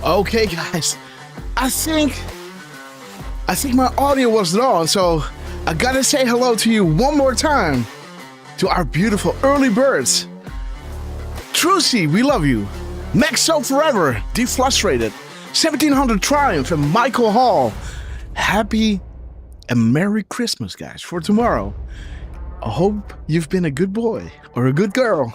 Okay, guys, I think my audio was on, so I gotta say hello to you one more time, to our beautiful early birds. Trucy, we love you. Maxo Forever, Deflustrated, 1700 Triumph, and Michael Hall. Happy and Merry Christmas, guys, for tomorrow. I hope you've been a good boy or a good girl.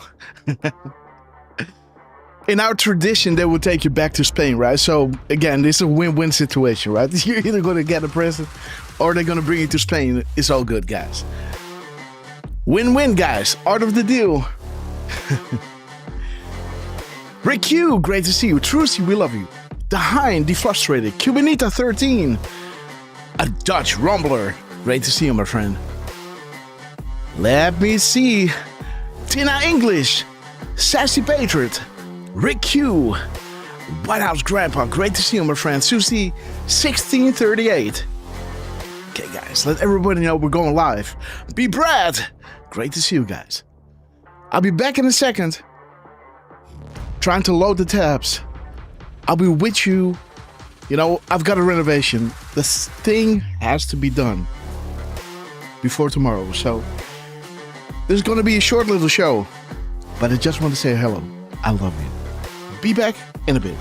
In our tradition, they will take you back to Spain, right? So again, this is a win-win situation, right? You're either going to get a present or they're going to bring you to Spain. It's all good, guys. Win-win, guys. Art of the deal. Rick Q, great to see you. Trucy, we love you. The Hein, Deflustrated. Cubanita 13. A Dutch Rumbler. Great to see you, my friend. Let me see. Tina English. Sassy Patriot. Rick Q, White House Grandpa, great to see you, my friend. Susie, 1638. Okay, guys, let everybody know we're going live. Be Brad, great to see you guys. I'll be back in a second. Trying to load the tabs. I'll be with you. You know, I've got a renovation. This thing has to be done before tomorrow. So, this is going to be a short little show. But I just want to say hello. I love you. Be back in a bit.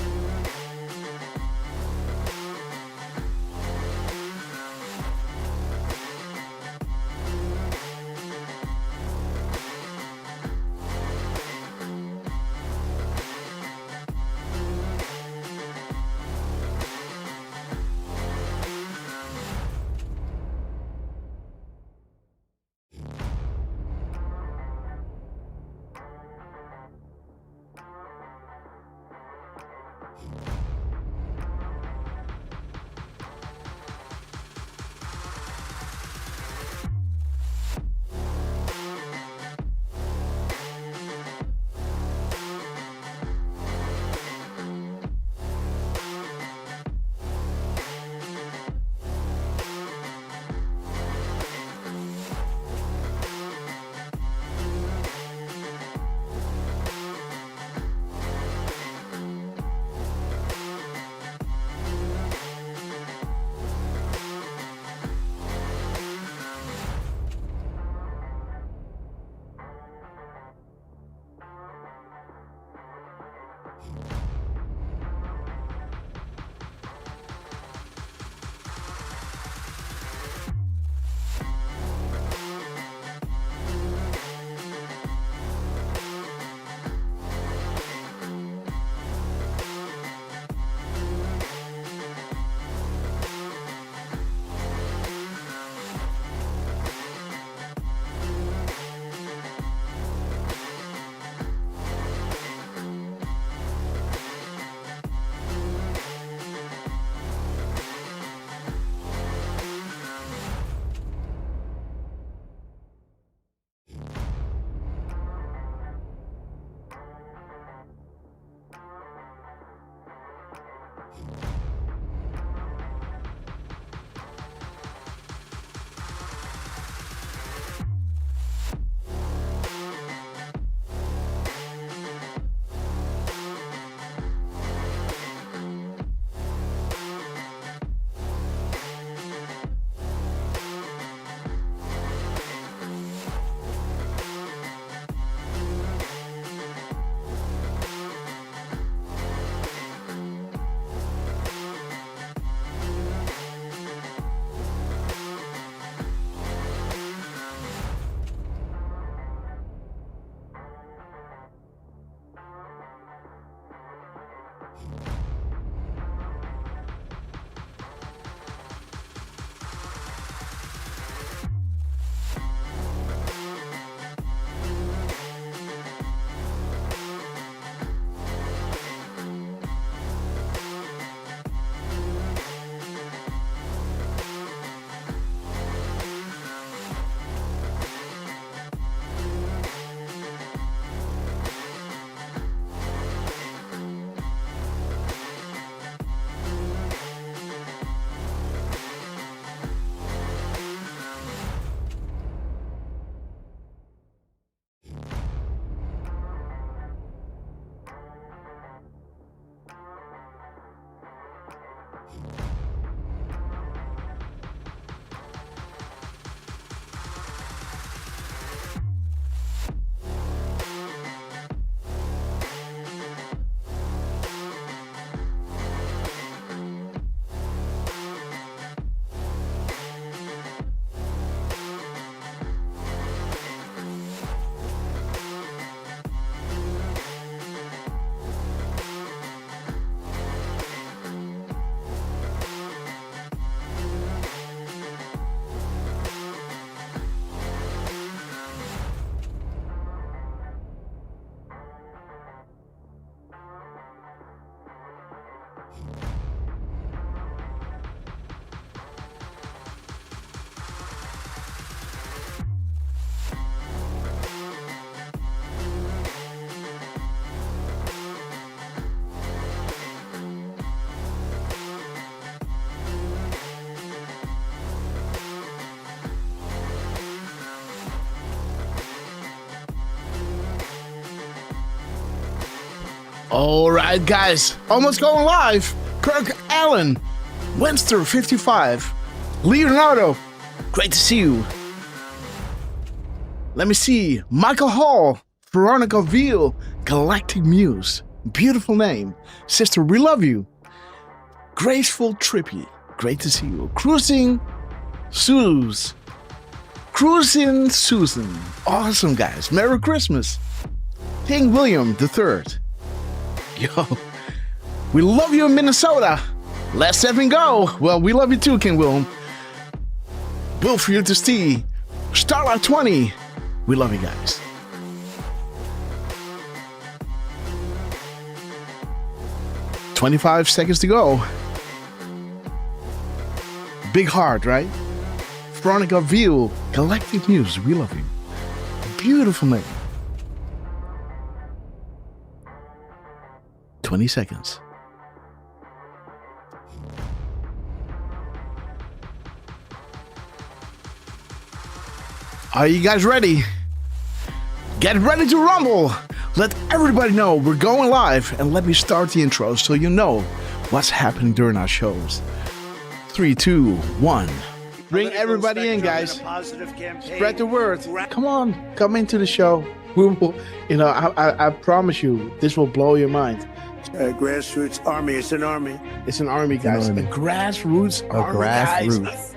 All right, guys, almost going live. Kirk Allen, Winster 55, Leonardo, great to see you. Let me see, Michael Hall, Veronica Veal, Galactic Muse, beautiful name. Sister, we love you. Graceful Trippy, great to see you. Cruising Susan, awesome guys. Merry Christmas. King William III. Yo, we love you in Minnesota. Let's have him go. Well, we love you too, King William. Will for you to see. Starlight 20. We love you guys. "25 seconds to go." Big heart, right? Veronica Veal, Galactic Muse, we love you. Beautiful name. 20 seconds. Are you guys ready? Get ready to rumble. Let everybody know we're going live, and let me start the intro so you know what's happening during our shows. 3, 2, 1. Bring everybody in, guys. Spread the word. Come on, come into the show. We will, I promise you, this will blow your mind. Grassroots army. It's an army. It's an army, guys. A grassroots army, guys.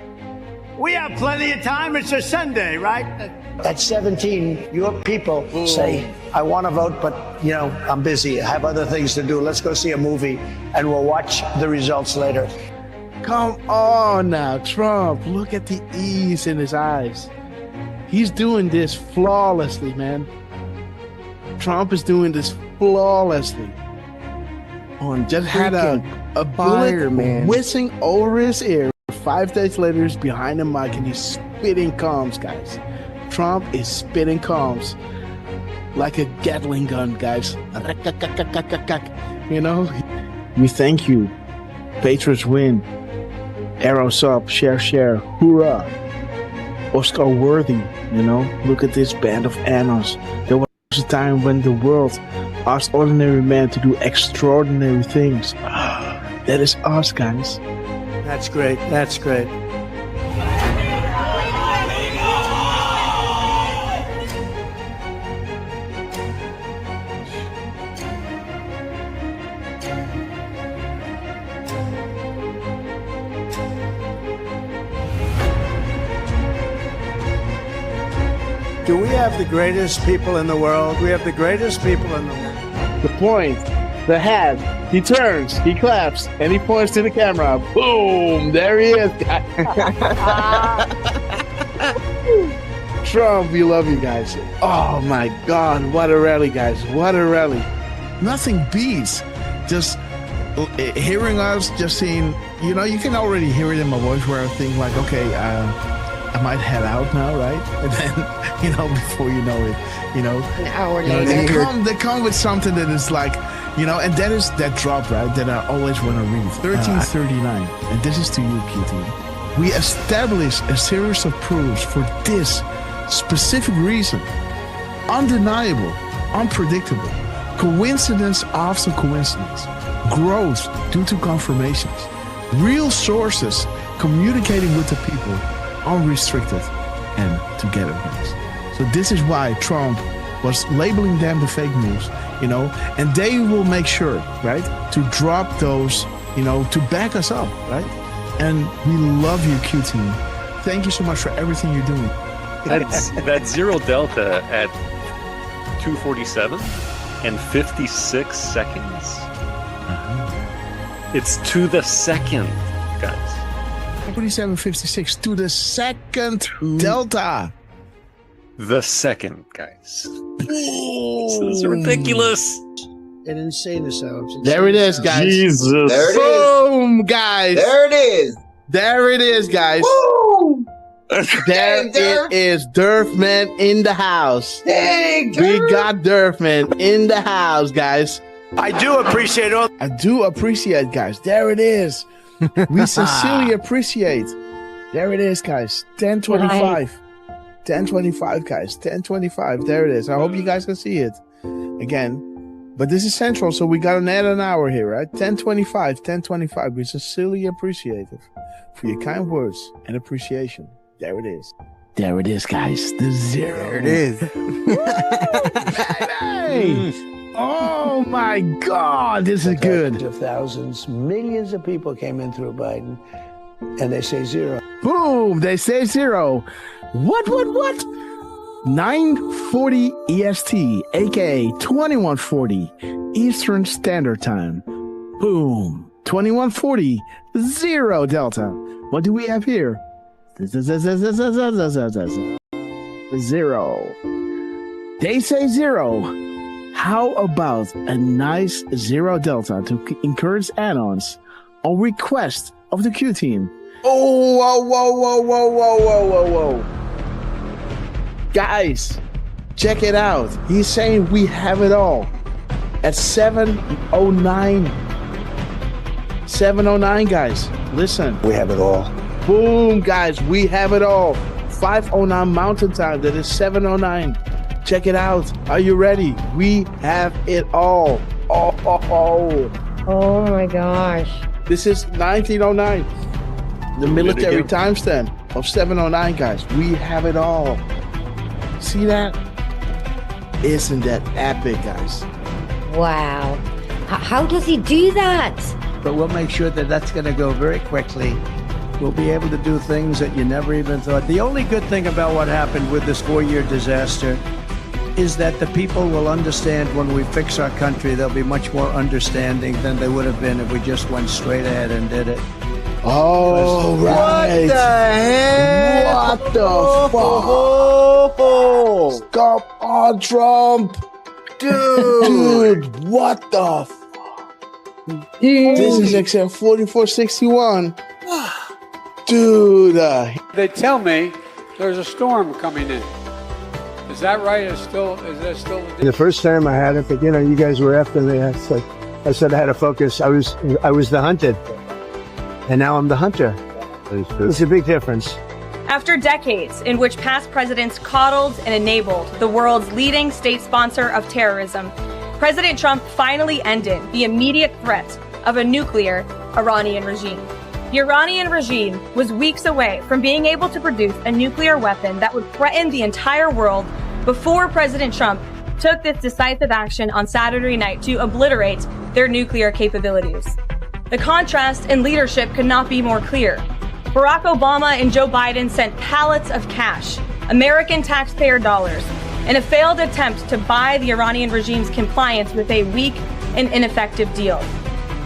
We have plenty of time. It's a Sunday, right? At 17, your people say, I want to vote, but, I'm busy. I have other things to do. Let's go see a movie, and we'll watch the results later. Come on now, Trump. Look at the ease in his eyes. He's doing this flawlessly, man. Trump is doing this flawlessly. Just had a bullet whizzing over his ear. 5 days later, he's behind the mic and he's spitting calms, guys. Trump is spitting calms like a Gatling gun, guys. We thank you. Patriots win. Arrows up, share, hoorah. Oscar worthy, Look at this band of annals. There was a time when the world asked ordinary men to do extraordinary things. That is us, guys. That's great. That's great. Do we have the greatest people in the world? We have the greatest people in the world. The point, the hat, he turns, he claps, and he points to the camera. Boom! There he is, guys. Trump, we love you guys. Oh my God, what a rally, guys. What a rally. Nothing beats just hearing us, just seeing, you can already hear it in my voice where I think like, okay, I might head out now, right? And then, before you know it, An hour later. They come with something that is like, and that is that drop, right? That I always want to read. 1339, and this is to you, QT. We establish a series of proofs for this specific reason. Undeniable, unpredictable, coincidence after coincidence, growth due to confirmations, real sources communicating with the people, unrestricted and together, guys. So this is why Trump was labeling them the fake news, and they will make sure, right, to drop those, to back us up, right? And we love you, QT. Thank you so much for everything you're doing. That's Zero Delta at 2:47 and 56 seconds. It's to the second, guys. 47.56 to the second Delta. The second, guys. This is ridiculous. They didn't say this out. There it is, guys. Jesus. There it is. Boom, guys. There it is. There it is, guys. Woo! There it is. Derfman in the house. Dang, We got Derfman in the house, guys. I do appreciate all. I do appreciate, guys. There it is. We sincerely appreciate. There it is, guys. 10:25. 10:25, guys. 10:25. There it is. I hope you guys can see it. Again, But this is Central, so we got an add an hour here, right? 10:25. We sincerely appreciate it for your kind words and appreciation. There it is. There it is, guys. The zero. There it is. Baby! Oh my God, this is good. Of thousands, millions of people came in through Biden, and they say zero. Boom! They say zero. What? 9:40 EST, aka 21:40 Eastern Standard Time. Boom! 21:40 0 Delta. What do we have here? Zero. They say zero. How about a nice 0 Delta to encourage add-ons on request of the Q team? Oh, whoa. Guys, check it out. He's saying we have it all at 7:09. 7:09, guys. Listen. We have it all. Boom, guys. We have it all. 5:09 Mountain Time. That is 7:09. Check it out. Are you ready? We have it all. Oh my gosh. This is 1909. The military timestamp of 7:09, guys. We have it all. See that? Isn't that epic, guys? Wow. How does he do that? But we'll make sure that that's going to go very quickly. We'll be able to do things that you never even thought. The only good thing about what happened with this 4-year disaster is that the people will understand when we fix our country. They'll be much more understanding than they would have been if we just went straight ahead and did it. Oh, right. What the heck? What the fuck? Stop on Trump. Dude, what the fuck? This is except 4461. Dude. They tell me there's a storm coming in. Is that right? Is that still The first time I had it, but you guys were after me. I said I had to focus. I was the hunted, and now I'm the hunter. It's a big difference. After decades in which past presidents coddled and enabled the world's leading state sponsor of terrorism, President Trump finally ended the immediate threat of a nuclear Iranian regime. The Iranian regime was weeks away from being able to produce a nuclear weapon that would threaten the entire world before President Trump took this decisive action on Saturday night to obliterate their nuclear capabilities. The contrast in leadership could not be more clear. Barack Obama and Joe Biden sent pallets of cash, American taxpayer dollars, in a failed attempt to buy the Iranian regime's compliance with a weak and ineffective deal.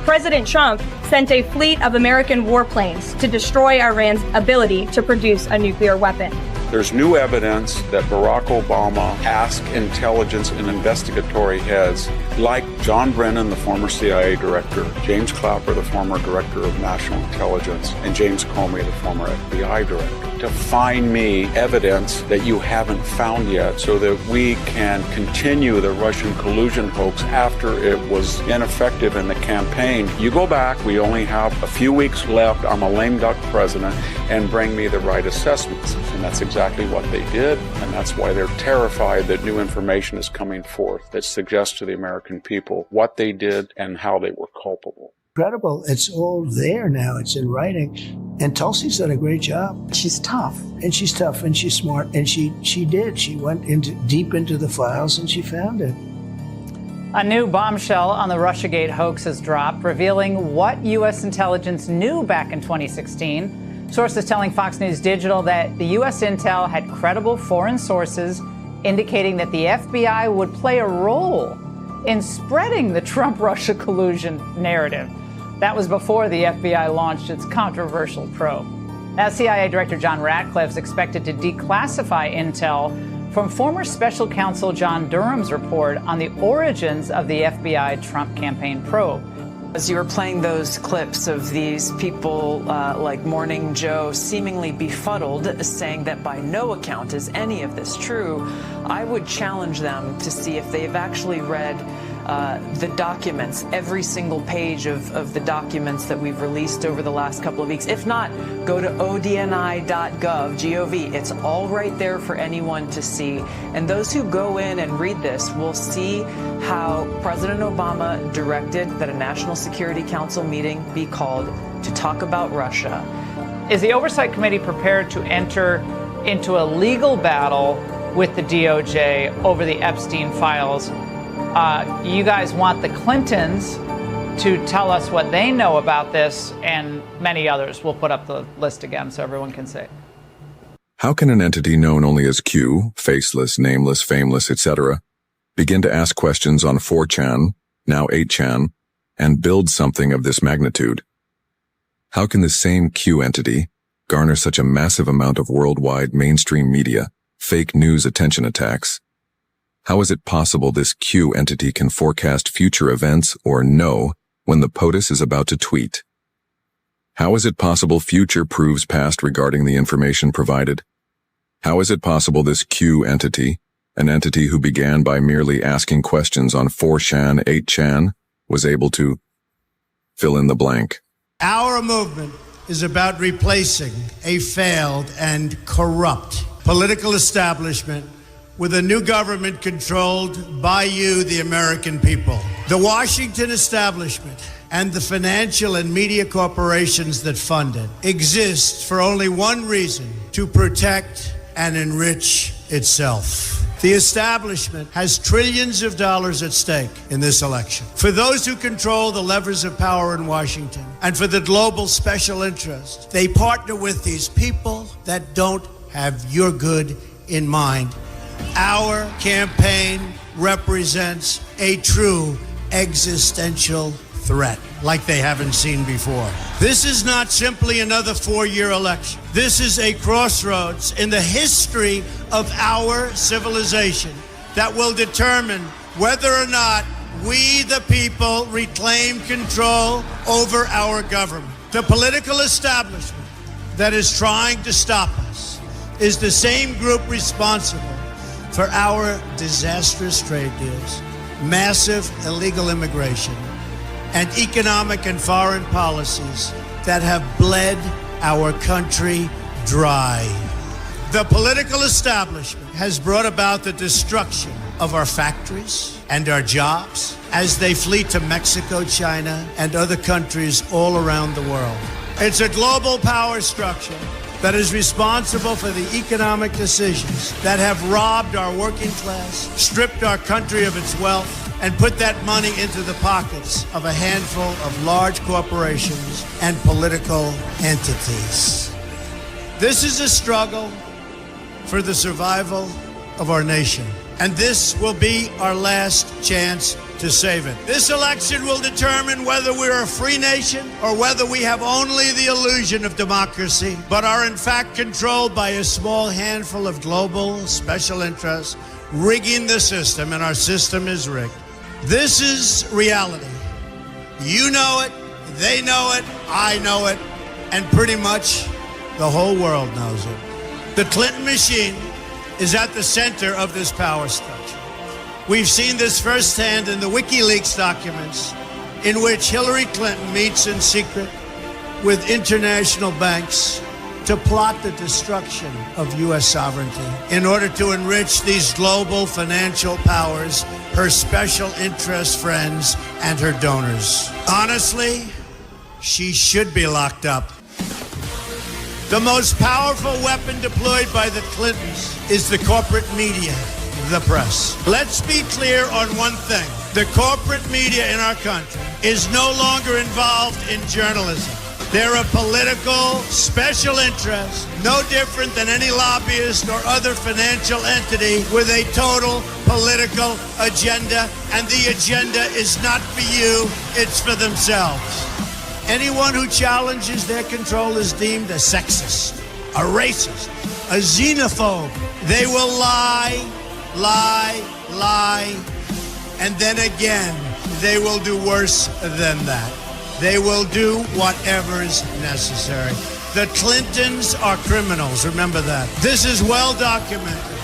President Trump sent a fleet of American warplanes to destroy Iran's ability to produce a nuclear weapon. There's new evidence that Barack Obama asked intelligence and investigatory heads like John Brennan, the former CIA director, James Clapper, the former director of national intelligence, and James Comey, the former FBI director, to find me evidence that you haven't found yet so that we can continue the Russian collusion hoax after it was ineffective in the campaign. You go back, we only have a few weeks left, I'm a lame duck president, and bring me the right assessments. And that's exactly what they did, and that's why they're terrified that new information is coming forth that suggests to the American people what they did and how they were culpable. Incredible. It's all there now. It's in writing. And Tulsi's done a great job. She's tough. And she's tough and she's smart. And she did. She went deep into the files and she found it. A new bombshell on the Russiagate hoax has dropped, revealing what U.S. intelligence knew back in 2016. Sources telling Fox News Digital that the U.S. intel had credible foreign sources indicating that the FBI would play a role in spreading the Trump-Russia collusion narrative. That was before the FBI launched its controversial probe. Now, CIA Director John Ratcliffe is expected to declassify intel from former special counsel John Durham's report on the origins of the FBI Trump campaign probe. As you were playing those clips of these people like Morning Joe seemingly befuddled, saying that by no account is any of this true, I would challenge them to see if they've actually read the documents, every single page of the documents that we've released over the last couple of weeks. If not, go to odni.gov, G-O-V. It's all right there for anyone to see. And those who go in and read this will see how President Obama directed that a National Security Council meeting be called to talk about Russia. Is the Oversight Committee prepared to enter into a legal battle with the DOJ over the Epstein files? You guys want the Clintons to tell us what they know about this, and many others. We'll put up the list again so everyone can see. How can an entity known only as Q, faceless, nameless, fameless, etc., begin to ask questions on 4chan, now 8chan, and build something of this magnitude? How can the same Q entity garner such a massive amount of worldwide mainstream media, fake news attention attacks? How is it possible this Q entity can forecast future events or know when the POTUS is about to tweet? How is it possible future proves past regarding the information provided? How is it possible this Q entity, an entity who began by merely asking questions on 4chan, 8chan, was able to fill in the blank? Our movement is about replacing a failed and corrupt political establishment with a new government controlled by you, the American people. The Washington establishment and the financial and media corporations that fund it exist for only one reason: to protect and enrich itself. The establishment has trillions of dollars at stake in this election. For those who control the levers of power in Washington and for the global special interest, they partner with these people that don't have your good in mind. Our campaign represents a true existential threat like they haven't seen before. This is not simply another 4-year election. This is a crossroads in the history of our civilization that will determine whether or not we, the people, reclaim control over our government. The political establishment that is trying to stop us is the same group responsible for our disastrous trade deals, massive illegal immigration, and economic and foreign policies that have bled our country dry. The political establishment has brought about the destruction of our factories and our jobs as they flee to Mexico, China, and other countries all around the world. It's a global power structure that is responsible for the economic decisions that have robbed our working class, stripped our country of its wealth, and put that money into the pockets of a handful of large corporations and political entities. This is a struggle for the survival of our nation, and this will be our last chance to save it. This election will determine whether we're a free nation or whether we have only the illusion of democracy, but are in fact controlled by a small handful of global special interests rigging the system, and our system is rigged. This is reality. You know it, they know it, I know it, and pretty much the whole world knows it. The Clinton machine is at the center of this power structure. We've seen this firsthand in the WikiLeaks documents, in which Hillary Clinton meets in secret with international banks to plot the destruction of U.S. sovereignty in order to enrich these global financial powers, her special interest friends, and her donors. Honestly, she should be locked up. The most powerful weapon deployed by the Clintons is the corporate media, the press. Let's be clear on one thing. The corporate media in our country is no longer involved in journalism. They're a political special interest, no different than any lobbyist or other financial entity with a total political agenda, and the agenda is not for you, it's for themselves. Anyone who challenges their control is deemed a sexist, a racist, a xenophobe. They will lie, and then again, they will do worse than that. They will do whatever is necessary. The Clintons are criminals, remember that. This is well documented,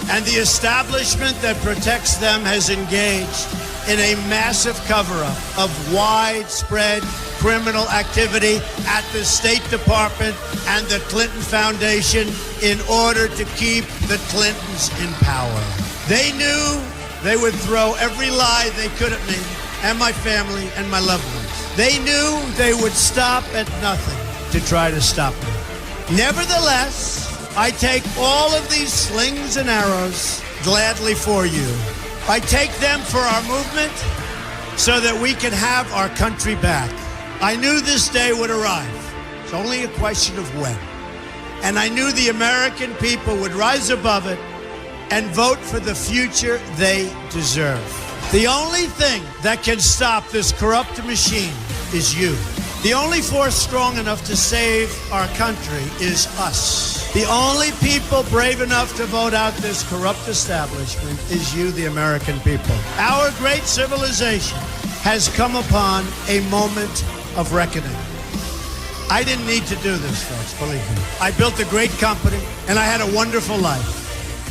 and the establishment that protects them has engaged in a massive cover-up of widespread criminal activity at the State Department and the Clinton Foundation in order to keep the Clintons in power. They knew they would throw every lie they could at me and my family and my loved ones. They knew they would stop at nothing to try to stop me. Nevertheless, I take all of these slings and arrows gladly for you. I take them for our movement so that we can have our country back. I knew this day would arrive. It's only a question of when. And I knew the American people would rise above it and vote for the future they deserve. The only thing that can stop this corrupt machine is you. The only force strong enough to save our country is us. The only people brave enough to vote out this corrupt establishment is you, the American people. Our great civilization has come upon a moment of reckoning. I didn't need to do this, folks, believe me. I built a great company, and I had a wonderful life.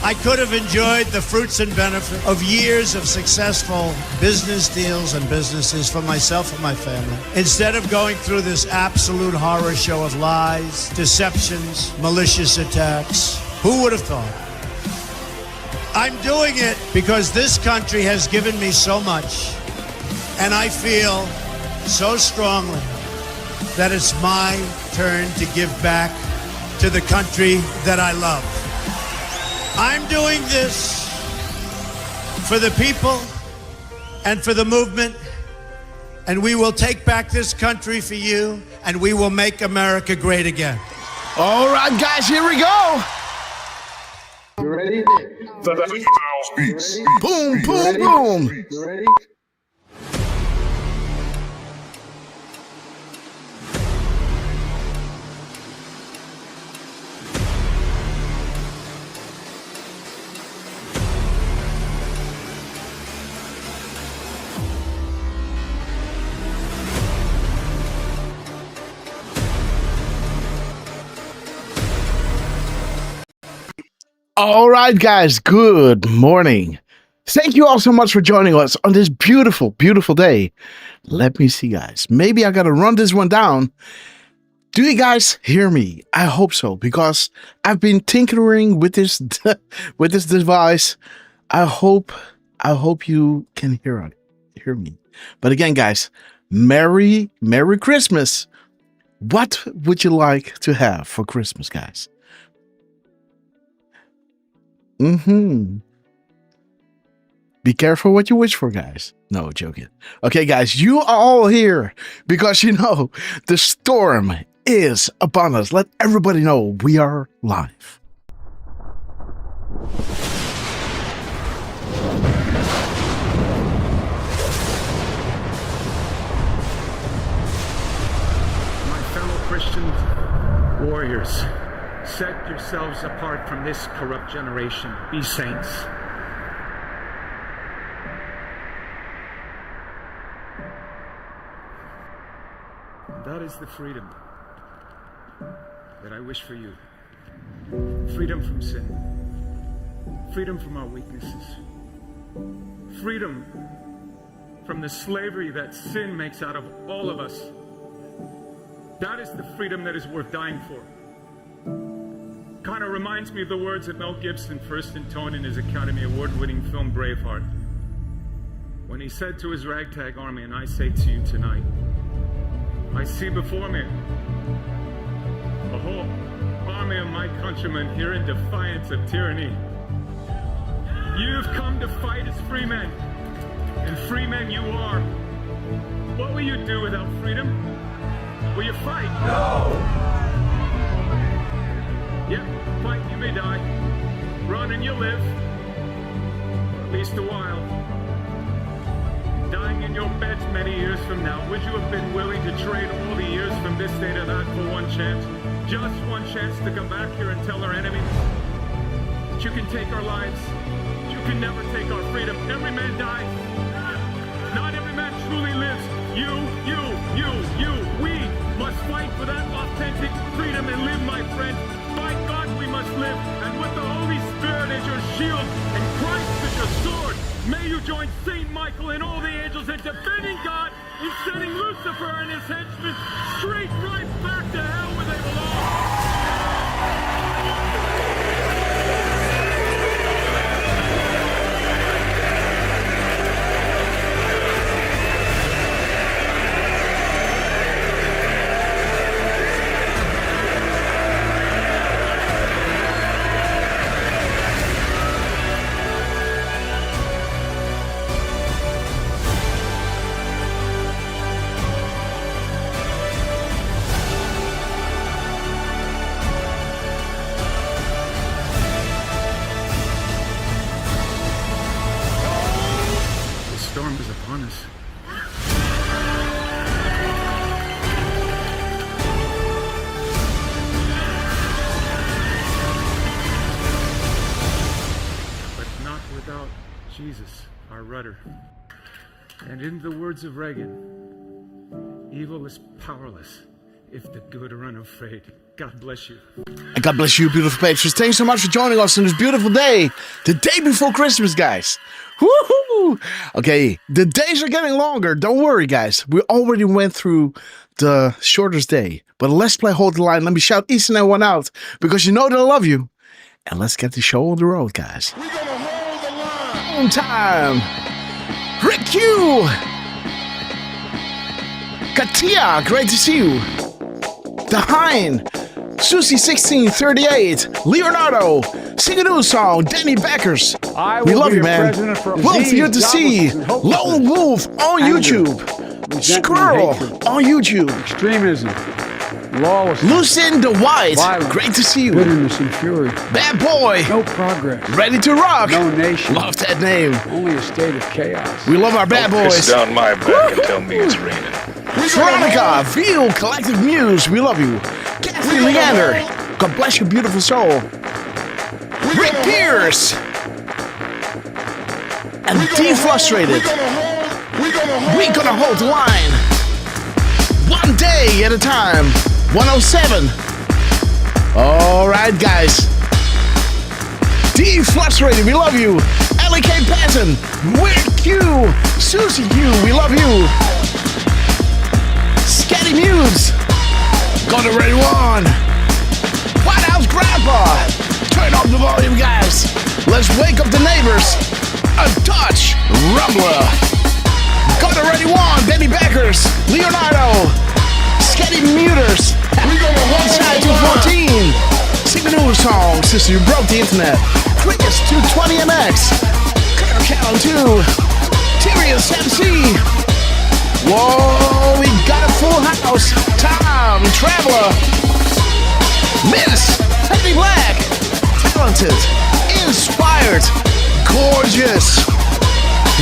I could have enjoyed the fruits and benefit of years of successful business deals and businesses for myself and my family, instead of going through this absolute horror show of lies, deceptions, malicious attacks. Who would have thought? I'm doing it because this country has given me so much, and I feel so strongly that it's my turn to give back to the country that I love. I'm doing this for the people and for the movement, and we will take back this country for you, and we will make America great again. All right, guys, here we go. You ready? Boom, boom, boom. You ready? All right, guys, good morning. Thank you all so much for joining us on this beautiful, beautiful day. Let me see, guys. Maybe I got to run this one down. Do you guys hear me? I hope so, because I've been tinkering with this with this device. I hope you can hear me. But again, guys, Merry Christmas. What would you like to have for Christmas, guys? Be careful what you wish for, guys. No, joking. Okay, guys, you are all here because you know the storm is upon us. Let everybody know we are live. My fellow Christian warriors, set yourselves apart from this corrupt generation. Be saints. That is the freedom that I wish for you. Freedom from sin. Freedom from our weaknesses. Freedom from the slavery that sin makes out of all of us. That is the freedom that is worth dying for. Kind of reminds me of the words that Mel Gibson first intoned in his Academy Award-winning film Braveheart, when he said to his ragtag army, and I say to you tonight, I see before me a whole army of my countrymen here in defiance of tyranny. You've come to fight as free men, and free men you are. What will you do without freedom? Will you fight? No! Yep, fight, you may die. Run and you'll live. Or at least a while. Dying in your beds many years from now, would you have been willing to trade all the years from this day to that for one chance? Just one chance to come back here and tell our enemies that you can take our lives, you can never take our freedom. Every man dies. Not every man truly lives. You. We must fight for that authentic freedom and live, my friend. By God we must live, and with the Holy Spirit as your shield and Christ as your sword, may you join Saint Michael Michael and all the angels and defending God and sending Lucifer and his henchmen straight right back to hell where they belong. Storm is upon us. But not without Jesus, our rudder. And in the words of Reagan, evil is powerless if the good are unafraid. God bless you. And God bless you, beautiful patrons. Thanks so much for joining us on this beautiful day. The day before Christmas, guys. Woohoo! Okay, the days are getting longer. Don't worry, guys. We already went through the shortest day. But let's play Hold the Line. Let me shout each and every one out because you know that I love you. And let's get the show on the road, guys. We're gonna hold the line. On time. Rick Q. Katia, great to see you. The Hein. Susie 1638, Leonardo, sing a new song, Danny Backers. We love you, man. Wolf here to see, Lone Wolf on YouTube, Squirrel on YouTube, extremism, lawlessness, Lucinda White, violence, great to see you. Bitterness and fury, Bad Boy, no progress, ready to rock, no nation, love that name. Only a state of chaos. We love our bad boys. Piss down my back and tell me it's raining. Veronica, Feel, Collective Muse, we love you. Kathy Leander, God bless your beautiful soul. Rick Pierce. And Deflustrated. We're gonna hold the line. One day at a time. 107. Alright, guys. Deflustrated, we love you. Ellie K. Patton. Weird Q. Susie Q, we love you. Scatty Muse. Got it ready one. White House Grandpa. Turn up the volume, guys. Let's wake up the neighbors. A Dutch Rumbler. Got it ready one. Danny Backers. Leonardo. Scatty Muters. One side 214. Sing the new song, sister. You broke the internet. Chris 220MX. Kirk Callan 2. Tyrius MC. Whoa, we got a full house. Tom, Traveler, Miss, Penny Black, talented, inspired, gorgeous.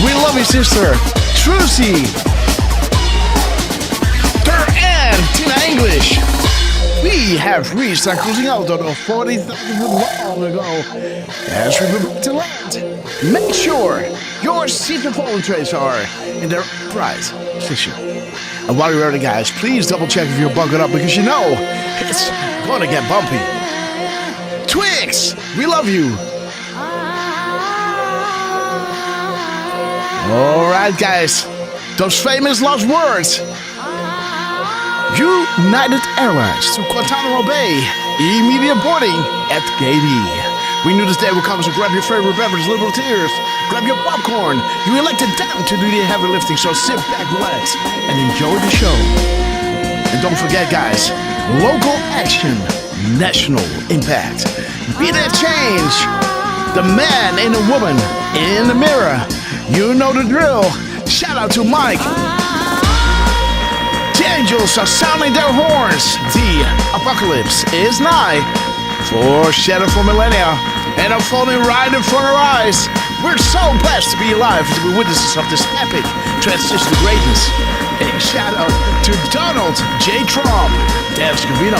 We love you, sister. Trucy, and Tina English. We have reached our cruising altitude of 40,000 long ago. As we prepare to land, make sure your seat and polling trays are in their right position. And while you're ready, guys, please double check if you're buckled up because you know it's gonna get bumpy. Twix, we love you. All right, guys, those famous lost words. United Airlines to Guantanamo Bay, immediate boarding at Gate E. We knew this day would come, so grab your favorite beverage, liberal tears, grab your popcorn. You elected them to do the heavy lifting, so sit back, relax, and enjoy the show. And don't forget, guys, local action, national impact. Be that change. The man and the woman in the mirror. You know the drill. Shout out to Mike. The angels are sounding their horns. The apocalypse is nigh. Foreshadowed for millennia and unfolding right in front of our eyes. We're so blessed to be alive to be witnesses of this epic transition to greatness. A shout out to Donald J. Trump, Dev Scavino,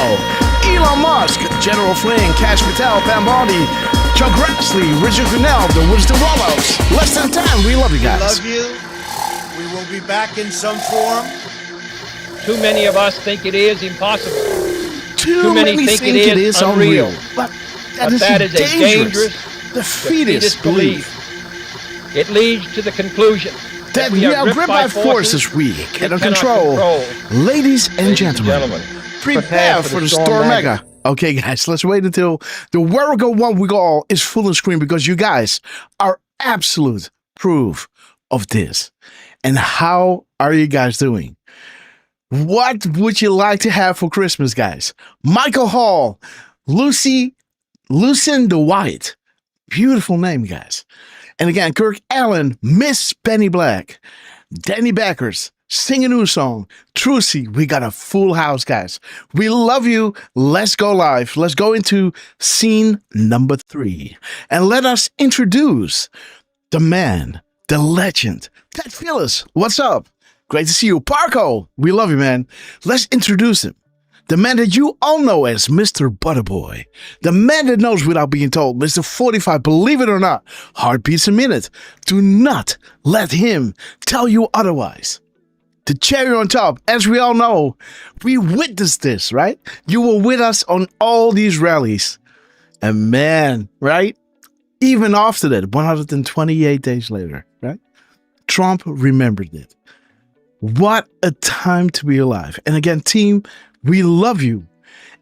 Elon Musk, General Flynn, Cash Patel, Pam Bondi, Chuck Grassley, Richard Grinnell, the Wisdom Wallows. Less than 10, we love you guys. We love you. We will be back in some form. Too many of us think it is impossible. Too many think it is unreal. But that is a dangerous, defeatist belief. It leads to the conclusion that we we are are gripped by forces we cannot control. Ladies and gentlemen, prepare for the Storm Mega. Okay, guys, let's wait until the Werigo One Week All is full on screen because you guys are absolute proof of this. And how are you guys doing? What would you like to have for Christmas, guys? Michael Hall, Lucinda White. Beautiful name, guys. And again, Kirk Allen, Miss Penny Black, Danny Backers, Sing a New Song, Trucy. We got a full house, guys. We love you. Let's go live. Let's go into scene number 3. And let us introduce the man, the legend, Ted Phillips. What's up? Great to see you. Parko, we love you, man. Let's introduce him. The man that you all know as Mr. Butterboy. The man that knows without being told. Mr. 45, believe it or not. Heartbeats a minute. Do not let him tell you otherwise. The cherry on top, as we all know, we witnessed this, right? You were with us on all these rallies. And man, right? Even after that, 128 days later, right? Trump remembered it. What a time to be alive. And again, team, we love you.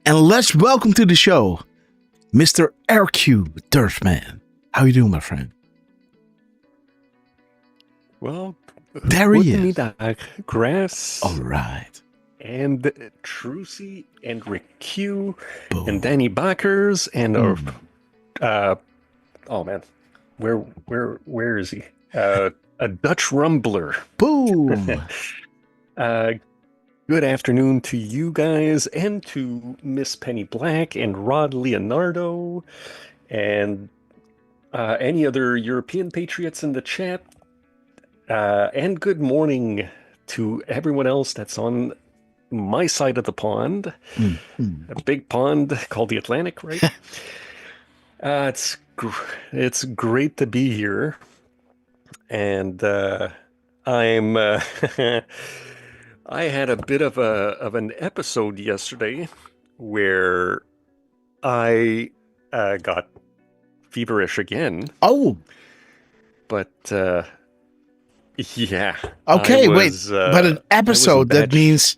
And let's welcome to the show, Mr. RQ Derf Man. How you doing, my friend? Well, there he is. Grass. All right. And Trucy and Rick Q and Danny Backers and oh man, where is he? A Dutch Rumbler. Boom. Good afternoon to you guys and to Miss Penny Black and Rod Leonardo and any other European patriots in the chat. And good morning to everyone else that's on my side of the pond. A big pond called the Atlantic, right? It's great to be here. And I'm I had a bit of an episode yesterday where I got feverish again. Oh, but yeah. Okay, wait. But an episode that means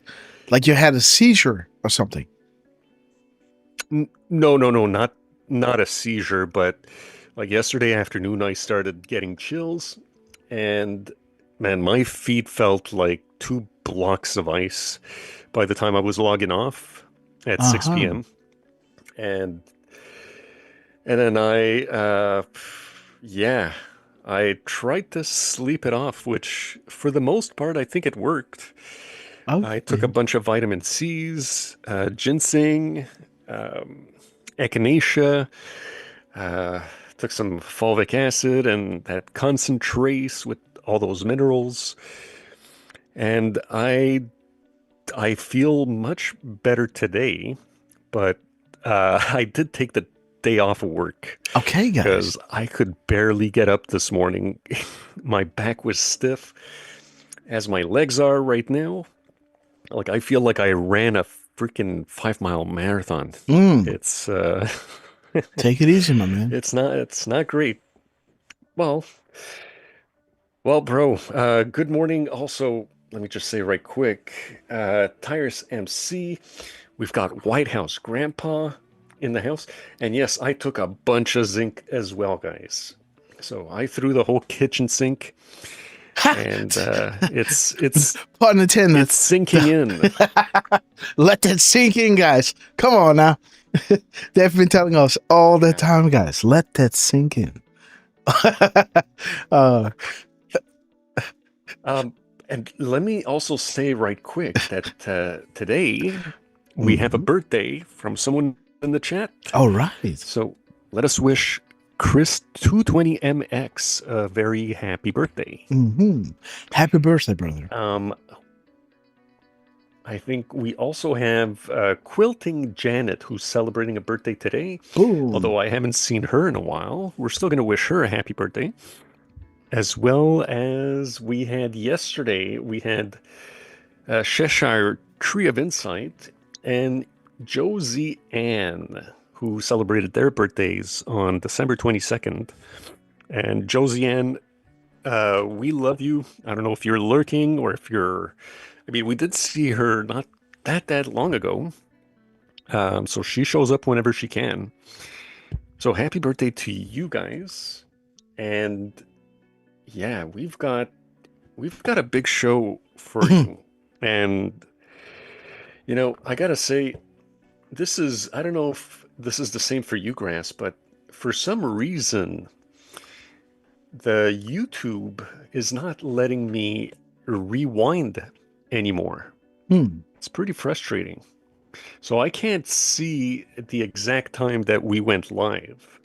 like you had a seizure or something. No, not a seizure, but like yesterday afternoon, I started getting chills. And man, my feet felt like 2 blocks of ice by the time I was logging off at 6 p.m. And then I tried to sleep it off, which for the most part, I think it worked. I took a bunch of vitamin C's, ginseng, echinacea, took some fulvic acid and that concentrate with all those minerals. And I feel much better today, but I did take the day off of work. Okay, guys. Because I could barely get up this morning. My back was stiff, as my legs are right now. Like, I feel like I ran a freaking 5-mile marathon. It's take it easy, my man. It's not great. Well, bro, good morning. Also, let me just say right quick, Tyrus MC, we've got White House Grandpa in the house. And yes, I took a bunch of zinc as well, guys. So I threw the whole kitchen sink. And it's pun intended. It's sinking in. Let that sink in, guys. Come on now. They've been telling us all the time, guys. Let that sink in. And let me also say right quick that today we have a birthday from someone in the chat. All right. So let us wish Chris 220MX a very happy birthday. Happy birthday, brother. I think we also have Quilting Janet, who's celebrating a birthday today. Ooh. Although I haven't seen her in a while. We're still going to wish her a happy birthday. As well as we had yesterday, we had Cheshire Tree of Insight and Josie Ann, who celebrated their birthdays on December 22nd. And Josie Ann, we love you. I don't know if you're lurking or if you're. I mean, we did see her not that long ago. So she shows up whenever she can. So happy birthday to you guys. And yeah, we've got a big show for you. And you know, I gotta say, I don't know if this is the same for you, Grass, but for some reason, the YouTube is not letting me rewind anymore. It's pretty frustrating. So I can't see the exact time that we went live.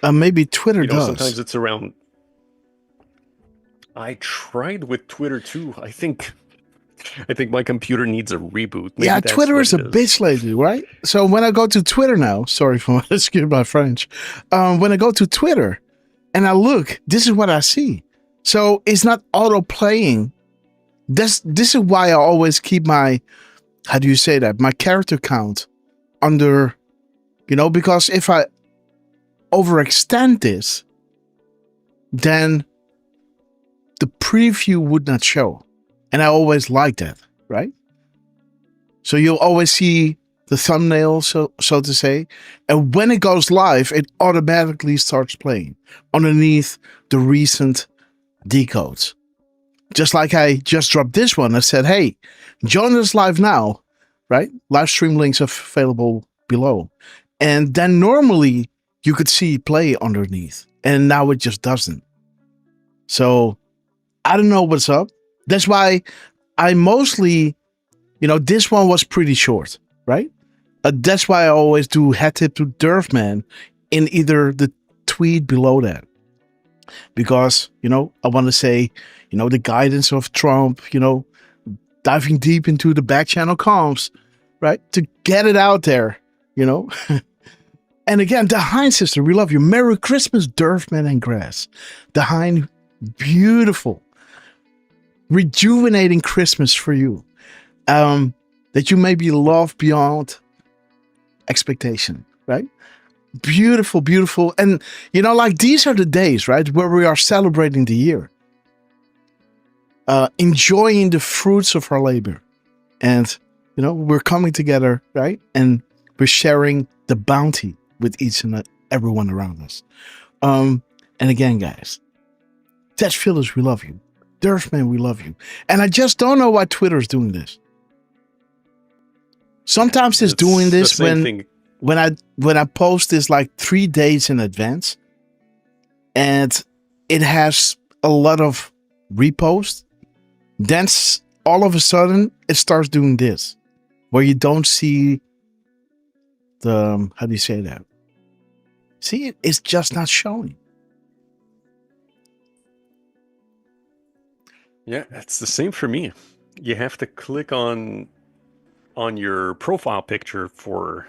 Maybe Twitter does. Sometimes it's around. I tried with Twitter too. I think my computer needs a reboot. Maybe yeah, that's Twitter what is a it bitch lately, right? So when I go to Twitter now, sorry for excuse my French. When I go to Twitter and I look, this is what I see. So it's not auto playing. This is why I always keep my, how do you say that? My character count under, because if I overextend this, then the preview would not show. And I always like that, right? So you'll always see the thumbnail, so to say. And when it goes live, it automatically starts playing underneath the recent decodes. Just like I just dropped this one. I said, hey, join us live now, right? Live stream links are available below. And then normally you could see play underneath. And now it just doesn't. So I don't know what's up. That's why I mostly, this one was pretty short, right? That's why I always do hat tip to Derf Man in either the tweet below that. Because, I want to say, the guidance of Trump, diving deep into the back channel comms, right? To get it out there, And again, the Hein sister, we love you. Merry Christmas, Derf Man and Grass. The Hein, beautiful. Rejuvenating Christmas for you, that you may be loved beyond expectation, right? Beautiful, beautiful. And like these are the days, right, where we are celebrating the year, enjoying the fruits of our labor, and we're coming together, right, and we're sharing the bounty with each and everyone around us. And again, guys, Tetch Phillips, we love you. Derf Man, we love you. And I just don't know why Twitter's doing this. Sometimes it's doing this when I post this like 3 days in advance, and it has a lot of reposts. Then all of a sudden it starts doing this, where you don't see the, how do you say that? See, it's just not showing. Yeah, it's the same for me. You have to click on your profile picture for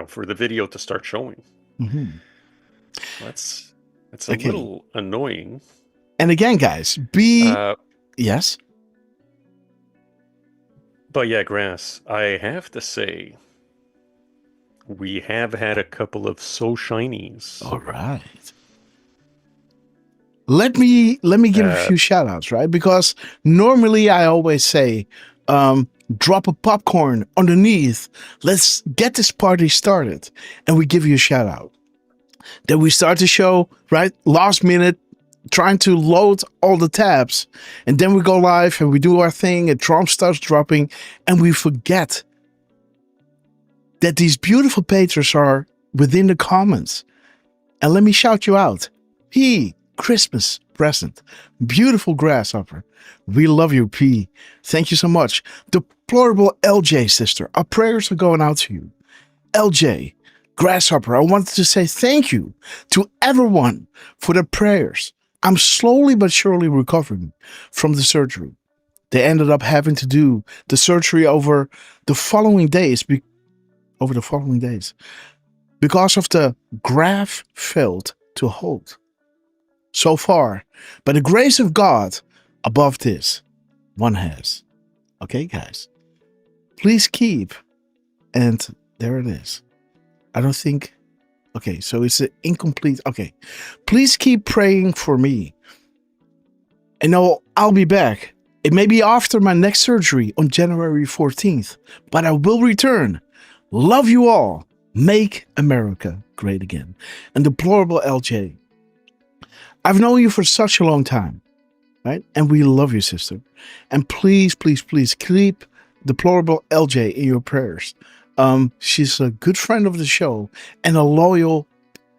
for the video to start showing. Mm-hmm. That's a little annoying. And again, guys, yes. But yeah, Grass, I have to say, we have had a couple of so shinies. All right. Let me give a few shout outs, right? Because normally I always say, drop a popcorn underneath. Let's get this party started. And we give you a shout out. Then we start the show, right? Last minute, trying to load all the tabs. And then we go live and we do our thing and Trump starts dropping. And we forget that these beautiful patrons are within the comments. And let me shout you out. Christmas present. Beautiful Grasshopper. We love you, P. Thank you so much. Deplorable LJ sister. Our prayers are going out to you. LJ, Grasshopper, I wanted to say thank you to everyone for their prayers. I'm slowly but surely recovering from the surgery. They ended up having to do the surgery over the following days because of the graft failed to hold. So far, by the grace of God, above this, one has. Okay, guys? Please keep. And there it is. I don't think Okay, so it's an incomplete. Okay, please keep praying for me. And I'll be back. It may be after my next surgery on January 14th, but I will return. Love you all. Make America great again. And deplorable LJ. I've known you for such a long time, right? And we love you, sister. And please, please, please keep deplorable LJ in your prayers. She's a good friend of the show and a loyal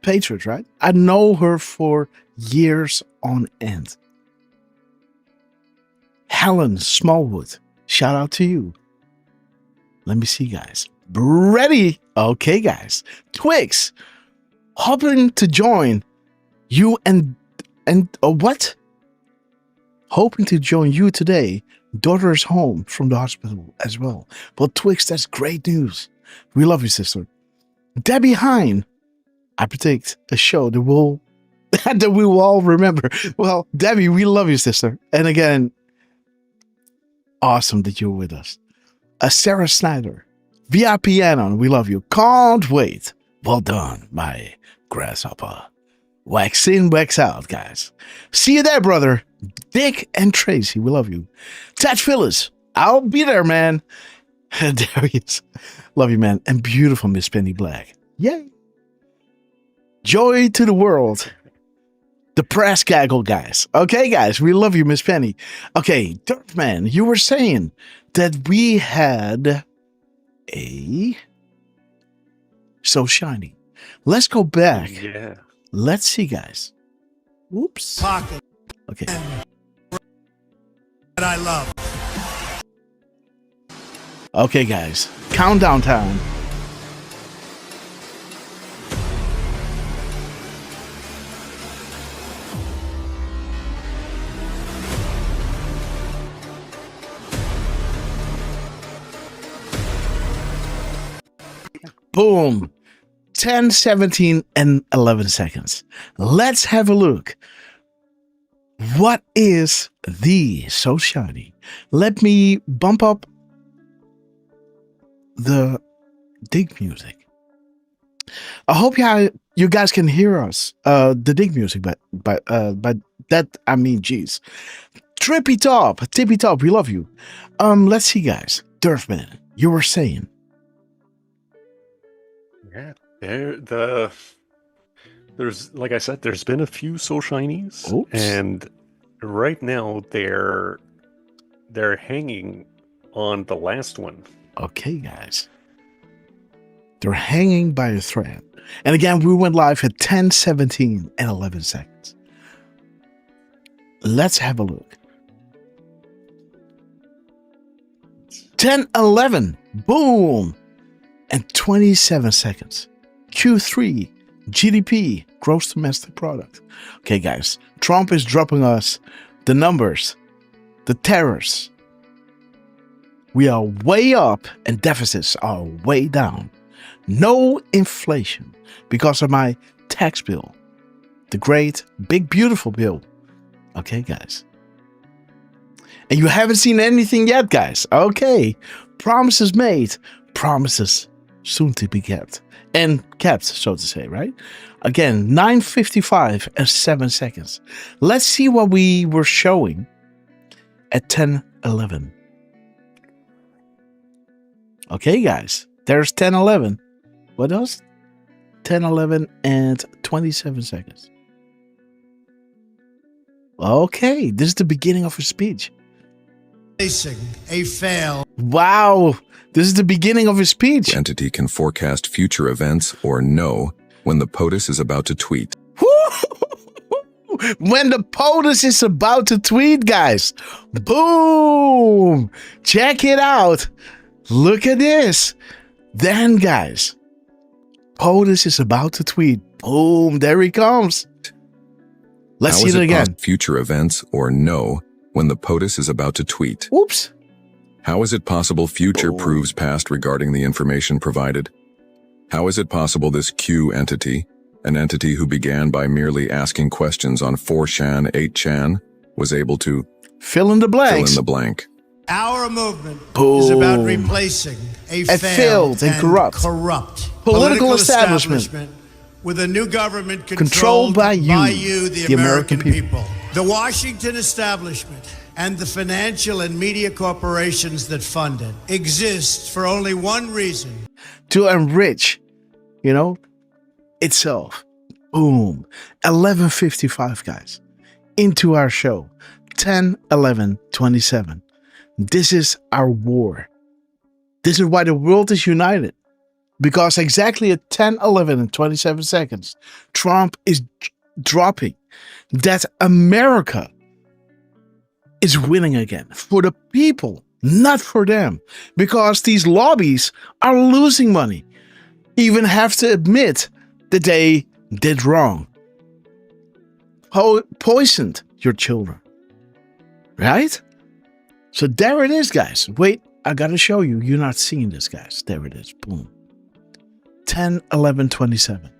patriot, right? I know her for years on end. Helen Smallwood, shout out to you. Let me see, guys. Ready? Okay, guys. Twix, hoping to join you and what? Hoping to join you today. Daughter is home from the hospital as well. Well, Twix, that's great news. We love you, sister. Debbie Hine, I predict a show that we will all remember. Well, Debbie, we love you, sister. And again, awesome that you're with us. Sarah Snyder, VIP Anon, we love you. Can't wait. Well done, my grasshopper. Wax in, wax out, guys. See you there, brother. Dick and Tracy, we love you. Ted Phyllis, I'll be there, man. There he is. Love you, man. And beautiful Miss Penny Black. Yay. Joy to the world. The press gaggle, guys. Okay, guys, we love you, Miss Penny. Okay, Derf Man, you were saying that we had a So Shiny. Let's go back. Yeah. Let's see, guys. Whoops. Pocket. Okay. That I love. Okay, guys. Countdown time. Boom. 10, 17, and 11 seconds. Let's have a look. What is the So Shiny? Let me bump up the dig music. I hope you guys can hear us. The dig music, but that I mean, geez. Tippy top, we love you. Let's see, guys. Derfman, you were saying. Yeah, there's like I said, there's been a few So Shinies. Oops. And right now they're hanging on the last one. Okay, guys. They're hanging by a thread. And again, we went live at 10, 17, and 11 seconds. Let's have a look. 10, 11. Boom. And 27 seconds. Q3, GDP, gross domestic product. Okay, guys. Trump is dropping us the numbers, the terrors. We are way up and deficits are way down. No inflation because of my tax bill. The great, big, beautiful bill. Okay, guys. And you haven't seen anything yet, guys. Okay. Promises made. Promises soon to be kept. And kept, so to say, right? Again, 9:55 and 7 seconds. Let's see what we were showing at 10:11. Okay, guys. There's 10:11. What else? 10:11 and 27 seconds. Okay, this is the beginning of a speech. A fail. Wow, this is the beginning of his speech. Entity can forecast future events or know when the POTUS is about to tweet. When the POTUS is about to tweet, guys. Boom! Check it out. Look at this. Then, guys, POTUS is about to tweet. Boom, there he comes. Let's see it again. Future events or know when the POTUS is about to tweet. Whoops. How is it possible future proves past regarding the information provided? How is it possible this Q entity, an entity who began by merely asking questions on 4chan, 8chan, was able to fill in the blanks. Our movement Boom. is about replacing a failed and corrupt political establishment with a new government Controlled by you, the American people. The Washington establishment and the financial and media corporations that fund it exist for only one reason. To enrich, itself. Boom. 11:55, guys. Into our show. 10-11-27. This is our war. This is why the world is united. Because exactly at 10-11-27 seconds, Trump is dropping that America is winning again. For the people, not for them. Because these lobbies are losing money. Even have to admit that they did wrong. Poisoned your children. Right? So there it is, guys. Wait, I gotta show you. You're not seeing this, guys. There it is. Boom. 10-11-27.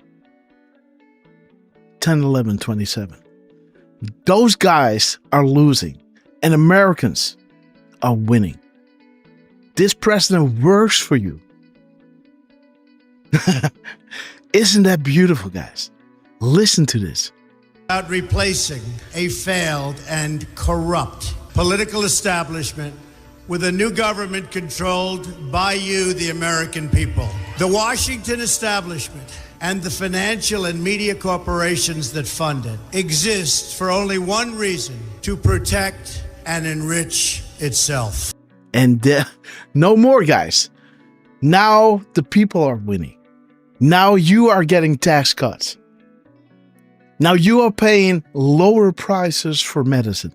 10-11-27. Those guys are losing. And Americans are winning. This president works for you. Isn't that beautiful, guys? Listen to this. About replacing a failed and corrupt political establishment with a new government controlled by you, the American people. The Washington establishment and the financial and media corporations that fund it exist for only one reason: to protect and enrich itself. And no more, guys. Now the people are winning. Now you are getting tax cuts. Now you are paying lower prices for medicine.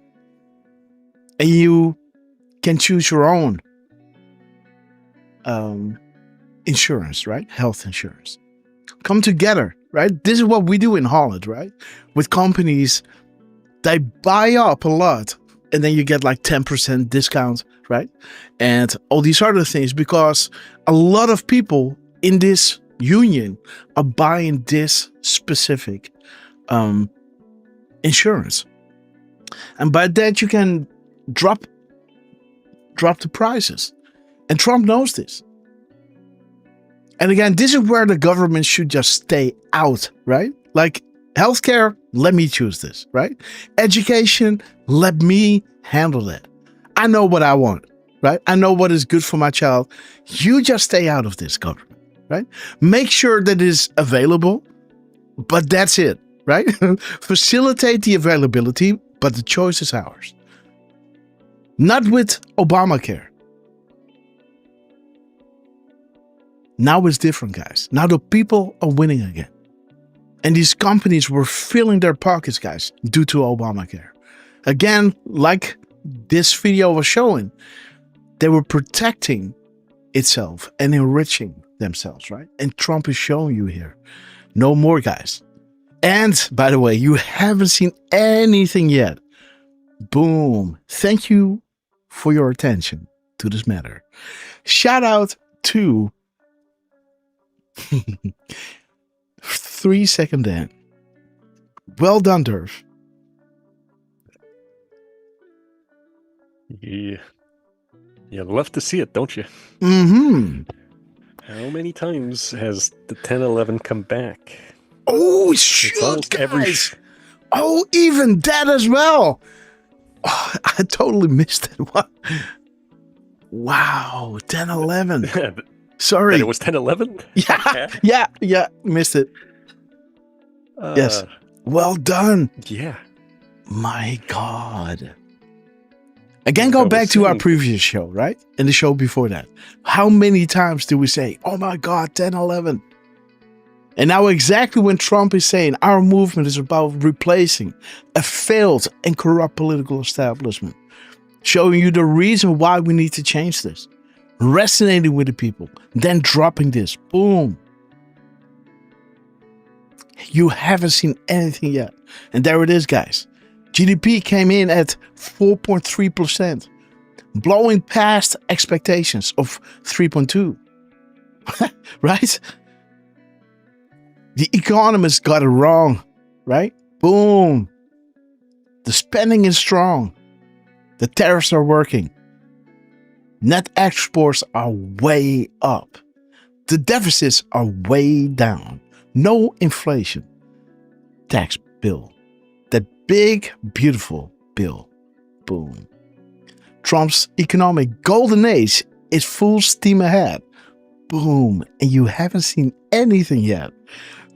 And you can choose your own insurance, right? Health insurance. Come together, right? This is what we do in Holland, right? With companies, they buy up a lot and then you get like 10% discount, right? And all these other things, because a lot of people in this union are buying this specific insurance. And by that you can drop the prices. And Trump knows this. And again, this is where the government should just stay out, right? Like healthcare, let me choose this, right? Education, let me handle that. I know what I want, right? I know what is good for my child. You just stay out of this government, right? Make sure that it is available, but that's it, right? Facilitate the availability, but the choice is ours. Not with Obamacare. Now it's different, guys. Now the people are winning again. And these companies were filling their pockets, guys, due to Obamacare. Again, like this video was showing, they were protecting itself and enriching themselves, right? And Trump is showing you here. No more, guys. And by the way, you haven't seen anything yet. Boom. Thank you for your attention to this matter. Shout out to 3 second in. Well done, Derf. Yeah. You love to see it, don't you? Mm-hmm. How many times has the 10-11 come back? Oh, shit, guys. Oh, even that as well. Oh, I totally missed it. What? Wow, 10-11. Sorry. And it was 10-11? Yeah, missed it. Yes. Well done. Yeah. My God. Again, go back to our previous show, right? And the show before that. How many times do we say, oh my God, 10-11? And now exactly when Trump is saying our movement is about replacing a failed and corrupt political establishment, showing you the reason why we need to change this, resonating with the people, then dropping this, boom. You haven't seen anything yet. And there it is, guys. GDP came in at 4.3%, blowing past expectations of 3.2. Right? The economists got it wrong, right? Boom. The spending is strong. The tariffs are working. Net exports are way up. The deficits are way down. No inflation. Tax bill. That big, beautiful bill. Boom. Trump's economic golden age is full steam ahead. Boom. And you haven't seen anything yet.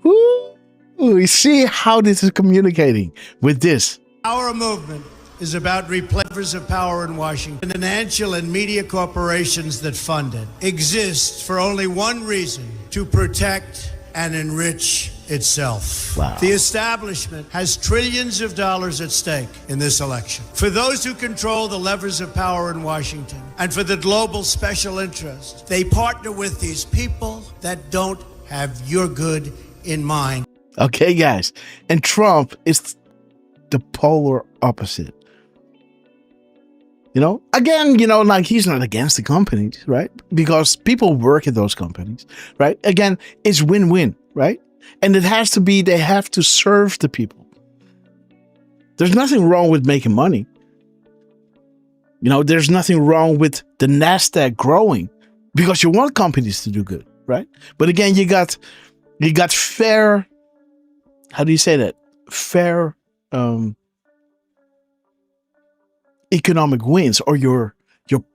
Woo! You see how this is communicating with this. Our movement is about replacers of power in Washington. Financial and media corporations that fund it exist for only one reason: to protect and enrich itself. Wow. The establishment has trillions of dollars at stake in this election. For those who control the levers of power in Washington and for the global special interest, they partner with these people that don't have your good in mind. Okay, guys. And Trump is the polar opposite. You know, again, you know, like he's not against the companies, right? Because people work at those companies, right? Again, it's win-win, right? And it has to be, they have to serve the people. There's nothing wrong with making money. You know, there's nothing wrong with the NASDAQ growing because you want companies to do good, right? But again, you got fair, how do you say that? Fair, economic wins, or you're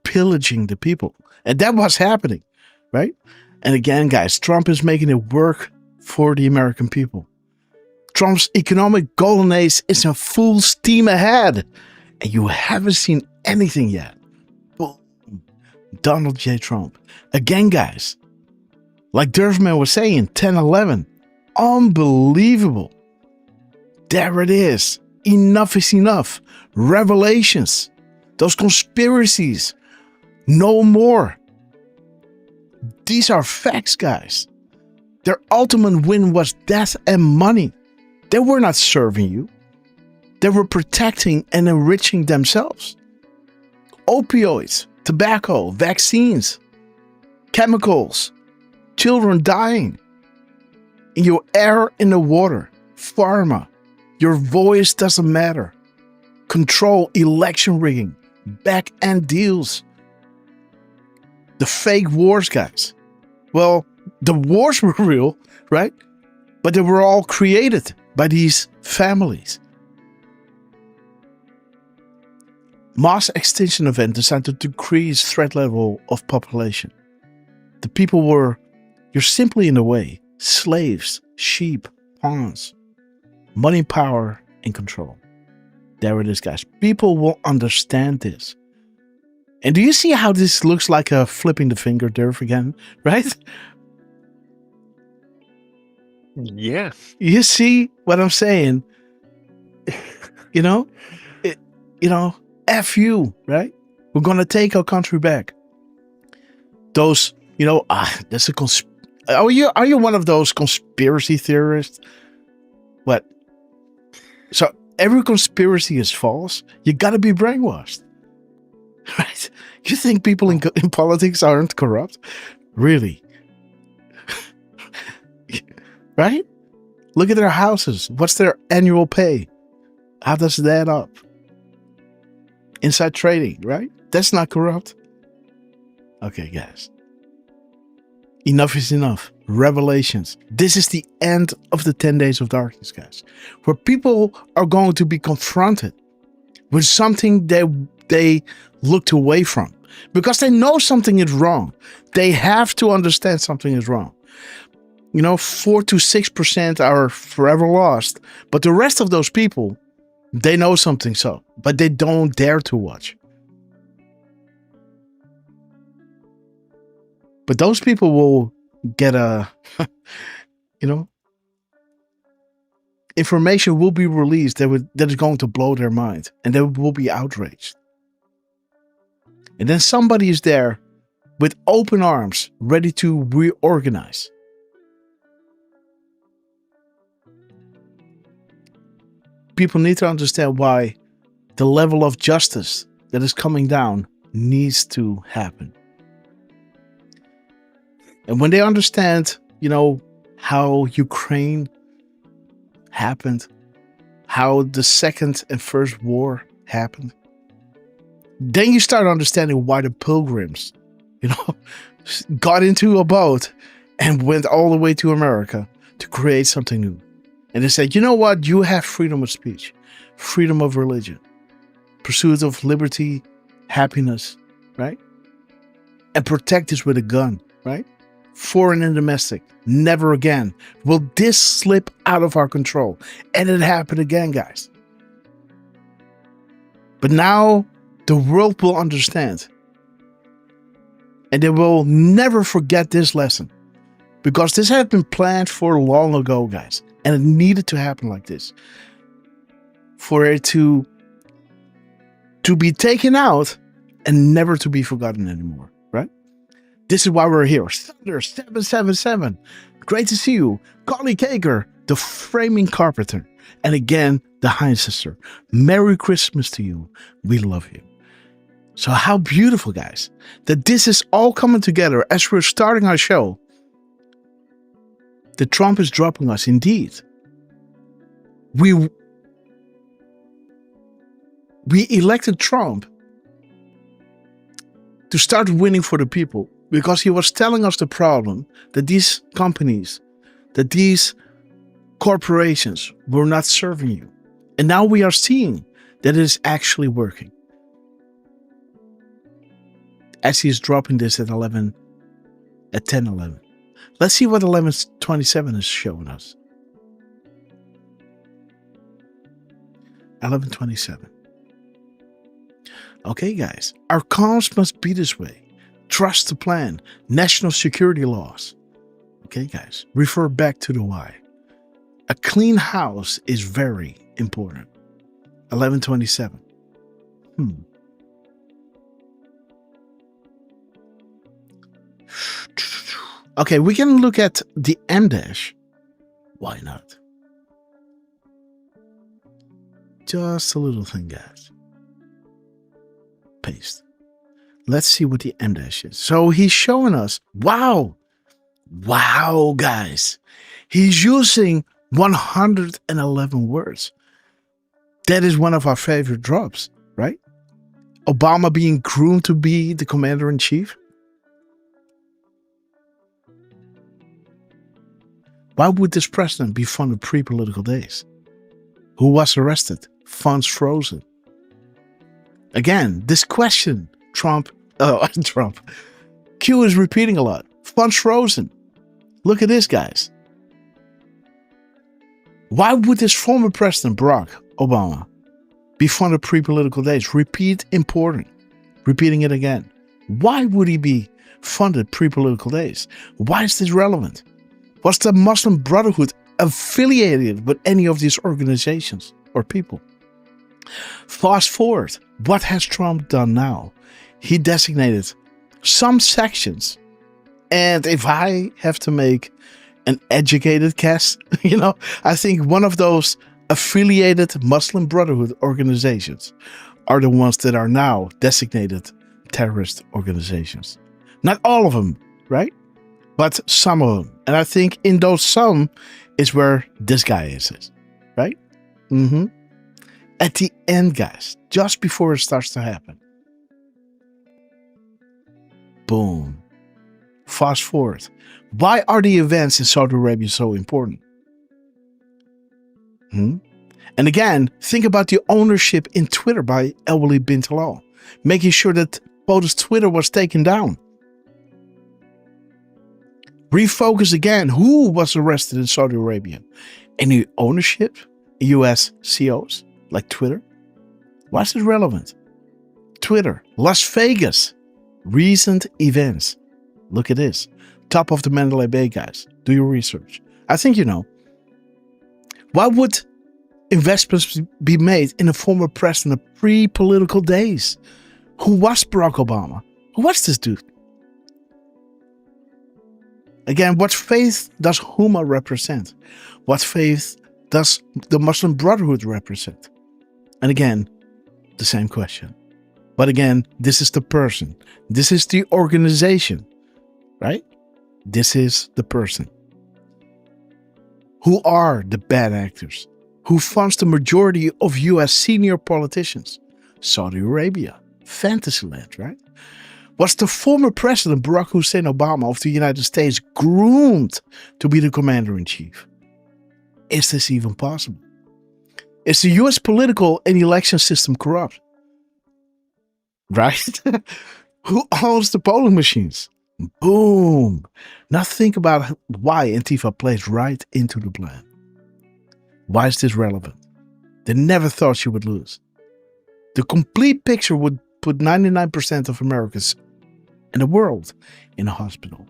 pillaging the people. And that was happening, right? And again, guys, Trump is making it work for the American people. Trump's economic golden age is in full steam ahead. And you haven't seen anything yet. Boom. Donald J. Trump. Again, guys, like Derfman was saying, 10/11. Unbelievable. There it is. Enough is enough. Revelations. Those conspiracies. No more. These are facts, guys. Their ultimate win was death and money. They were not serving you. They were protecting and enriching themselves. Opioids, tobacco, vaccines, chemicals, children dying. In your air, in the water, pharma. Your voice doesn't matter. Control, election rigging, back-end deals. The fake wars, guys. Well, the wars were real, right? But they were all created by these families. Mass extinction event designed to decrease threat level of population. The people were, you're simply in the way. Slaves, sheep, pawns. Money, power, and control. There it is, guys. People will understand this. And do you see how this looks like a flipping the finger, Derf, again? Right? Yeah. You see what I'm saying? You know? F you, right? We're going to take our country back. Those, that's a are you one of those conspiracy theorists? What? So every conspiracy is false? You got to be brainwashed. Right? You think people in politics aren't corrupt? Really? Right? Look at their houses. What's their annual pay? How does that add up? Inside trading, right? That's not corrupt. Okay, guys. Enough is enough. Revelations. This is the end of the 10 days of darkness, guys. Where people are going to be confronted with something they looked away from. Because they know something is wrong. They have to understand something is wrong. 4 to 6% are forever lost. But the rest of those people, they know something so. But they don't dare to watch. But those people will get information will be released that is going to blow their mind. And they will be outraged. And then somebody is there with open arms, ready to reorganize. People need to understand why the level of justice that is coming down needs to happen. And when they understand, how Ukraine happened, how the second and first war happened, then you start understanding why the pilgrims, got into a boat and went all the way to America to create something new. And they said, you know what? You have freedom of speech, freedom of religion, pursuit of liberty, happiness, right? And protect this with a gun, right? Foreign and domestic. Never again will this slip out of our control. And it happened again, guys. But now the world will understand. And they will never forget this lesson. Because this had been planned for long ago, guys. And it needed to happen like this. For it to be taken out and never to be forgotten anymore, right? This is why we're here. Thunder 777. Great to see you. Collie Kaker, the framing carpenter. And again, the Heinz sister. Merry Christmas to you. We love you. So how beautiful, guys, that this is all coming together as we're starting our show. That Trump is dropping us, indeed. We elected Trump to start winning for the people because he was telling us the problem that these companies, that these corporations were not serving you. And now we are seeing that it is actually working. As he's dropping this at 10:11. Let's see what 11:27 is showing us. 11:27. Okay, guys, our comms must be this way. Trust the plan. National security laws. Okay, guys, refer back to the why. A clean house is very important. 11:27. Okay, we can look at the M dash. Why not? Just a little thing, guys. Paste. Let's see what the M dash is. So he's showing us, wow, guys. He's using 111 words. That is one of our favorite drops, right? Obama being groomed to be the commander-in-chief. Why would this president be funded pre-political days? Who was arrested? Funds frozen. Again, this question, Trump. Q is repeating a lot. Funds frozen. Look at this, guys. Why would this former president, Barack Obama, be funded pre-political days? Repeat important. Repeating it again. Why would he be funded pre-political days? Why is this relevant? Was the Muslim Brotherhood affiliated with any of these organizations or people? Fast forward, what has Trump done now? He designated some sections. And if I have to make an educated guess, I think one of those affiliated Muslim Brotherhood organizations are the ones that are now designated terrorist organizations. Not all of them, right? But some of them. And I think in those some is where this guy is, right? At the end, guys, just before it starts to happen. Boom. Fast forward. Why are the events in Saudi Arabia so important? And again, think about the ownership in Twitter by El-Walid bin Talal, making sure that POTUS Twitter was taken down. Refocus again. Who was arrested in Saudi Arabia? Any ownership? US CEOs like Twitter? Why is it relevant? Twitter, Las Vegas, recent events. Look at this. Top of the Mandalay Bay, guys. Do your research. I think you know. Why would investments be made in a former president of pre-political days? Who was Barack Obama? Who was this dude? Again, what faith does Huma represent? What faith does the Muslim Brotherhood represent? And again, the same question. But again, this is the person. This is the organization, right? This is the person. Who are the bad actors? Who funds the majority of US senior politicians? Saudi Arabia. Fantasyland, right? Was the former President Barack Hussein Obama of the United States groomed to be the commander-in-chief? Is this even possible? Is the US political and election system corrupt? Right? Who owns the polling machines? Boom. Now think about why Antifa plays right into the plan. Why is this relevant? They never thought she would lose. The complete picture would put 99% of Americans in the world in a hospital.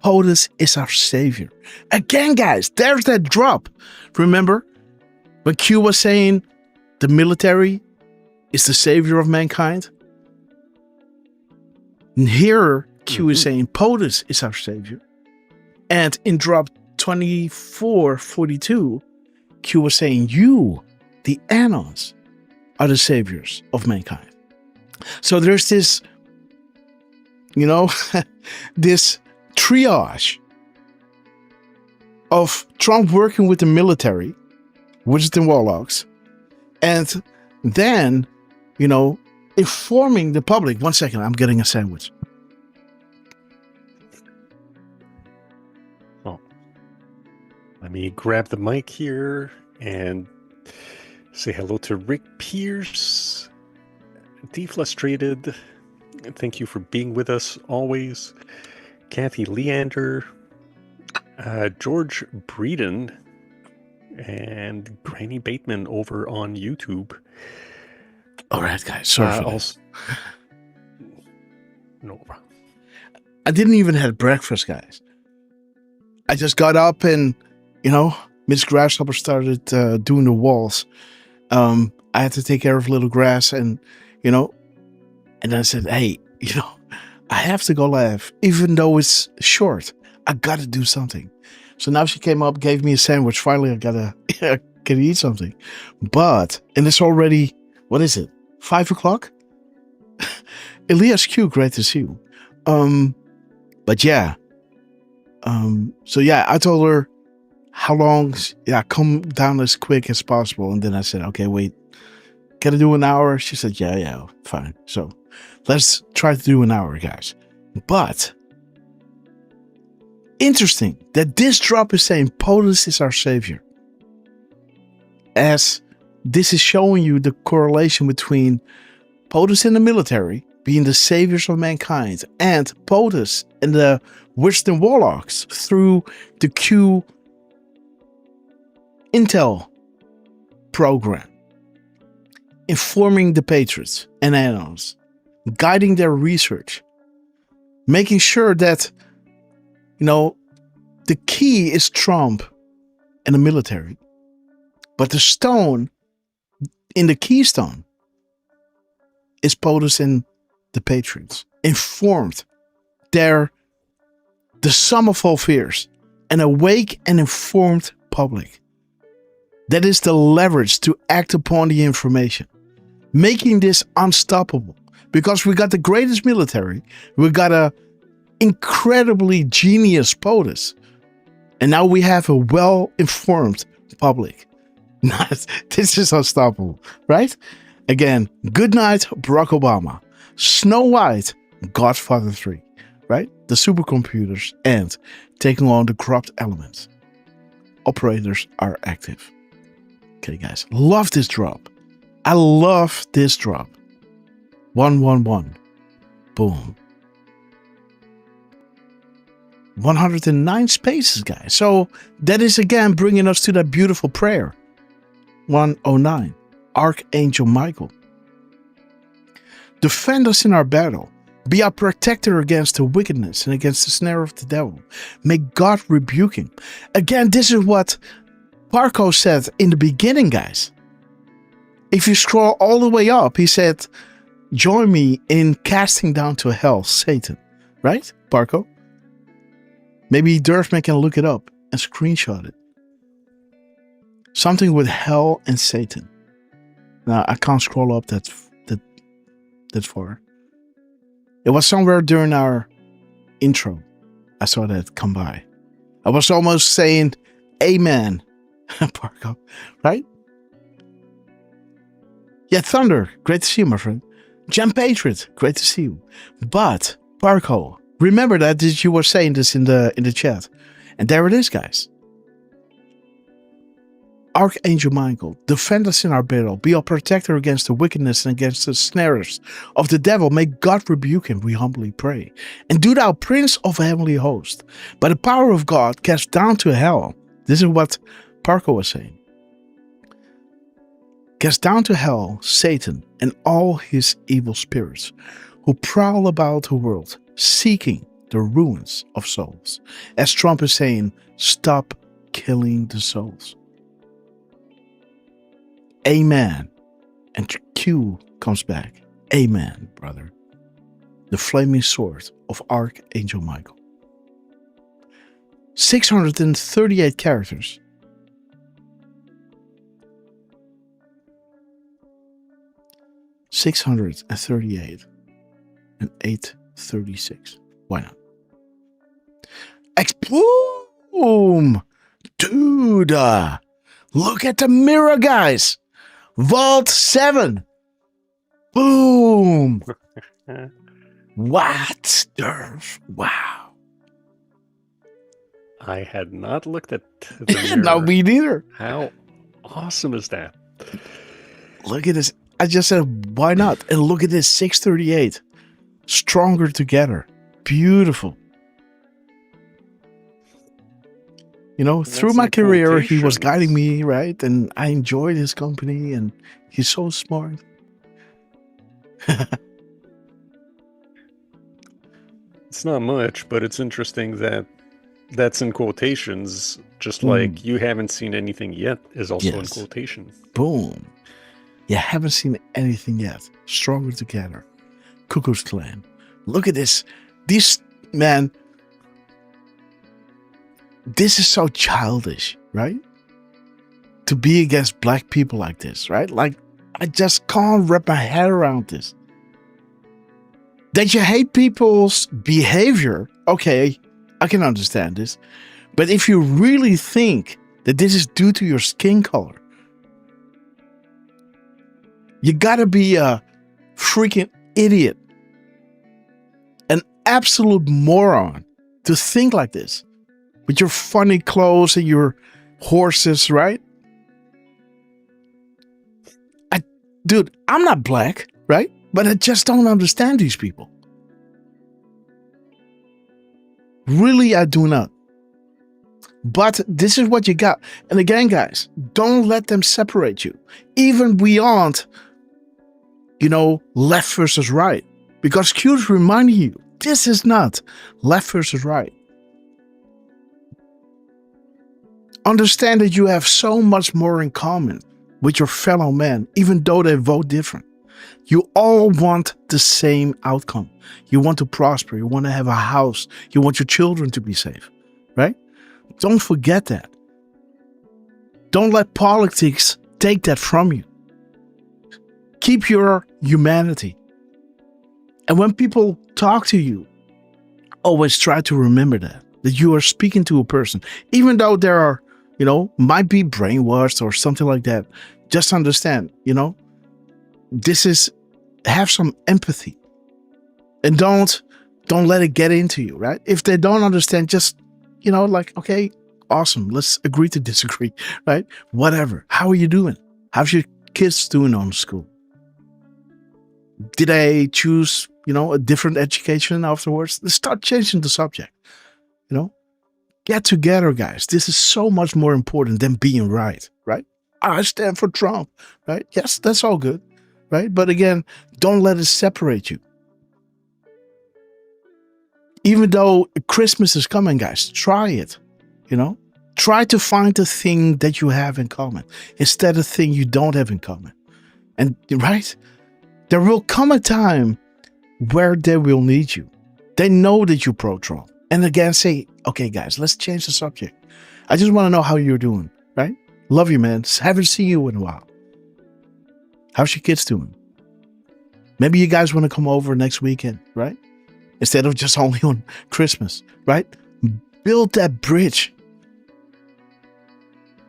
POTUS is our savior. Again, guys, there's that drop. Remember when Q was saying the military is the savior of mankind? And here Q is saying POTUS is our savior. And in drop 2442, Q was saying you, the Anons, are the saviors of mankind. So there's this, this triage of Trump working with the military, wizards and warlocks, and then, informing the public. 1 second, I'm getting a sandwich. Oh, let me grab the mic here and say hello to Rick Pierce, Deflustrated. Thank you for being with us always. Kathy Leander, George Breeden, and Granny Bateman over on YouTube. All right, guys. Sorry for also, no problem. I didn't even have breakfast, guys. I just got up and, Miss Grasshopper started doing the walls. I had to take care of little grass and, and I said, hey, I have to go live, even though it's short. I got to do something. So now she came up, gave me a sandwich. Finally, I gotta eat something. And it's already, what is it? 5 o'clock? Elias Q, great to see you. But yeah. So yeah, I told her how long, come down as quick as possible. And then I said, okay, wait, can I do an hour? She said, yeah, fine. So let's try to do an hour, guys. But interesting that this drop is saying POTUS is our savior. As this is showing you the correlation between POTUS in the military being the saviors of mankind and POTUS and the wizards and warlocks through the Q Intel program, informing the patriots and analysts, guiding their research, making sure that, the key is Trump and the military, but the stone in the keystone is POTUS and the patriots, informed. They're the sum of all fears, an awake and informed public. That is the leverage to act upon the information, making this unstoppable. Because we got the greatest military, we got a incredibly genius POTUS, and now we have a well-informed public. This is unstoppable, right? Again, good night, Barack Obama. Snow White, Godfather 3, right? The supercomputers and taking on the corrupt elements. Operators are active. Okay, guys, love this drop. I love this drop. 111. Boom. 109 spaces, guys. So that is again bringing us to that beautiful prayer. 109. Archangel Michael. Defend us in our battle. Be our protector against the wickedness and against the snare of the devil. May God rebuke him. Again, this is what Parco said in the beginning, guys. If you scroll all the way up, he said, join me in casting down to hell Satan. Right, Parco? Maybe Derf can look it up and screenshot it. Something with hell and Satan. Now, I can't scroll up that far. It was somewhere during our intro. I saw that come by. I was almost saying, amen, Parco, right? Yeah, Thunder, great to see you, my friend. Jam Patriot, great to see you. But Parko, remember that you were saying this in the chat. And there it is, guys. Archangel Michael, defend us in our battle. Be our protector against the wickedness and against the snares of the devil. May God rebuke him, we humbly pray. And do thou, Prince of heavenly host, by the power of God, cast down to hell. This is what Parko was saying. Cast down to hell Satan and all his evil spirits, who prowl about the world, seeking the ruins of souls. As Trump is saying, stop killing the souls. Amen. And Q comes back. Amen, brother. The flaming sword of Archangel Michael. 638 characters. $638 and 836. Why not? Boom! Dude! Look at the mirror, guys! Vault 7! Boom! What? Derf? Wow. I had not looked at the mirror. No, me neither. How awesome is that? Look at this. I just said, why not? And look at this, 638. Stronger together. Beautiful. You know, through my career, he was guiding me, right? And I enjoyed his company, and he's so smart. It's not much, but it's interesting that that's in quotations, just like you haven't seen anything yet is also in quotation. Boom. You haven't seen anything yet. Stronger together. Cuckoo's Clan. Look at this. This, man, this is so childish, right? To be against black people like this, right? Like, I just can't wrap my head around this. That you hate people's behavior, okay, I can understand this. But if you really think that this is due to your skin color, you gotta be a freaking idiot. An absolute moron to think like this. With your funny clothes and your horses, right? Dude, I'm not black, right? But I just don't understand these people. Really, I do not. But this is what you got. And again, guys, don't let them separate you. Even beyond, you know, left versus right. Because Q's reminding you, this is not left versus right. Understand that you have so much more in common with your fellow men, even though they vote different. You all want the same outcome. You want to prosper. You want to have a house. You want your children to be safe, right? Don't forget that. Don't let politics take that from you. Keep your humanity. And when people talk to you, always try to remember that you are speaking to a person, even though there are, you know, might be brainwashed or something like that. Just understand, you know, have some empathy, and don't let it get into you, right? If they don't understand, just, you know, like, okay, awesome. Let's agree to disagree, right? Whatever. How are you doing? How's your kids doing on school? Did they choose, you know, a different education afterwards? Let's start changing the subject, you know? Get together, guys. This is so much more important than being right, right? I stand for Trump, right? Yes, that's all good, right? But again, don't let it separate you. Even though Christmas is coming, guys, try it, you know? Try to find the thing that you have in common instead of the thing you don't have in common. And, right? There will come a time where they will need you. They know that you're pro-Trump. And again, say, okay, guys, let's change the subject. I just want to know how you're doing, right? Love you, man. Haven't seen you in a while. How's your kids doing? Maybe you guys want to come over next weekend, right? Instead of just only on Christmas, right? Build that bridge.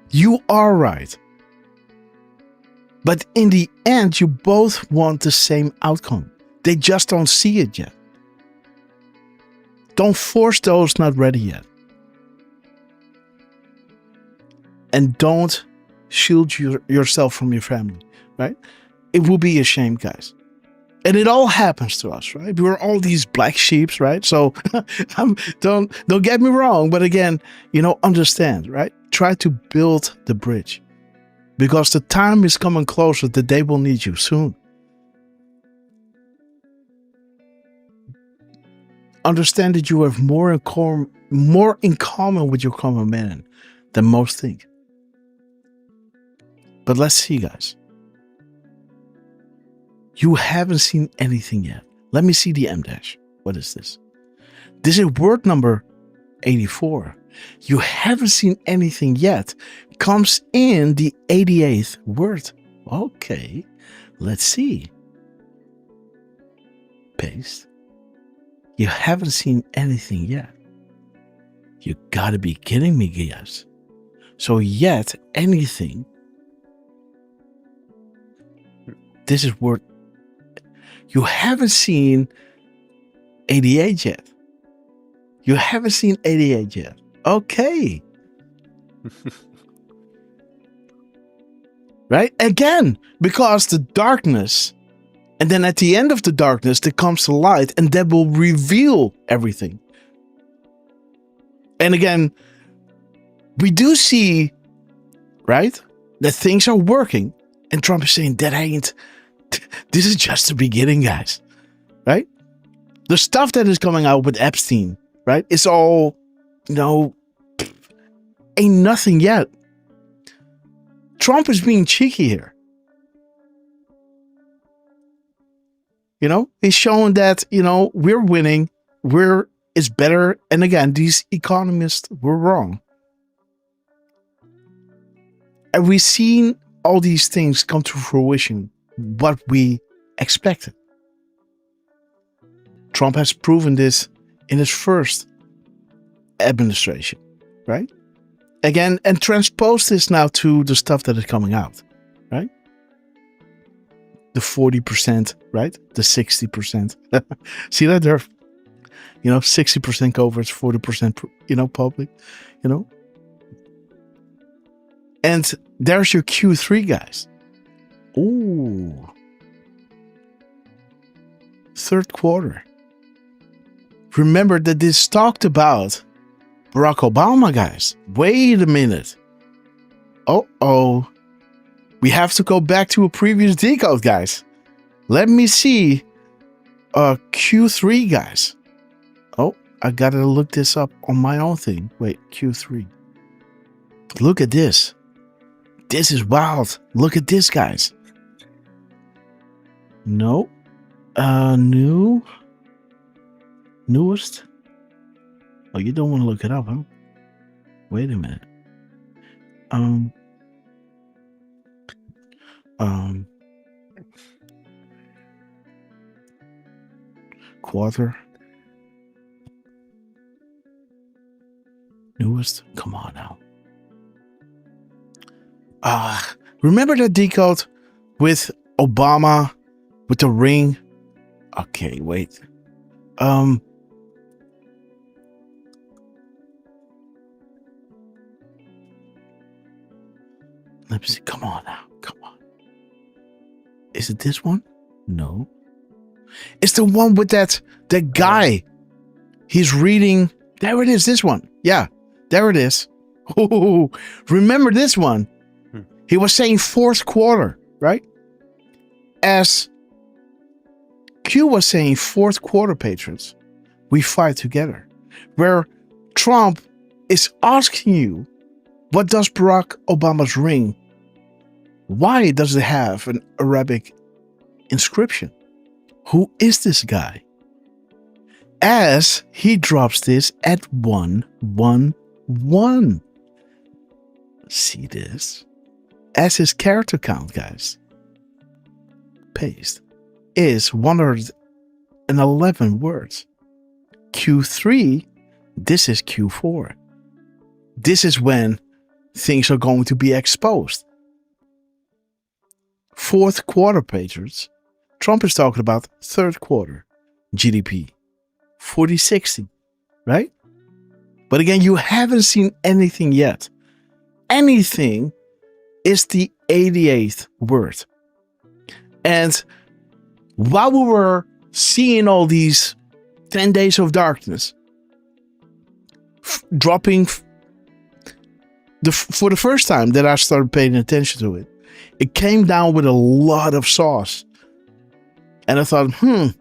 You are right. But in the end, you both want the same outcome. They just don't see it yet. Don't force those not ready yet. And don't shield yourself from your family, right? It will be a shame, guys. And it all happens to us, right? We're all these black sheeps, right? So don't get me wrong, but again, understand, right? Try to build the bridge, because the time is coming closer that they will need you soon. Understand that you have more in common with your common man than most think. But let's see, guys. You haven't seen anything yet. Let me see the M dash. What is this? This is word number 84. You haven't seen anything yet. Comes in the 88th word. Okay, let's see. Paste. You haven't seen anything yet. You gotta be kidding me, guys. So yet anything. This is word. You haven't seen 88 yet. You haven't seen 88 yet. Okay. Right? Again, because the darkness, and then at the end of the darkness, there comes the light, and that will reveal everything. And again, we do see, right, that things are working, and Trump is saying this is just the beginning, guys. Right? The stuff that is coming out with Epstein, right? It's all, ain't nothing yet. Trump is being cheeky here. He's showing that, we're winning. It's better. And again, these economists were wrong. And we've seen all these things come to fruition, what we expected. Trump has proven this in his first administration, right? Again, and transpose this now to the stuff that is coming out, right? The 40%, right? The 60%. See that, Derf? 60% coverage, 40%, public, And there's your Q3, guys. Ooh. Third quarter. Remember that this talked about Barack Obama, guys. Wait a minute. Uh-oh. We have to go back to a previous decode, guys. Let me see. Q3, guys. Oh, I gotta look this up on my own thing. Wait, Q3. Look at this. This is wild. Look at this, guys. No. Newest? Oh, you don't want to look it up, huh? Wait a minute. Quarter. Newest? Come on now. Remember that decode with Obama with the ring? Okay, wait. Let me see. Come on now. Come on. Is it this one? No. It's the one with that guy. He's reading. There it is. This one. Yeah. There it is. Oh, remember this one? He was saying fourth quarter, right? As Q was saying fourth quarter, patrons, we fight together. Where Trump is asking you, what does Barack Obama's ring? Why does it have an Arabic inscription? Who is this guy? As he drops this at 111. See this? As his character count, guys, paste, is 111 words. Q3, this is Q4. This is when things are going to be exposed. Fourth quarter, patrons. Trump is talking about third quarter GDP, 40-60. right? But again, you haven't seen anything yet. Anything is the 88th word. And while we were seeing all these 10 days of darkness dropping for the first time that I started paying attention to it, it came down with a lot of sauce. And I thought, I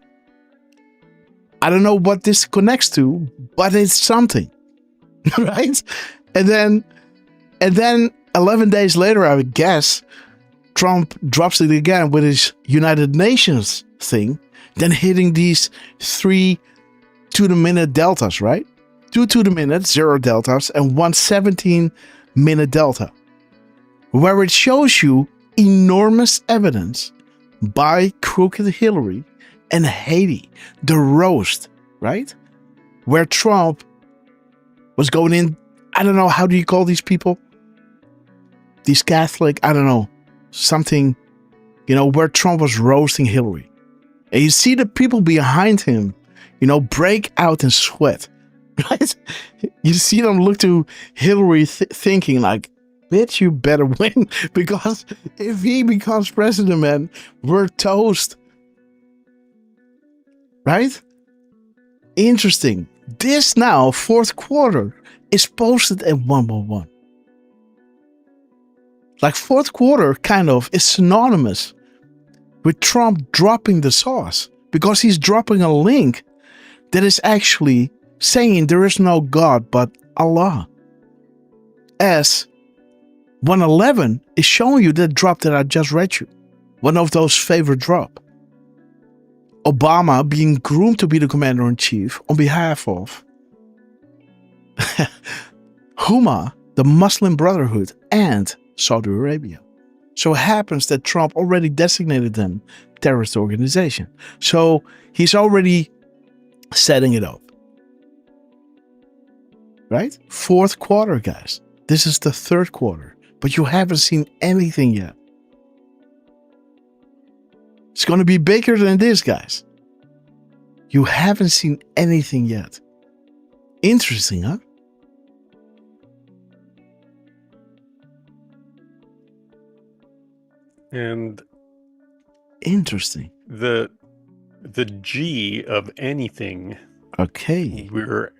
don't know what this connects to, but it's something. Right? And then 11 days later, I would guess, Trump drops it again with his United Nations thing, then hitting these 3 to-the-minute deltas, right? 2 to the minute, 0 deltas, and 1 17-minute delta, where it shows you enormous evidence by Crooked Hillary and Haiti, the roast, right? Where Trump was going in, I don't know, how do you call these people? These Catholic, I don't know, something, where Trump was roasting Hillary. And you see the people behind him, break out in sweat, right? You see them look to Hillary thinking like, bitch, you better win, because if he becomes president, man, we're toast. Right? Interesting. This now, fourth quarter, is posted at 111. Like fourth quarter kind of is synonymous with Trump dropping the sauce, because he's dropping a link that is actually saying there is no God but Allah. As 111 is showing you that drop that I just read you. One of those favorite drop. Obama being groomed to be the commander-in-chief on behalf of Huma, the Muslim Brotherhood, and Saudi Arabia. So it happens that Trump already designated them terrorist organization. So he's already setting it up. Right? Fourth quarter, guys. This is the third quarter, but you haven't seen anything yet. It's going to be bigger than this, guys. You haven't seen anything yet. Interesting, huh? And interesting. The G of anything. Okay. We're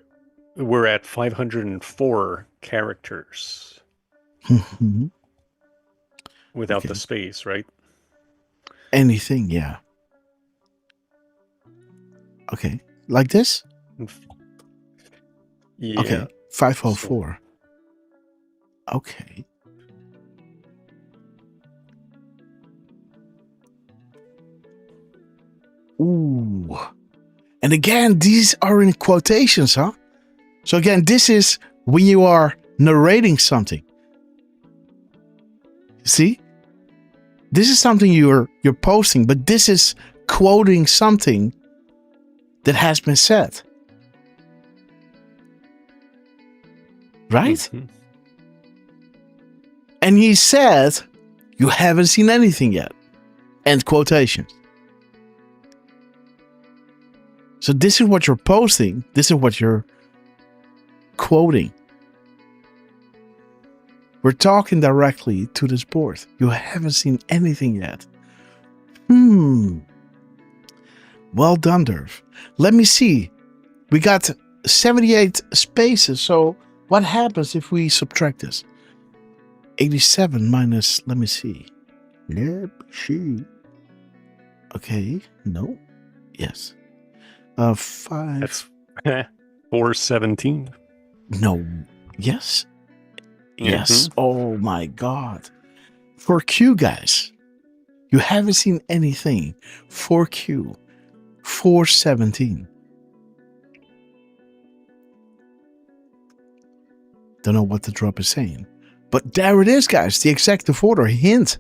at 504 characters. Without the space, right? Anything, yeah. Okay. Like this? Yeah. Okay. 504. Okay. Ooh. And again, these are in quotations, huh? So again, this is when you are narrating something. See? This is something you're posting, but this is quoting something that has been said. Right? Mm-hmm. And he said, you haven't seen anything yet. End quotations. So this is what you're posting. This is what you're quoting. We're talking directly to this board. You haven't seen anything yet. Well done, Derf. Let me see. We got 78 spaces. So what happens if we subtract this? 87 minus, let me see. Yep, she. Okay, no. Yes. 5. That's 417. No. Yes. Yes. Oh my God. For Q, guys, you haven't seen anything. For Q, 417. Don't know what the drop is saying. But there it is, guys. The executive order hint.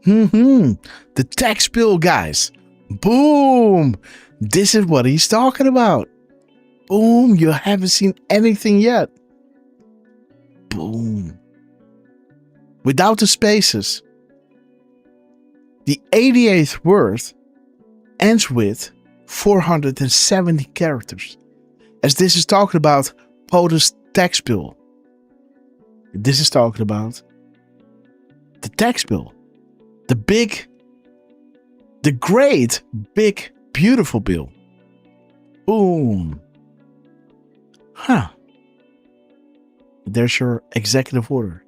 The tax bill, guys. Boom. This is what he's talking about. Boom. You haven't seen anything yet. Boom. Without the spaces. The 88th word ends with 470 characters. as this is talking about POTUS tax bill. This is talking about the tax bill. The great, big, beautiful bill. Boom. Huh. There's your executive order.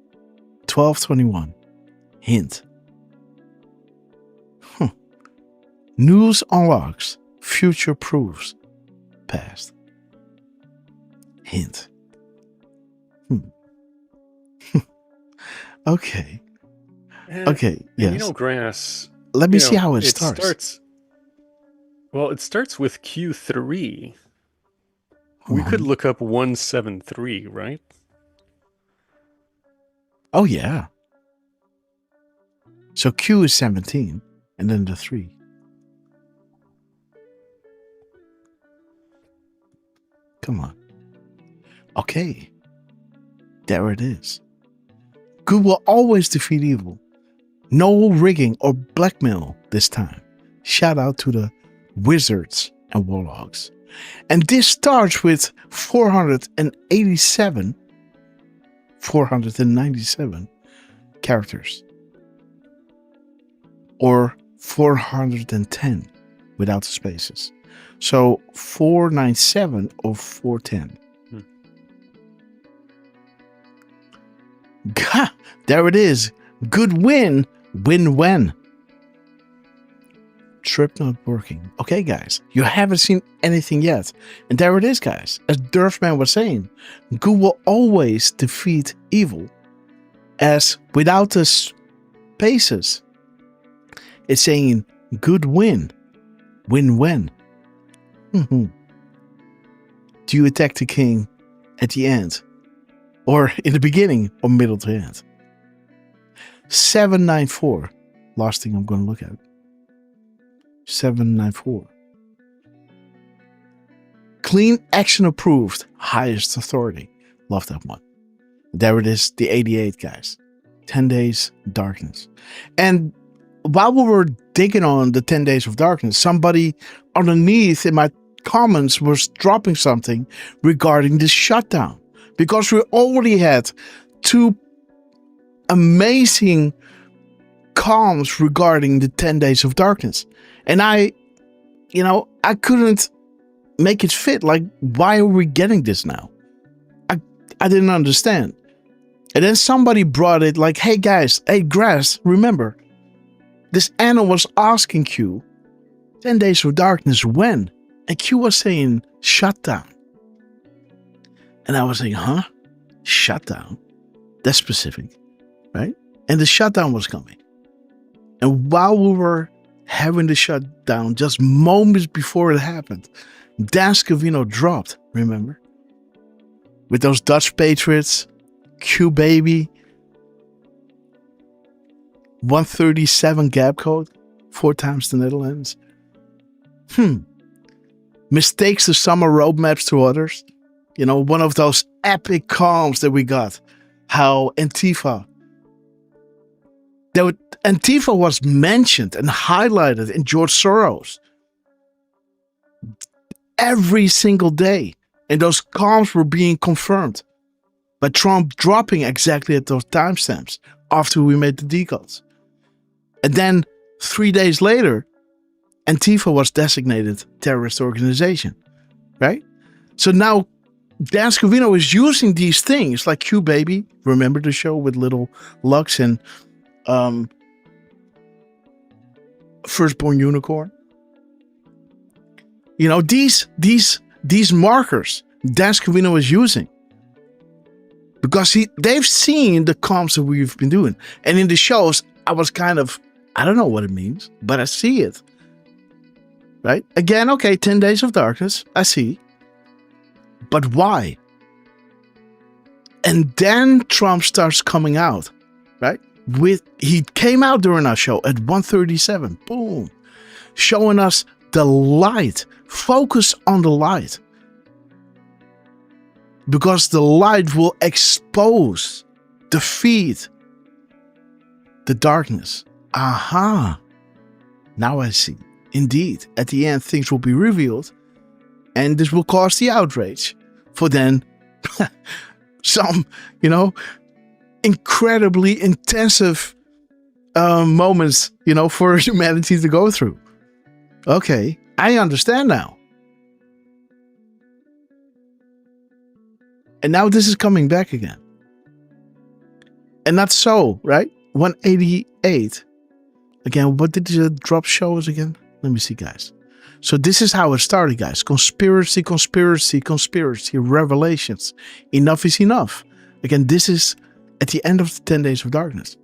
1221. Hint. News unlocks. Future proofs. Past. Hint. Okay. Okay. Yes. You know, Grass. Let me see how it starts. Well, it starts with Q3. We could look up 173, right? Oh, yeah. So Q is 17, and then the 3. Come on. Okay. There it is. Good will always defeat evil. No rigging or blackmail this time. Shout out to the wizards and warlocks. And this starts with 497 characters. Or 410 without the spaces. So 497 or 410. Gah, there it is. Good win. Win-win. Trip not working. Okay, guys. You haven't seen anything yet. And there it is, guys. As Derfman was saying, good will always defeat evil. As without the spaces, it's saying good win. Win-win. Do you attack the king at the end? Or in the beginning or middle to end? 794. Last thing I'm going to look at. 794. Clean action approved. Highest authority. Love that one. There it is. The 88, guys. 10 days darkness. And while we were digging on the 10 days of darkness, somebody underneath in my comments was dropping something regarding this shutdown. Because we already had 2 amazing comms regarding the 10 days of darkness. And I couldn't make it fit. Like, why are we getting this now? I didn't understand. And then somebody brought it like, hey guys, hey Grass, remember, this Anna was asking Q, 10 days of darkness when? And Q was saying, shutdown. And I was like, huh? Shutdown? That's specific, right? And the shutdown was coming. And while we were having the shutdown, just moments before it happened, Dan Scavino dropped, remember? With those Dutch Patriots, Q Baby, 137 gap code, 4 times the Netherlands. Mistakes the summer roadmaps to others. You know, one of those epic comms that we got. How Antifa was mentioned and highlighted in George Soros every single day. And those comms were being confirmed by Trump dropping exactly at those timestamps after we made the decodes. And then 3 days later, Antifa was designated terrorist organization, right? So now Dan Scavino is using these things like Q Baby. Remember the show with Little Lux and Firstborn Unicorn? You know, these markers Dan Scavino is using. Because they've seen the comms that we've been doing. And in the shows, I was kind of, I don't know what it means, but I see it. Right? Again, okay, 10 days of darkness, I see. But why? And then Trump starts coming out, right? He came out during our show at 1:37, boom, showing us the light. Focus on the light. Because the light will expose, defeat the darkness. Aha. Now I see. Indeed, at the end, things will be revealed. And this will cause the outrage for then some, incredibly intensive moments, for humanity to go through. Okay, I understand now. And now this is coming back again. And that's so, right? 188. Again, what did the drop show us again? Let me see, guys. So this is how it started, guys. Conspiracy, revelations. Enough is enough. Again, this is at the end of the 10 days of darkness.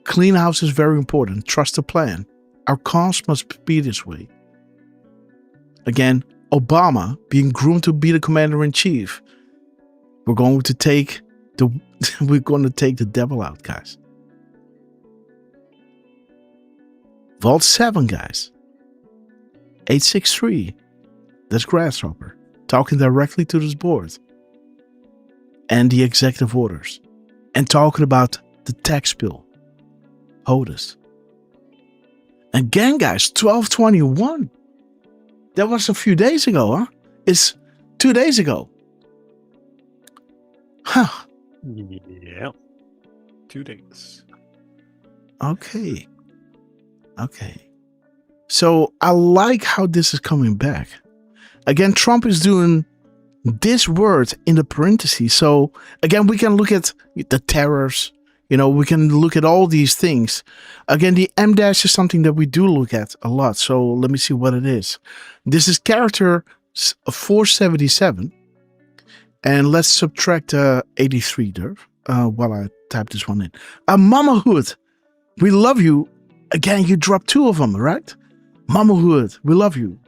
Clean house is very important. Trust the plan. Our cause must be this way. Again, Obama being groomed to be the commander-in-chief. We're going to take the devil out, guys. Vault 7, guys. 863. That's Grasshopper. Talking directly to this board. And the executive orders. And talking about the tax bill. HOTUS. Again, guys, 1221. That was a few days ago, huh? It's 2 days ago. Huh. Yeah. 2 days. Okay. So I like how this is coming back. Again, Trump is doing this word in the parentheses. So again, we can look at the terrors. We can look at all these things. Again, the M dash is something that we do look at a lot. So let me see what it is. This is character 477. And let's subtract 83 there while I type this one in. Mama Hood, we love you. Again, you dropped 2 of them, right? Mama Hood, we love you.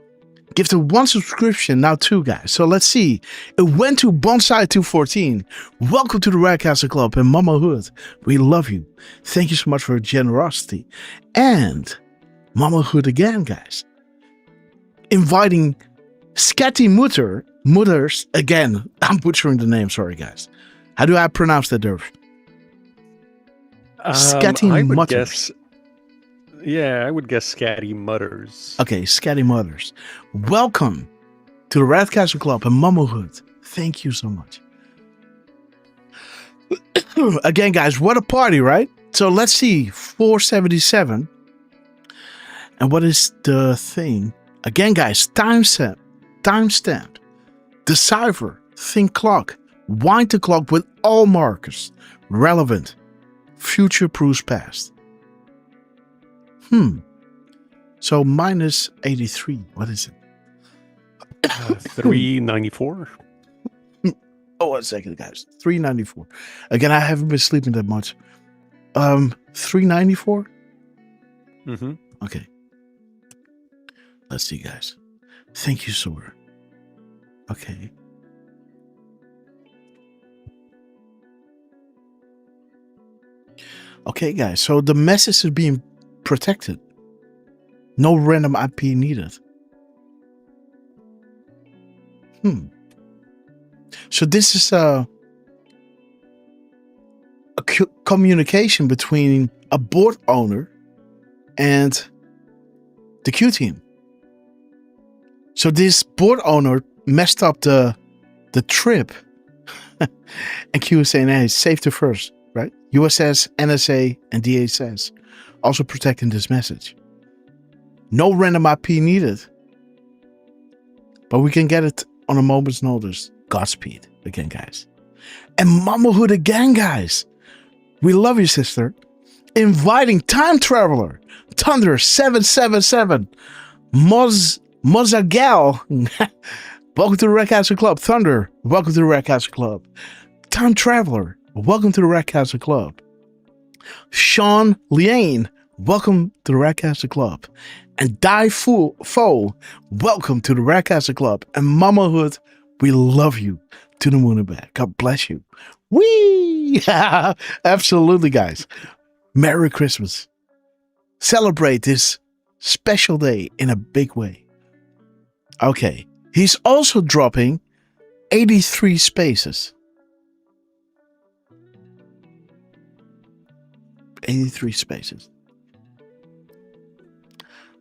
Gifted 1 subscription, now 2, guys. So let's see. It went to Bonsai214. Welcome to the Red Castle Club. And Mama Hood, we love you. Thank you so much for your generosity. And Mama Hood again, guys. Inviting Scatty Mutters again. I'm butchering the name, sorry, guys. How do I pronounce that, Derf? Scatty Mutters. I would guess Scatty Mutters. Okay, Scatty Mutters. Welcome to the Red Castle Club and Mama Hood. Thank you so much. Again, guys, what a party, right? So let's see. 477. And what is the thing? Again, guys, timestamp. Decipher. Think clock. Wind the clock with all markers. Relevant. Future proves past. So minus 83. What is it? 394. Oh, 1 second, guys. 394. Again, I haven't been sleeping that much. 394? Mm-hmm. Okay. Let's see, guys. Thank you, sir. Okay. Okay, guys. So the message is being protected. No random IP needed. So this is a communication between a board owner and the Q team. So this board owner messed up the trip, and Q is saying, "Hey, safety first, right? USS, NSA, and DHS also protecting this message. No random IP needed, but we can get it on a moment's notice. Godspeed again, guys." And Mama Hood again, guys. We love you, sister. Inviting time traveler Thunder 777 Mozagal. Welcome to the Red Castle Club. Thunder, welcome to the Red Castle Club. Time traveler, welcome to the Red Castle Club. Sean Liane, welcome to the Red Castle Club. And Dai Foe, welcome to the Red Castle Club. And Mama Hood, we love you to the moon and back. God bless you. Whee! Absolutely, guys. Merry Christmas. Celebrate this special day in a big way. Okay. He's also dropping 83 spaces. 83 spaces.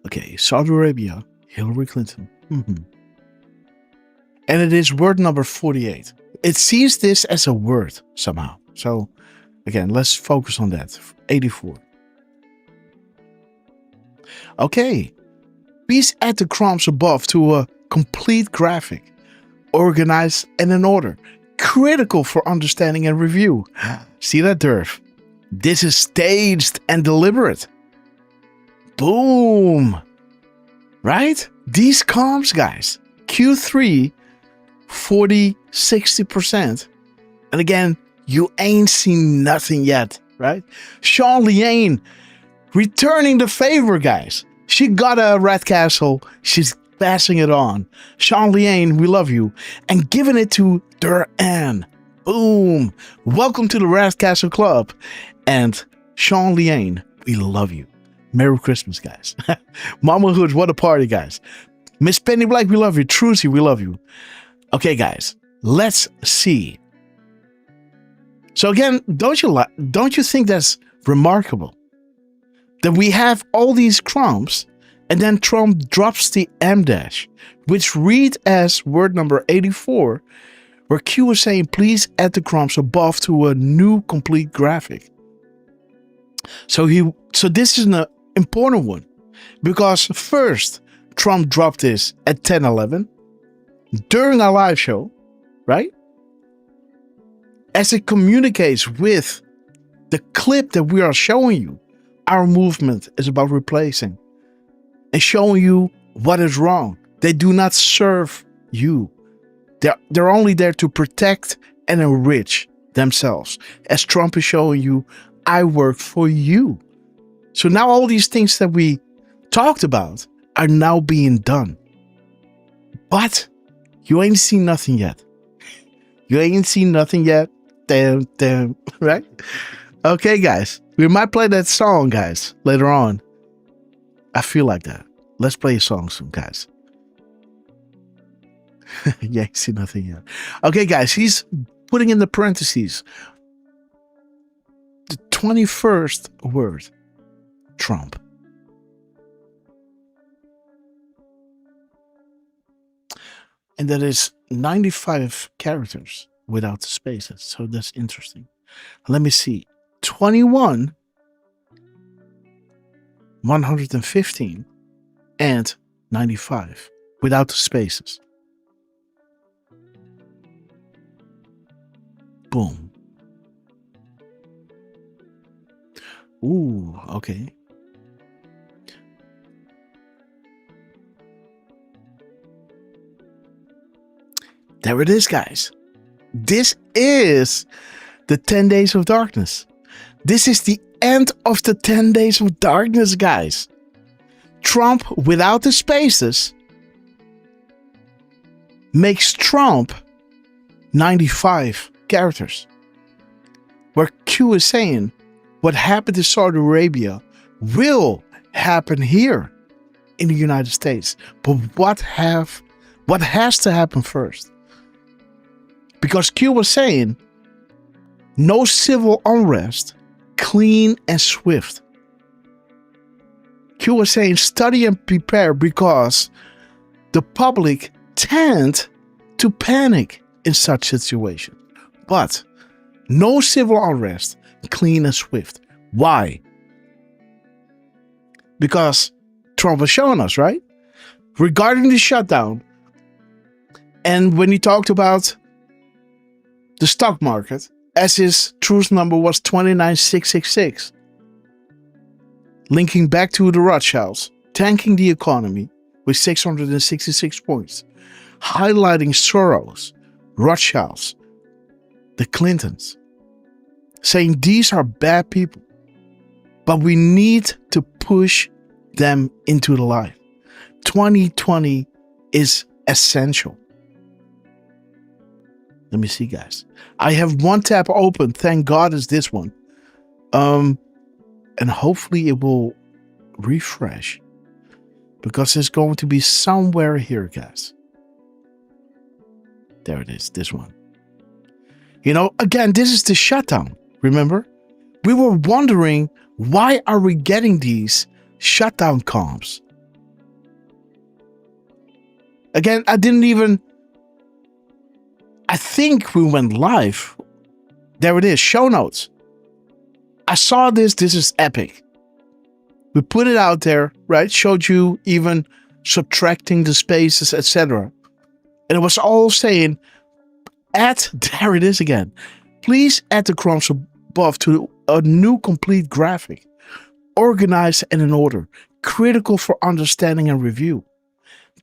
Okay. Saudi Arabia, Hillary Clinton. And it is word number 48. It sees this as a word somehow. So again, let's focus on that. 84. Okay. Please add the crumbs above to a complete graphic, organized and in order, critical for understanding and review. See that, Derf? This is staged and deliberate. Boom. Right? These comps, guys. Q3, 40, 60%. And again, you ain't seen nothing yet, right? Sean Liane returning the favor, guys. She got a Red Castle. She's passing it on. Sean Liane, we love you. And giving it to Duran. Boom. Welcome to the Red Castle Club. And Sean Liane, we love you. Merry Christmas, guys. Mama Hood, what a party, guys. Miss Penny Black, we love you. Trucy, we love you. Okay, guys, let's see. So again, don't you think that's remarkable? That we have all these crumbs, and then Trump drops the M dash, which read as word number 84, where Q was saying, please add the crumbs above to a new complete graphic. So this is an important one, because first Trump dropped this at 10:11 during our live show, right? As it communicates with the clip that we are showing you, our movement is about replacing and showing you what is wrong. They do not serve you. They're only there to protect and enrich themselves. As Trump is showing you, I work for you. So now all these things that we talked about are now being done. But you ain't seen nothing yet. You ain't seen nothing yet. Damn, right? Okay, guys. We might play that song, guys, later on. I feel like that. Let's play a song soon, guys. You ain't seen nothing yet. Okay, guys. He's putting in the parentheses the 21st word. Trump. And that is 95 characters without the spaces. So that's interesting. Let me see. 21, 115, and 95 without the spaces. Boom. Ooh, okay. There it is, guys. This is the 10 days of darkness. This is the end of the 10 days of darkness, guys. Trump without the spaces makes Trump 95 characters. Where Q is saying what happened in Saudi Arabia will happen here in the United States. But what has to happen first? Because Q was saying, no civil unrest, clean and swift. Q was saying, study and prepare because the public tend to panic in such situations. But no civil unrest, clean and swift. Why? Because Trump was showing us, right? Regarding the shutdown, and when he talked about the stock market, as his truth number was 29666, linking back to the Rothschilds, tanking the economy with 666 points, highlighting Soros, Rothschilds, the Clintons, saying these are bad people, but we need to push them into the light. 2020 is essential. Let me see, guys. I have one tab open. Thank God it's this one. And hopefully it will refresh. Because it's going to be somewhere here, guys. There it is. This one. You know, again, this is the shutdown. Remember? We were wondering, why are we getting these shutdown comps? Again, I didn't even I think we went live. There it is, show notes. I saw this. This is epic. We put it out there, right? Showed you even subtracting the spaces, etc. And it was all saying, there it is again. Please add the crumbs above to a new complete graphic. Organized and in order. Critical for understanding and review.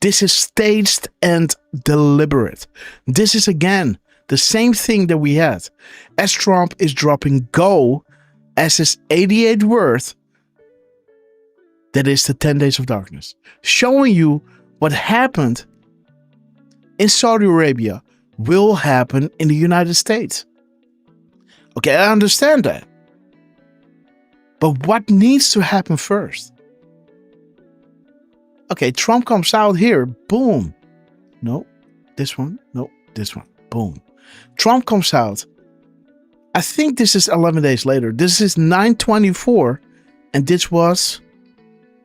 This is staged and deliberate. This is again the same thing that we had. As Trump is dropping go as his 88th word, that is the 10 days of darkness. Showing you what happened in Saudi Arabia will happen in the United States. Okay, I understand that. But what needs to happen first? Okay, Trump comes out here, boom. No, this one, no, this one, boom. Trump comes out. I think this is 11 days later. This is 9/24, and this was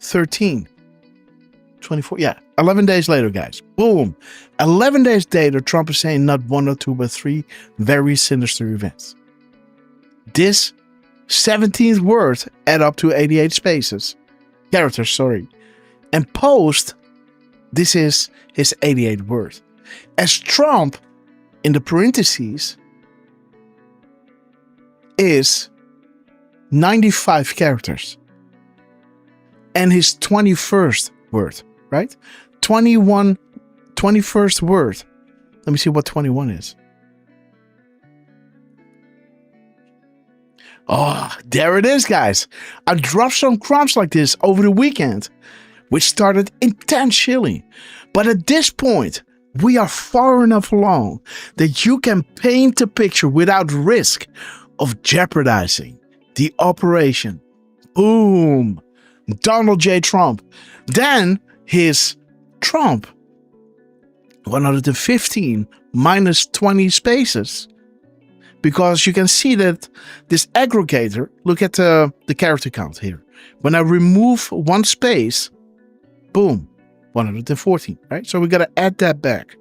24. Yeah, 11 days later, guys. Boom. 11 days later, Trump is saying not one or two, but three very sinister events. This 17th word add up to 88 characters, sorry. And post, this is his 88th word. As Trump, in the parentheses, is 95 characters. And his 21st word, right? 21st word. Let me see what 21 is. Oh, there it is, guys. I dropped some crumbs like this over the weekend, which started intentionally. But at this point, we are far enough along that you can paint a picture without risk of jeopardizing the operation. Boom. Donald J. Trump. Then his Trump 115 minus 20 spaces. Because you can see that this aggregator, look at the character count here. When I remove one space, boom, 114, right? So we got to add that back.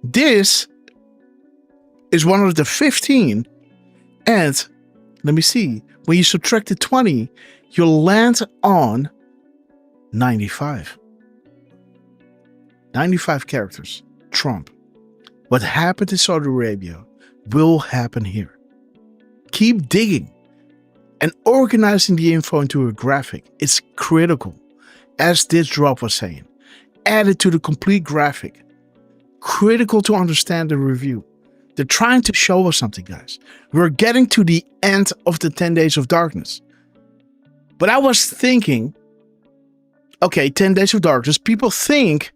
This is 115. And let me see, when you subtract the 20, you'll land on 95. 95 characters. Trump. What happened in Saudi Arabia will happen here. Keep digging and organizing the info into a graphic. It's critical. As this drop was saying, add it to the complete graphic. Critical to understand the review. They're trying to show us something, guys. We're getting to the end of the 10 days of darkness. But I was thinking, okay, 10 days of darkness, people think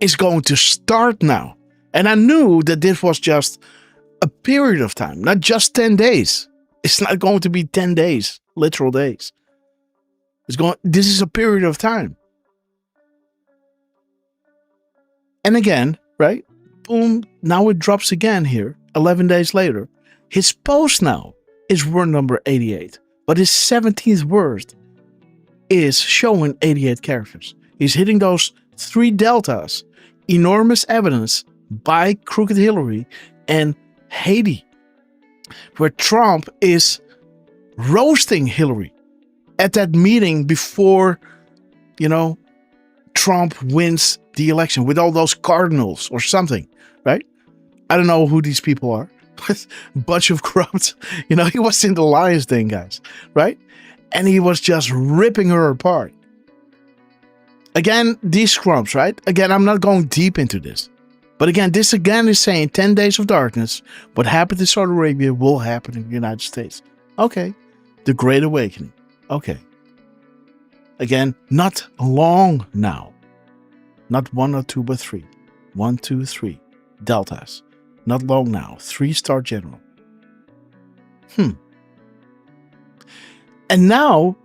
it's going to start now. And I knew that this was just a period of time, not just 10 days. It's not going to be 10 days, literal days. This is a period of time. And again, right? Boom, now it drops again here, 11 days later. His post now is word number 88, but his 17th word is showing 88 characters. He's hitting those three deltas, enormous evidence by Crooked Hillary and Haiti, where Trump is roasting Hillary at that meeting before, Trump wins the election with all those cardinals or something, right? I don't know who these people are. Bunch of corrupt, he was in the Lions thing, guys, right? And he was just ripping her apart. Again, these crumbs, right? Again, I'm not going deep into this. But again, this again is saying 10 days of darkness. What happened in Saudi Arabia will happen in the United States. Okay. The Great Awakening. Okay. Again, not long now. Not one or two, but three. 1, 2, 3. Deltas. Not long now. 3-star general. And now,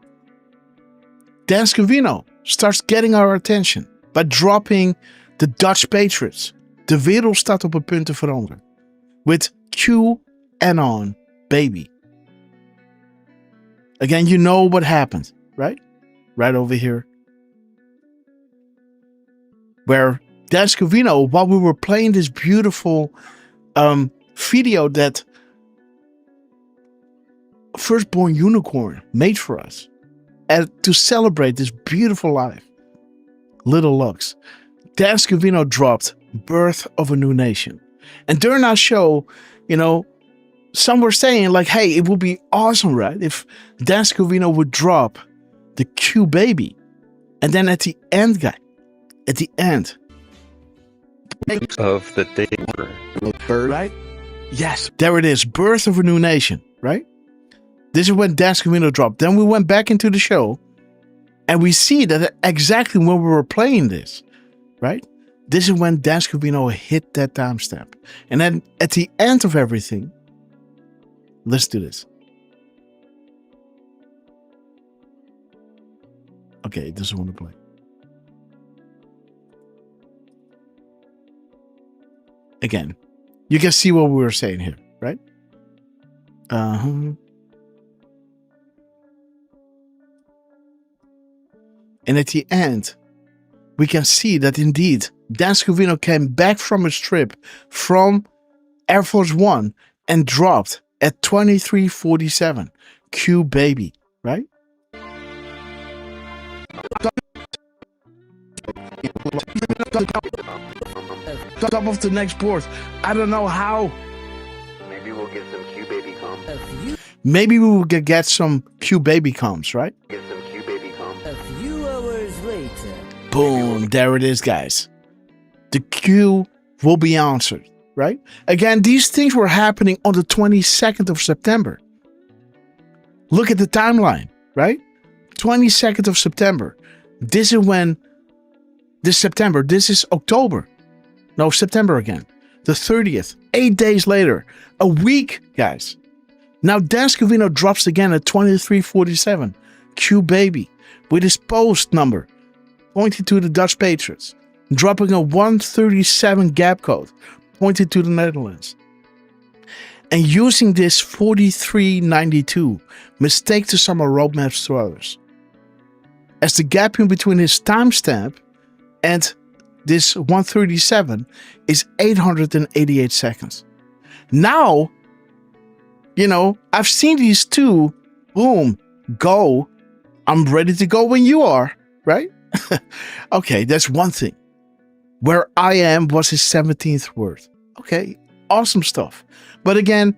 Dan Scavino starts getting our attention by dropping the Dutch Patriots. De wereld staat op het punt te veranderen. With QAnon, baby. Again, you know what happened, right? Right over here. Where Dan Scavino, while we were playing this beautiful video that Firstborn Unicorn made for us and to celebrate this beautiful life. Little Lux. Dan Scavino dropped Birth of a New Nation. And during our show, some were saying like, hey, it would be awesome, right? If Dan Scavino would drop the Q Baby. And then at the end, of the day were. Right? Yes. There it is. Birth of a New Nation, right? This is when Dan Scavino dropped. Then we went back into the show and we see that exactly when we were playing this, right? This is when Dan Scavino hit that timestamp. And then at the end of everything, let's do this. Okay, it doesn't want to play. Again, you can see what we were saying here, right? And at the end, we can see that indeed Dan Scavino came back from his trip from Air Force One and dropped at 23:47. Q Baby, right? Top of the next board. I don't know how. Maybe we'll get some Q Baby comms. Maybe we will get some Q Baby comms, right? Get some Q Baby comms. A few hours later. Boom, there it is, guys. The Q will be answered, right? Again, these things were happening on the 22nd of September. Look at the timeline, right? 22nd of September. This is when, this September, this is October. No, September again. The 30th, 8 days later, a week, guys. Now Dan Scavino drops again at 23:47. Q Baby with his post number pointing to the Dutch Patriots, dropping a 137 gap code pointed to the Netherlands. And using this 4392 mistake to some roadmaps to others. As the gap in between his timestamp and this 137 is 888 seconds. Now, I've seen these two, boom, go. I'm ready to go when you are, right? Okay, that's one thing. Where I am was his 17th word. Okay, awesome stuff. But again,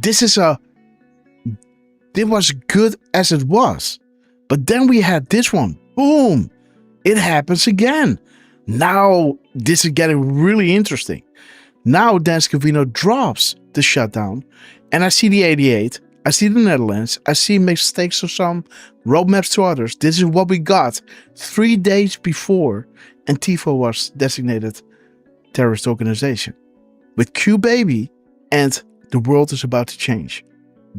it was good as it was. But then we had this one. Boom. It happens again. Now, this is getting really interesting. Now, Dan Scavino drops the shutdown. And I see the 88. I see the Netherlands. I see mistakes of some, roadmaps to others. This is what we got 3 days before Antifa was designated terrorist organization. With Q Baby and the world is about to change.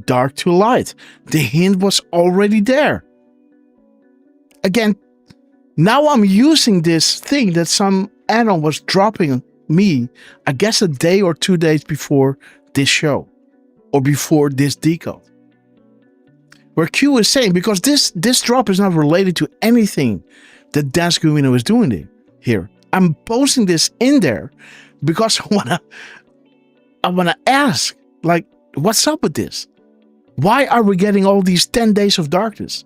Dark to light. The hint was already there. Again, now I'm using this thing that some add-on was dropping me, I guess a day or 2 days before this show. Or before this decode. Where Q is saying, because this drop is not related to anything that Dan Scavino is doing here. I'm posting this in there because I wanna ask, like, what's up with this? Why are we getting all these 10 days of darkness?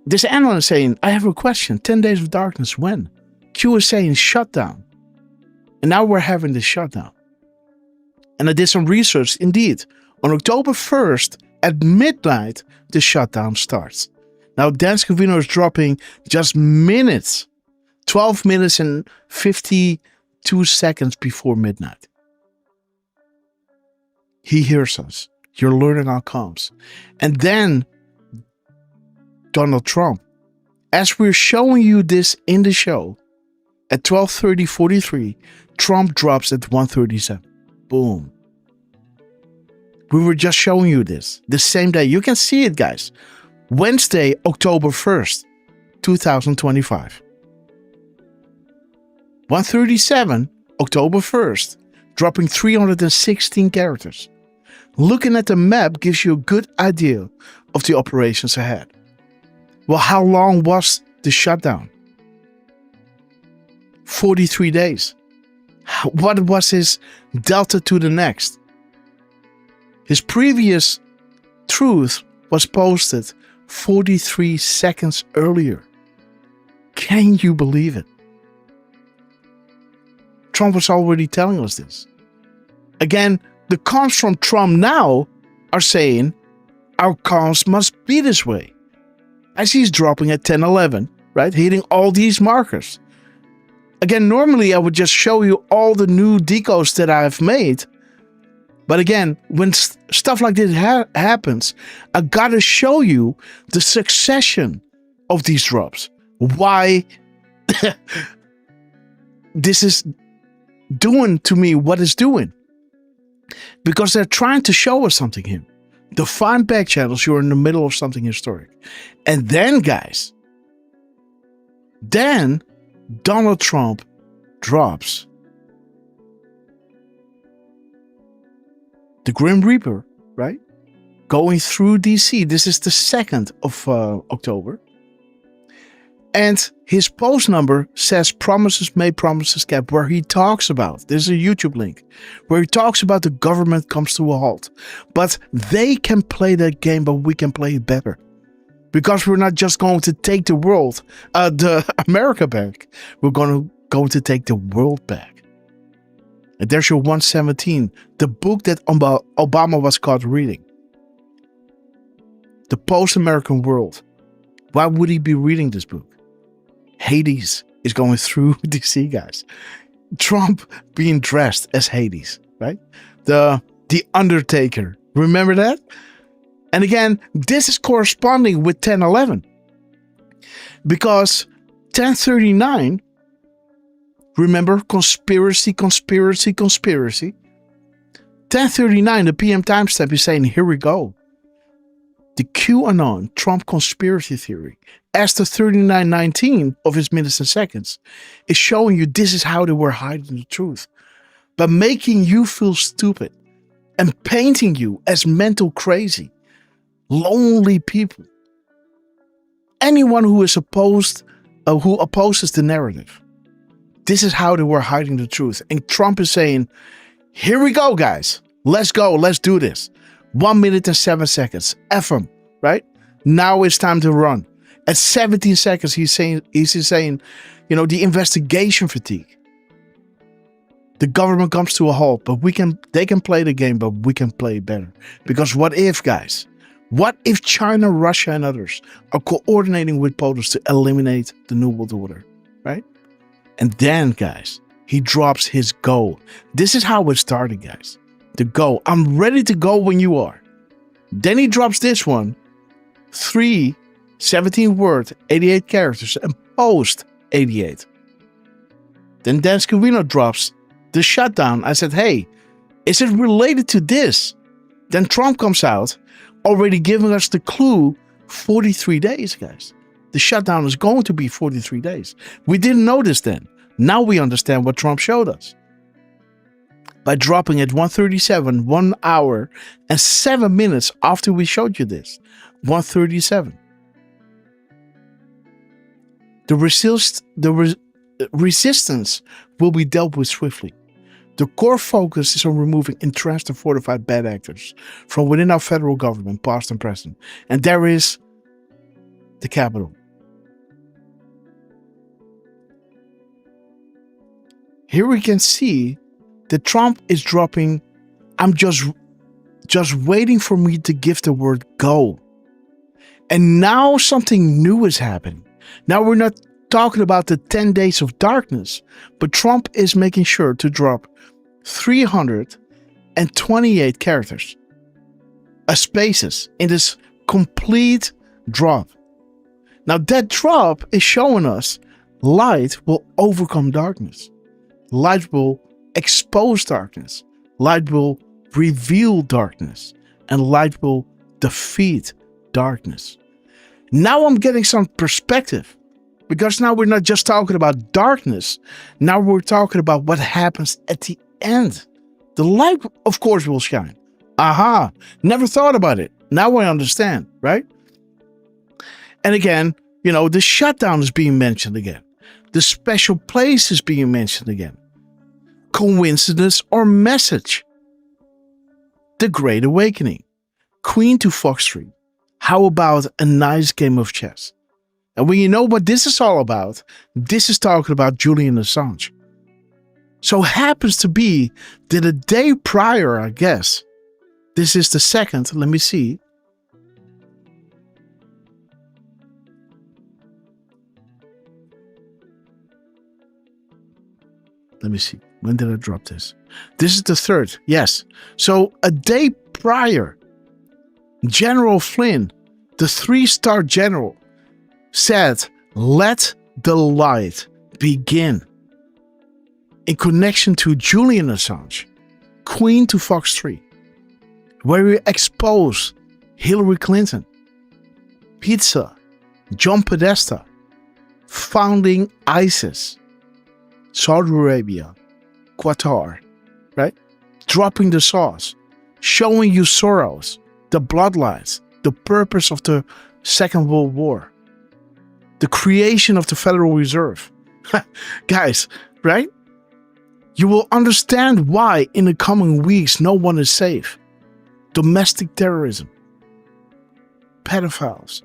This analyst is saying, I have a question. 10 days of darkness, when? Q is saying shutdown. And now we're having this shutdown. And I did some research. Indeed, on October 1st at midnight, the shutdown starts. Now, Dan Scavino is dropping just minutes, 12 minutes and 52 seconds before midnight. He hears us. You're learning our comms. And then Donald Trump, as we're showing you this in the show, at 12:30:43, Trump drops at 1:37. Boom. We were just showing you this the same day. You can see it, guys. Wednesday, October 1st, 2025. 1:37, October 1st, dropping 316 characters. Looking at the map gives you a good idea of the operations ahead. Well, how long was the shutdown? 43 days. what was his delta to the next? His previous truth was posted 43 seconds earlier. Can you believe it? Trump was already telling us this. Again, the cons from Trump now are saying our cons must be this way. As he's dropping at 10:11, right? Hitting all these markers. Again, normally I would just show you all the new decodes that I've made. But again, when stuff like this happens, I gotta show you the succession of these drops. Why this is doing to me what it's doing. Because they're trying to show us something here. Define back channels, you're in the middle of something historic. And then, guys, then Donald Trump drops the Grim Reaper, right? Going through DC. This is the 2nd of October. And his post number says promises made, promises kept, where he talks about, this is a YouTube link, where he talks about the government comes to a halt. But they can play that game, but we can play it better. Because we're not just going to take the world, the America back. We're going to take the world back. And there's your 117, the book that Obama was caught reading. The post-American world. Why would he be reading this book? Hades is going through DC, guys. Trump being dressed as Hades, right? The Undertaker. Remember that? And again, this is corresponding with 10:11. Because 10:39, remember, conspiracy. 10:39, the PM timestamp is saying, here we go. The QAnon Trump conspiracy theory, as the 3919 of his minutes and seconds, is showing you this is how they were hiding the truth. By making you feel stupid and painting you as mental crazy, lonely people. Anyone who is who opposes the narrative. This is how they were hiding the truth. And Trump is saying, here we go, guys. Let's go. Let's do this. 1 minute and 7 seconds. F him, right? Now it's time to run. At 17 seconds, he's saying, the investigation fatigue. The government comes to a halt, but they can play the game, but we can play better. Because what if, guys? What if China, Russia, and others are coordinating with POTUS to eliminate the New World Order, right? And then, guys, he drops his go. This is how it started, guys. The go. I'm ready to go when you are. Then he drops this one. 3 17 word, 88 characters, and post 88. Then Dan Scavino drops the shutdown. I said, hey, is it related to this? Then Trump comes out, already giving us the clue, 43 days, guys. The shutdown is going to be 43 days. We didn't know this then. Now we understand what Trump showed us. By dropping at 1:37, 1 hour and 7 minutes after we showed you this. 1:37. The resistance will be dealt with swiftly. The core focus is on removing entrenched and fortified bad actors from within our federal government, past and present. And there is the Capitol. Here we can see that Trump is dropping, I'm just waiting for me to give the word go. And now something new is happening. Now we're not talking about the 10 days of darkness, but Trump is making sure to drop 328 characters, spaces in this complete drop. Now that drop is showing us light will overcome darkness. Light will expose darkness. Light will reveal darkness. And light will defeat darkness. Now I'm getting some perspective. Because now we're not just talking about darkness. Now we're talking about what happens at the end. The light, of course, will shine. Aha. Never thought about it. Now I understand, right? And again, the shutdown is being mentioned again. The special place is being mentioned again. Coincidence or message? The Great Awakening. Queen to Fox 3. How about a nice game of chess? And when you know what this is all about, this is talking about Julian Assange. So happens to be that a day prior, I guess, this is the 2nd, let me see. Let me see. When did I drop this? This is the 3rd. Yes. So a day prior, General Flynn, the 3-star general, said, "Let the light begin." In connection to Julian Assange, Queen to Fox 3, where we expose Hillary Clinton, pizza, John Podesta, founding ISIS, Saudi Arabia, Qatar, right? Dropping the sauce, showing you Soros, the bloodlines, the purpose of the Second World War, the creation of the Federal Reserve. Guys, right? You will understand why in the coming weeks no one is safe. Domestic terrorism, pedophiles,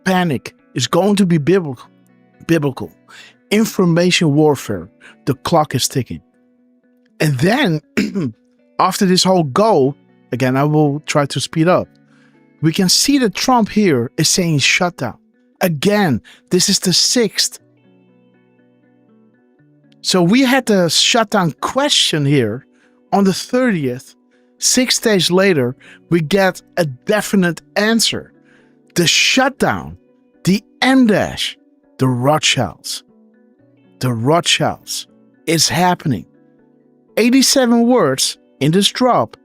panic is going to be biblical. Information warfare, the clock is ticking. And then, after this whole go, again, I will try to speed up. We can see that Trump here is saying shutdown. Again, this is the 6th. So we had the shutdown question here on the 30th. 6 days later, we get a definite answer. The shutdown, the M-dash, the Rothschilds. The Rothschilds is happening. 87 words in this drop.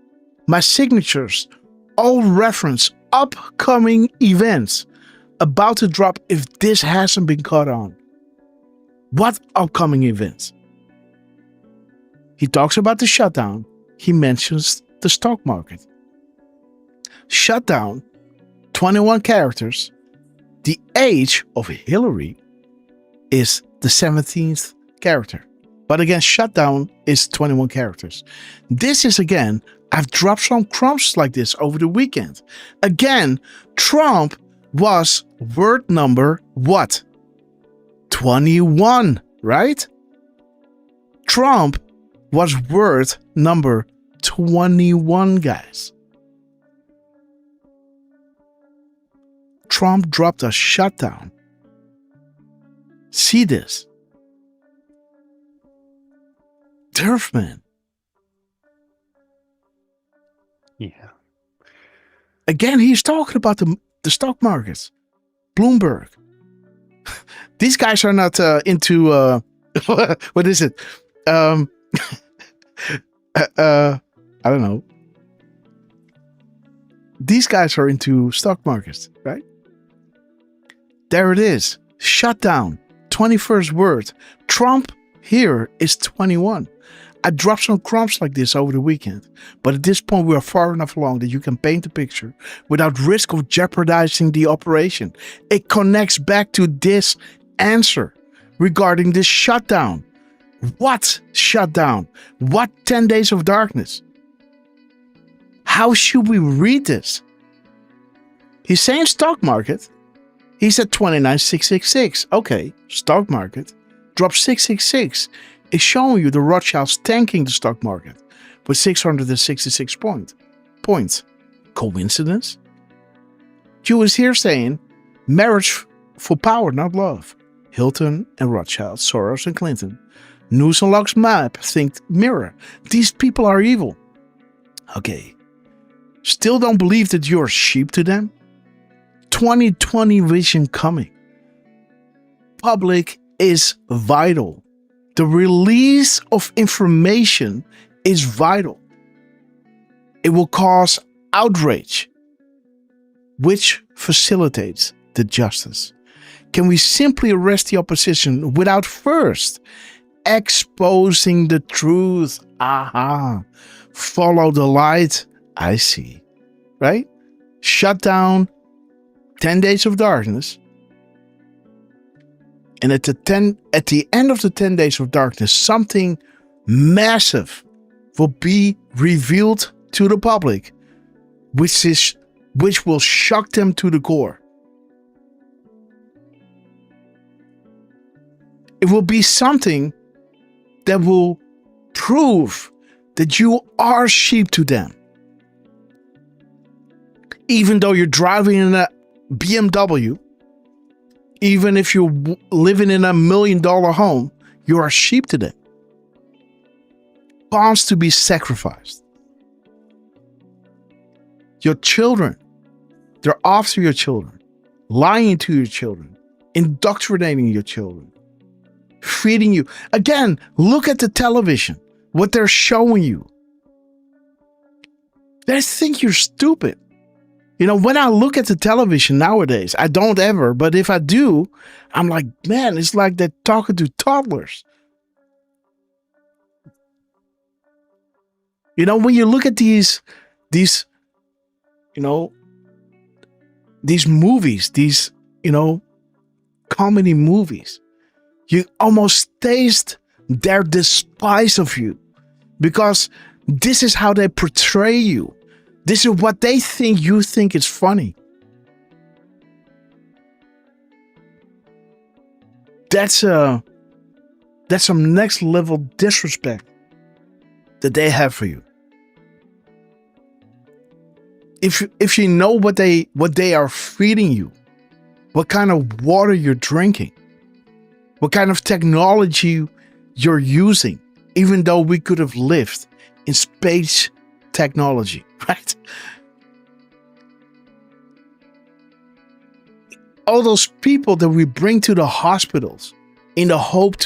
My signatures all reference upcoming events about to drop if this hasn't been caught on. What upcoming events? He talks about the shutdown. He mentions the stock market. Shutdown, 21 characters. The age of Hillary is the 17th character. But again, shutdown is 21 characters. This is again, I've dropped some crumbs like this over the weekend. Again, Trump was word number what? 21, right? Trump was word number 21, guys. Trump dropped a shutdown. See this. Derf, man. Yeah. Again, he's talking about the stock markets. Bloomberg. These guys are not into what is it? I don't know. These guys are into stock markets, right? There it is. Shutdown. 21st word. Trump here is 21. I dropped some crumbs like this over the weekend, but at this point we are far enough along that you can paint a picture without risk of jeopardizing the operation. It connects back to this answer regarding this shutdown. What shutdown? What 10 days of darkness? How should we read this? He's saying stock market. He's at 29,666. Okay, stock market. Drop 666. Is showing you the Rothschilds tanking the stock market with 666 points. Coincidence? Jew is here saying marriage for power, not love. Hilton and Rothschild, Soros and Clinton. News unlocks map, think mirror. These people are evil. Okay. Still don't believe that you're sheep to them? 2020 vision coming. Public is vital. The release of information is vital. It will cause outrage, which facilitates the justice. Can we simply arrest the opposition without first exposing the truth? Aha. Follow the light. I see. Right? Shut down 10 days of darkness. And at the end of the 10 days of darkness, something massive, will be revealed to the public, which will shock them to the core. It will be something that will prove that you are sheep to them. Even though you're driving in a BMW, even if you're living in $1 million home, you are sheep to them. Pawns to be sacrificed. Your children, they're after your children, lying to your children, indoctrinating your children, feeding you. Again, look at the television, what they're showing you. They think you're stupid. You know, when I look at the television nowadays, I don't ever, but if I do, I'm like, man, it's like they're talking to toddlers. You know, when you look at these movies, comedy movies, you almost taste their despise of you because this is how they portray you. This is what they think you think is funny. That's some next level disrespect that they have for you. If you know what they are feeding you, what kind of water you're drinking, what kind of technology you're using, even though we could have lived in space technology, right? All those people that we bring to the hospitals in the hope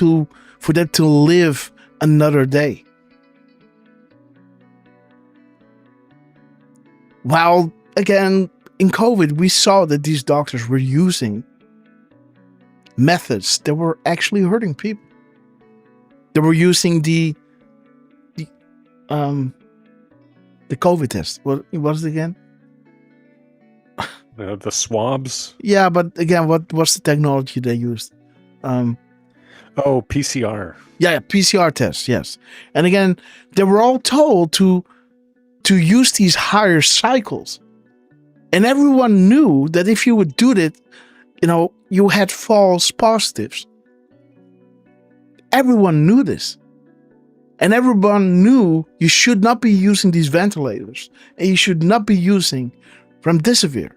for them to live another day. While, again, in COVID, we saw that these doctors were using methods that were actually hurting people. They were using the COVID test. What was it again? The swabs? Yeah, but again, what's the technology they used? PCR. Yeah, PCR tests, yes. And again, they were all told to use these higher cycles. And everyone knew that if you would do that, you had false positives. Everyone knew this. And everyone knew you should not be using these ventilators. And you should not be using remdesivir.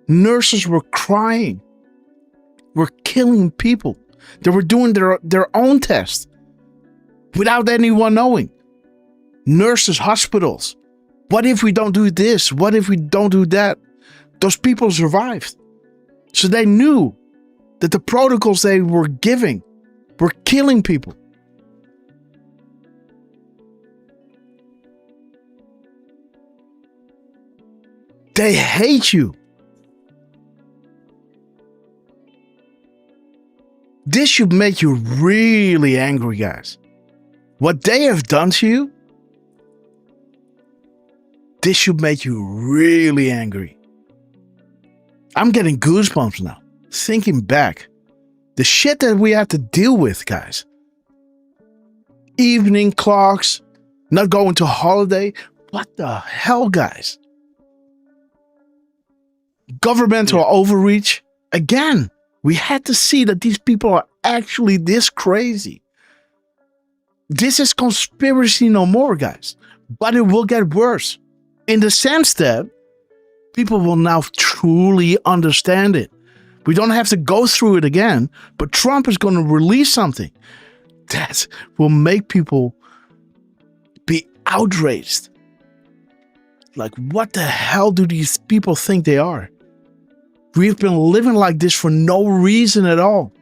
Nurses were crying. Were killing people. They were doing their own tests without anyone knowing. Nurses, hospitals. What if we don't do this? What if we don't do that? Those people survived. So they knew that the protocols they were giving were killing people. They hate you. This should make you really angry, guys. What they have done to you, this should make you really angry. I'm getting goosebumps now, thinking back. The shit that we have to deal with, guys. Evening clocks, not going to holiday. What the hell, guys? Governmental overreach. Again, we had to see that these people are actually this crazy. This is conspiracy no more, guys. But it will get worse. In the sense that people will now truly understand it. We don't have to go through it again, but Trump is going to release something that will make people be outraged. Like, what the hell do these people think they are? We've been living like this for no reason at all.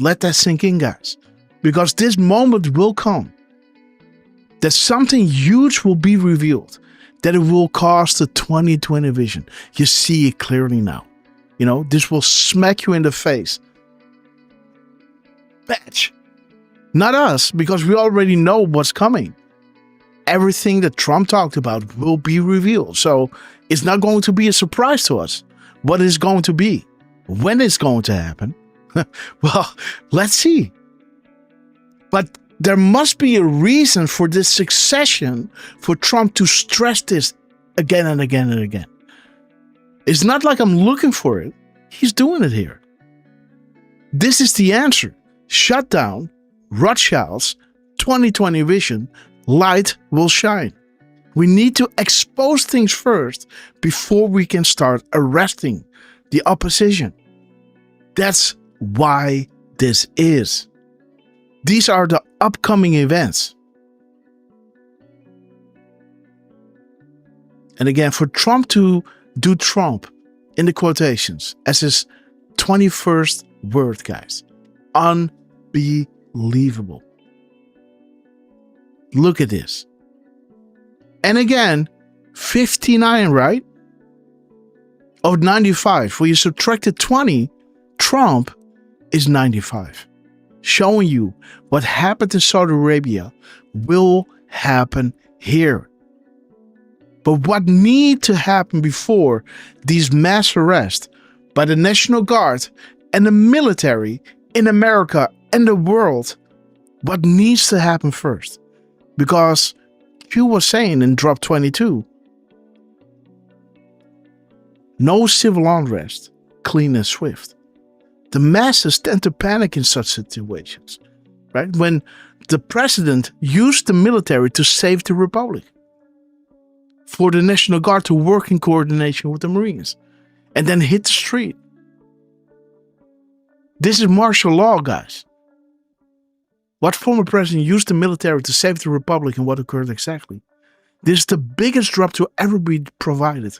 Let that sink in, guys. Because this moment will come. That something huge will be revealed. That it will cause the 2020 vision. You see it clearly now. This will smack you in the face. Bitch. Not us, because we already know what's coming. Everything that Trump talked about will be revealed. So it's not going to be a surprise to us what it's going to be. When it's going to happen, well, let's see. But there must be a reason for this succession for Trump to stress this again and again and again. It's not like I'm looking for it. He's doing it here. This is the answer. Shut down, Rothschilds, 2020 vision, light will shine. We need to expose things first before we can start arresting the opposition. That's why this is. These are the upcoming events. And again, for Trump to do Trump in the quotations as his 21st word, guys. Unbelievable. Look at this. And again, 59, right? Of 95. When you subtracted 20, Trump is 95. Showing you what happened in Saudi Arabia will happen here. But what needs to happen before these mass arrests by the National Guard and the military in America and the world, what needs to happen first? Because Q was saying in Drop 22, no civil unrest, clean and swift. The masses tend to panic in such situations, right? When the president used the military to save the republic, for the National Guard to work in coordination with the Marines, and then hit the street. This is martial law, guys. What former president used the military to save the republic and what occurred exactly? This is the biggest drop to ever be provided.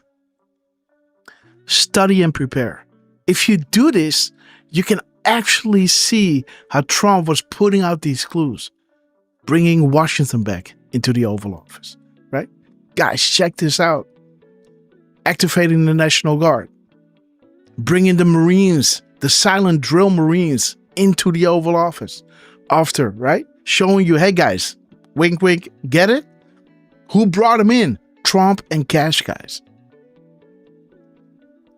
Study and prepare. If you do this, you can actually see how Trump was putting out these clues, bringing Washington back into the Oval Office, right? Guys, check this out. Activating the National Guard. Bringing the Marines, the silent drill Marines, into the Oval Office. After, right? Showing you, hey guys, wink, wink, get it? Who brought them in? Trump and Cash, guys.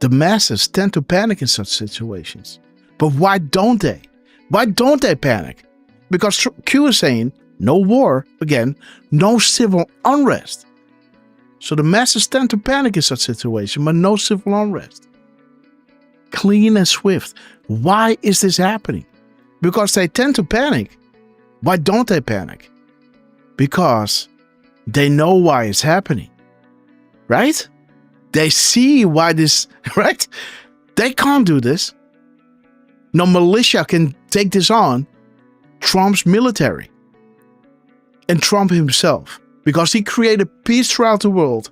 The masses tend to panic in such situations. But why don't they? Why don't they panic? Because Q is saying, no war, again, no civil unrest. So the masses tend to panic in such situations, but no civil unrest. Clean and swift. Why is this happening? Because they tend to panic. Why don't they panic? Because they know why it's happening. Right? They see why this, right? They can't do this. No militia can take this on. Trump's military. And Trump himself. Because he created peace throughout the world.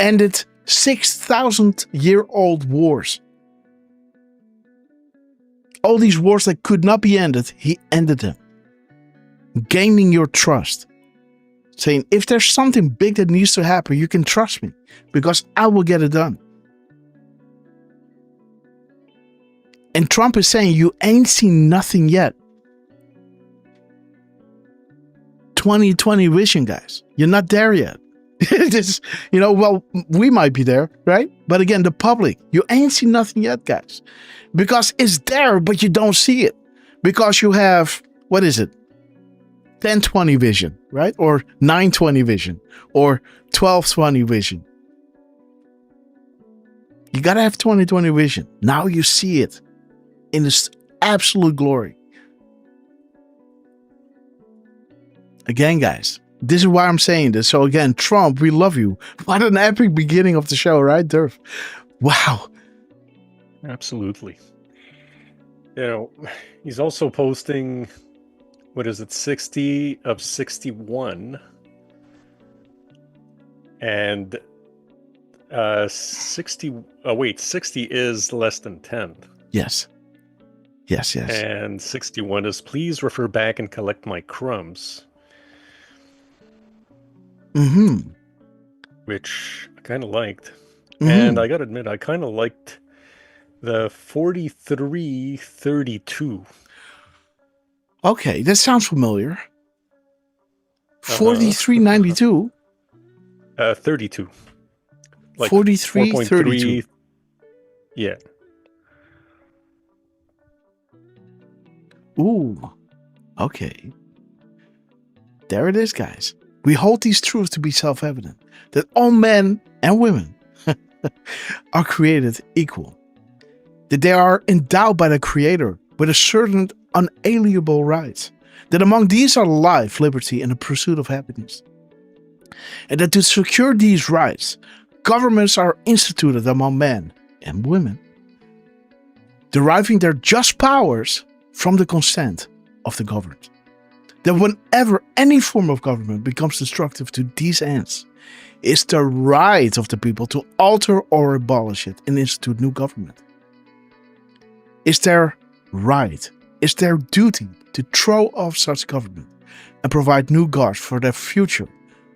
Ended 6,000-year-old wars. All these wars that could not be ended, he ended them. Gaining your trust. Saying, if there's something big that needs to happen, you can trust me. Because I will get it done. And Trump is saying, you ain't seen nothing yet. 2020 vision, guys. You're not there yet. This, well, we might be there, right? But again, the public, you ain't seen nothing yet, guys. Because it's there, but you don't see it. Because you have, 1020 vision, right? Or 920 vision. Or 1220 vision. You gotta have 2020 vision. Now you see it in its absolute glory. Again, guys, this is why I'm saying this. So again, Trump, we love you. What an epic beginning of the show, right, Derf? Wow. Absolutely. He's also posting, 60 of 61. And 60 is less than 10. Yes. Yes. And 61 is, please refer back and collect my crumbs. Mm-hmm. Which I kind of liked. Mm-hmm. And I gotta admit, I kind of liked the 4332. Okay, that sounds familiar. 4392? 32. Like 4332. Yeah. Ooh. Okay. There it is, guys. We hold these truths to be self-evident, that all men and women are created equal, that they are endowed by the Creator with a certain unalienable rights, that among these are life, liberty, and the pursuit of happiness, and that to secure these rights, governments are instituted among men and women, deriving their just powers from the consent of the governed. That whenever any form of government becomes destructive to these ends, it's the right of the people to alter or abolish it and institute new government. It's their right, it's their duty to throw off such government and provide new guards for their future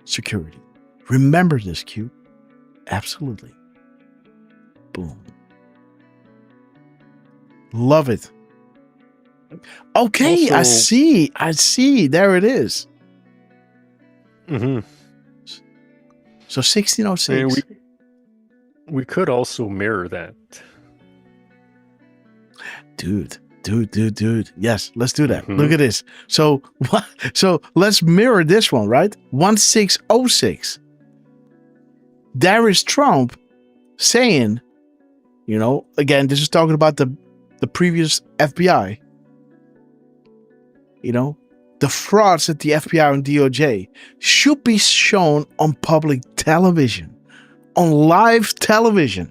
security. Remember this, Q. Absolutely. Boom. Love it. Okay, Also, I see. There it is. Mm-hmm. So 1606. And we could also mirror that. Dude. Yes, let's do that. Look at this. So let's mirror this one, right? 1606. There is Trump saying, again, this is talking about the previous FBI. The frauds at the FBI and DOJ should be shown on public television, on live television,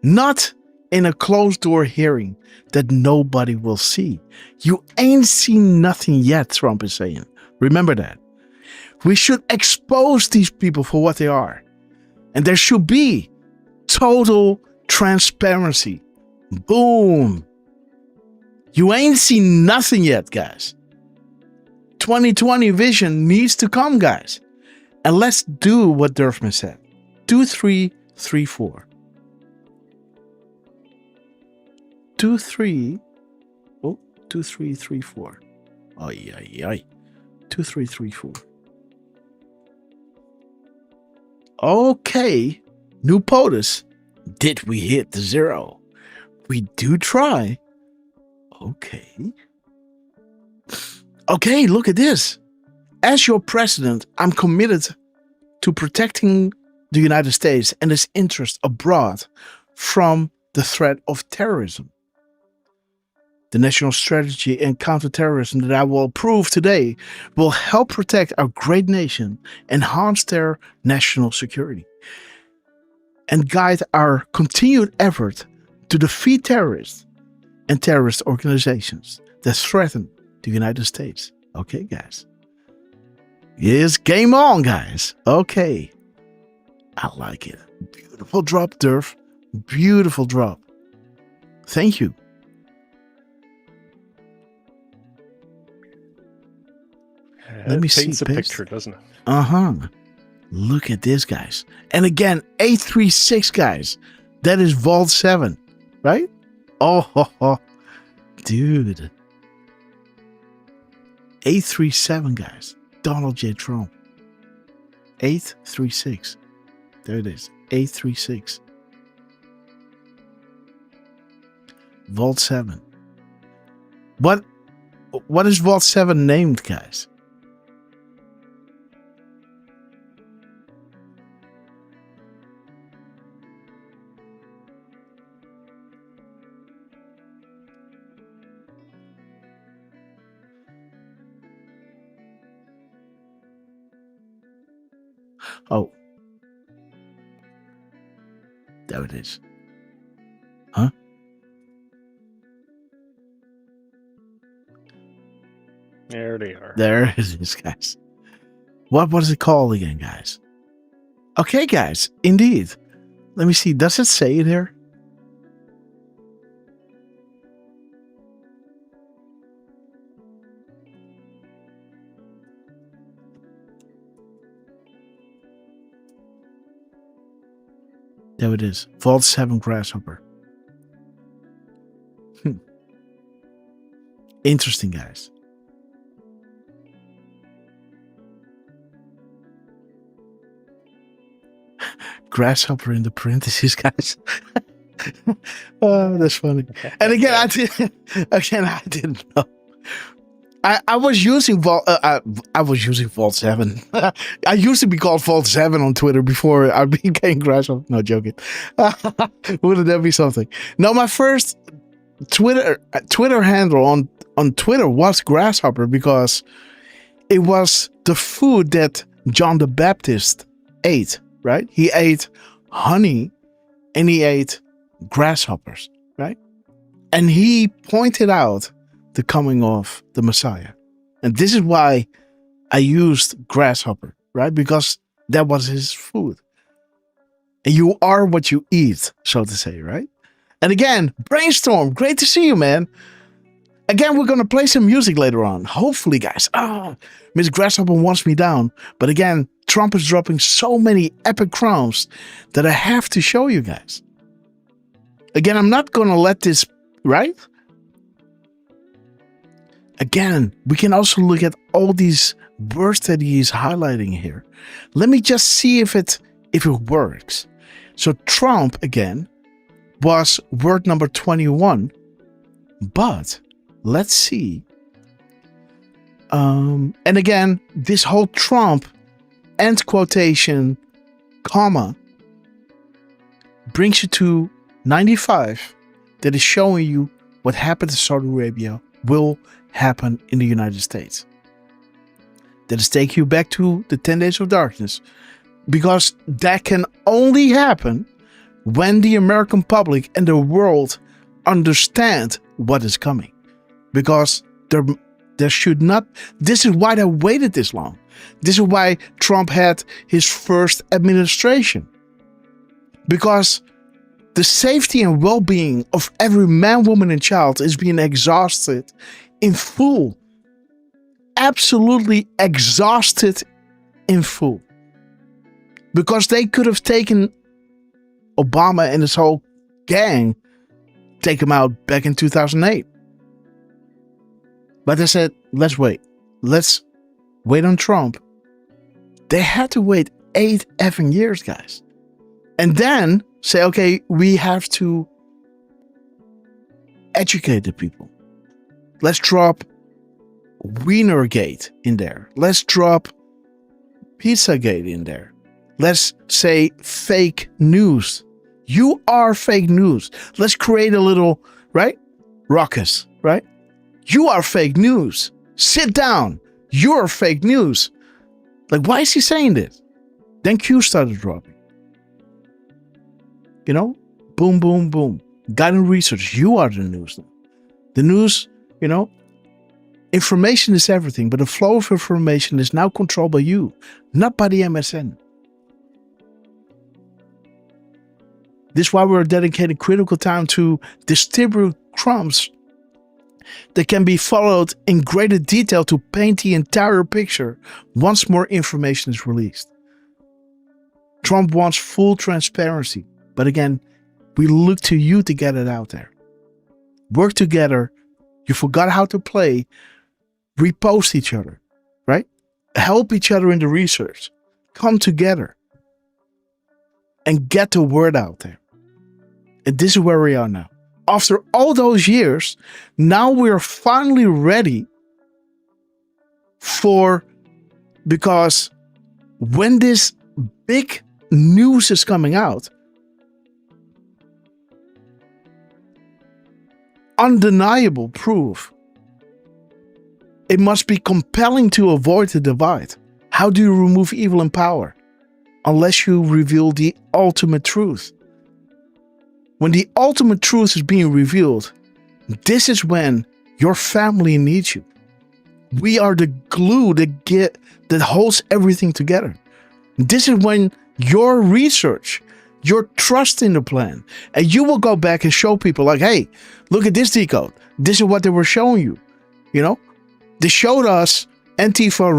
not in a closed door hearing that nobody will see. You ain't seen nothing yet, Trump is saying. Remember that. We should expose these people for what they are. And there should be total transparency. Boom. You ain't seen nothing yet, guys. 2020 vision needs to come, guys. And let's do what Derfman said. 2334. 2334. Ay. 2334. Okay. New POTUS. Did we hit the zero? We do try. Okay, look at this. As your president, I'm committed to protecting the United States and its interests abroad from the threat of terrorism. The national strategy and counterterrorism that I will approve today will help protect our great nation, enhance their national security, and guide our continued effort to defeat terrorists and terrorist organizations that threaten the United States. Okay, guys. Yes, game on, guys. Okay. I like it. Beautiful drop, Derf. Beautiful drop. Thank you. Let me see. Paints a picture, doesn't it? Look at this, guys. And again, 836, guys. That is Vault 7, right? Oh, dude. 837, guys. Donald J. Trump. 836. There it is. 836. Vault 7. What is Vault 7 named, guys? Oh. There it is. Huh? There they are. There it is, guys. What was it called again, guys? Okay, guys. Indeed. Let me see. Does it say it here? There it is. Vault 7 Grasshopper. Interesting, guys. Grasshopper in the parentheses, guys. Oh, that's funny. And again, I didn't know. I was using Vault 7. I used to be called Vault 7 on Twitter before I became Grasshopper. No, joking. Wouldn't that be something? No, my first Twitter handle on Twitter was Grasshopper because it was the food that John the Baptist ate, right? He ate honey and he ate grasshoppers, right? And he pointed out the coming of the Messiah. And this is why I used Grasshopper, right? Because that was his food. And you are what you eat, so to say, right? And again, Brainstorm, great to see you, man. Again, we're going to play some music later on. Hopefully, guys. Miss Grasshopper wants me down. But again, Trump is dropping so many epic crimes that I have to show you guys. Again, I'm not going to let this, right? Again, we can also look at all these words that he is highlighting here. Let me just see if it works. So Trump, again, was word number 21. But let's see. And again, this whole Trump end quotation, comma, brings you to 95. That is showing you what happened to Saudi Arabia will happen in the United States. That is take you back to the 10 days of darkness. Because that can only happen when the American public and the world understand what is coming. Because there should not... This is why they waited this long. This is why Trump had his first administration. Because the safety and well-being of every man, woman, and child is being exhausted in full. Absolutely exhausted in full. Because they could have taken Obama and his whole gang, take him out back in 2008. But they said, let's wait. Let's wait on Trump. They had to wait 8 effing years, guys. And then say, okay, we have to educate the people. Let's drop Wienergate in there. Let's drop Pizzagate in there. Let's say fake news. You are fake news. Let's create a little, right? Ruckus, right? You are fake news. Sit down. You're fake news. Like, why is he saying this? Then Q started dropping. You know? Boom, boom, boom. Guiding research. You are the news now. The news, you know? Information is everything, but the flow of information is now controlled by you, not by the MSN. This is why we're dedicating critical time to distribute crumbs that can be followed in greater detail to paint the entire picture once more information is released. Trump wants full transparency, but again, we look to you to get it out there. Work together. You forgot how to play. Repost each other, right? Help each other in the research. Come together and get the word out there. And this is where we are now. After all those years, now we're finally ready because when this big news is coming out, undeniable proof, it must be compelling to avoid the divide. How do you remove evil and power? Unless you reveal the ultimate truth. When the ultimate truth is being revealed, this is when your family needs you. We are the glue that holds everything together. This is when your research, your trust in the plan, and you will go back and show people like, hey, look at this decode. This is what they were showing you. You know, they showed us Antifa,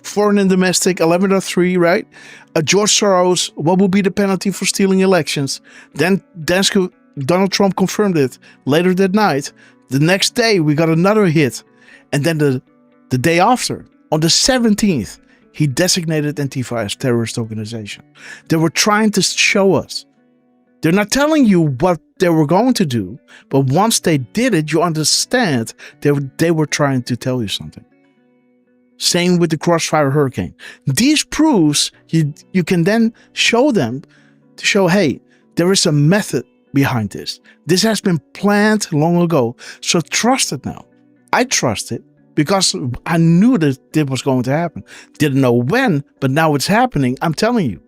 foreign and domestic, 11.3, right? George Soros, what will be the penalty for stealing elections? Then Donald Trump confirmed it later that night. The next day, we got another hit. And then the day after, on the 17th, he designated Antifa as terrorist organization. They were trying to show us They're not telling you what they were going to do, but once they did it, you understand they were trying to tell you something. Same with the Crossfire Hurricane. These proofs, you can then show them to show, hey, there is a method behind this. This has been planned long ago, so trust it now. I trust it because I knew that it was going to happen. Didn't know when, but now it's happening. I'm telling you,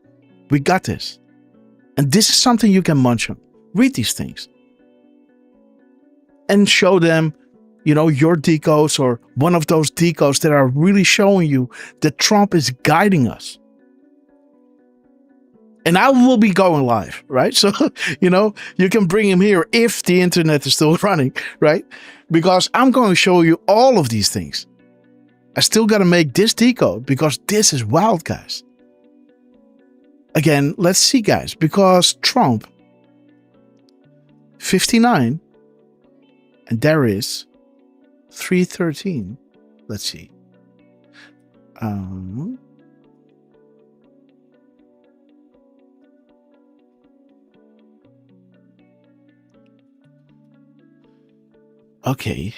we got this. And this is something you can munch on. Read these things. And show them, your decodes or one of those decodes that are really showing you that Trump is guiding us. And I will be going live, right? So, you can bring him here if the internet is still running, right? Because I'm going to show you all of these things. I still got to make this decode because this is wild, guys. Again, let's see, guys, because Trump, 59, and there is 313. Let's see. Okay.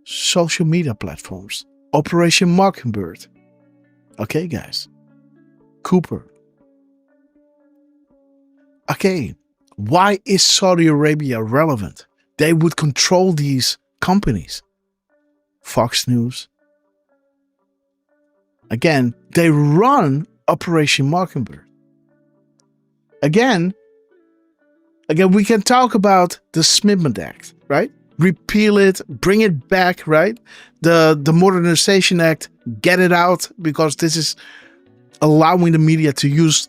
Social media platforms. Operation Mockingbird. Okay, guys. Cooper. Okay, why is Saudi Arabia relevant? They would control these companies. Fox News. Again, they run Operation Mockingbird. Again, we can talk about the Smithman Act, right? Repeal it, bring it back, right? The Modernization Act, get it out because this is allowing the media to use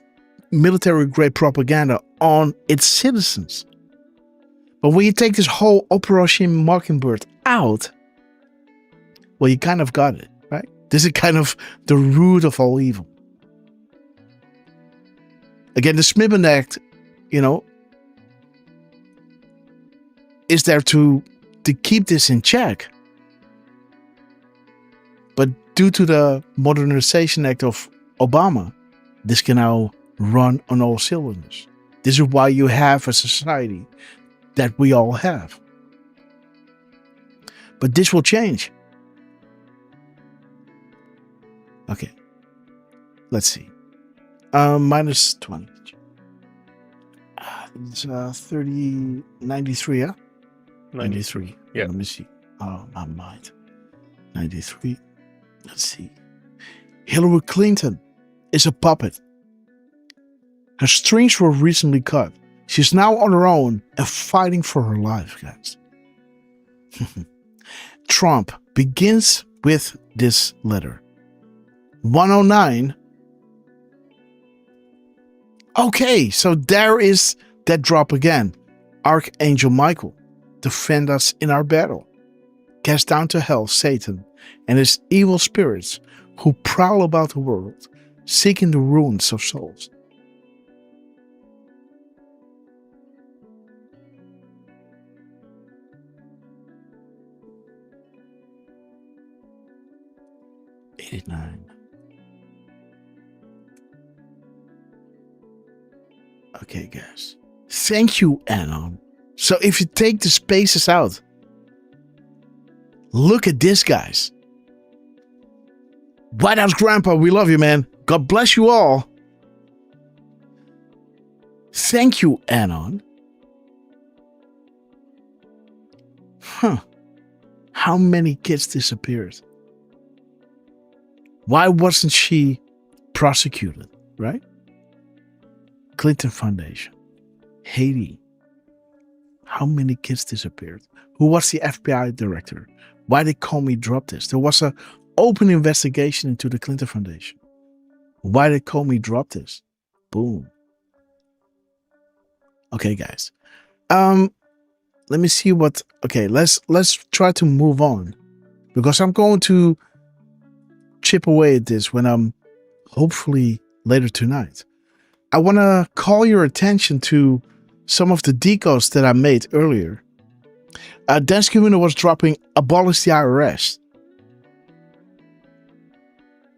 military-grade propaganda on its citizens. But when you take this whole Operation Mockingbird out, well, you kind of got it, right? This is kind of the root of all evil. Again, the Smithman Act, is there to keep this in check. But due to the Modernization Act of Obama, this can now run on all cylinders. This is why you have a society that we all have. But this will change. Okay. Let's see. Minus 20. It's 93, yeah? 93. Yeah. Let me see. Oh, my mind. 93. Let's see. Hillary Clinton is a puppet. Her strings were recently cut. She's now on her own and fighting for her life, guys. Trump begins with this letter. 109. Okay, so there is that drop again. Archangel Michael, defend us in our battle. Cast down to hell Satan and his evil spirits who prowl about the world, seeking the ruins of souls. Okay, guys. Thank you, Anon. So if you take the spaces out, look at this, guys. White House Grandpa, we love you, man. God bless you all. Thank you, Anon. How many kids disappeared? Why wasn't she prosecuted, right? Clinton Foundation. Haiti. How many kids disappeared? Who was the FBI director? Why did Comey drop this? There was an open investigation into the Clinton Foundation. Why did Comey drop this? Boom. Okay, guys. Let me see what. Okay, let's try to move on, because I'm going to chip away at this when I'm hopefully later tonight. I want to call your attention to some of the decodes that I made earlier. Dan Scavino was dropping abolish the IRS.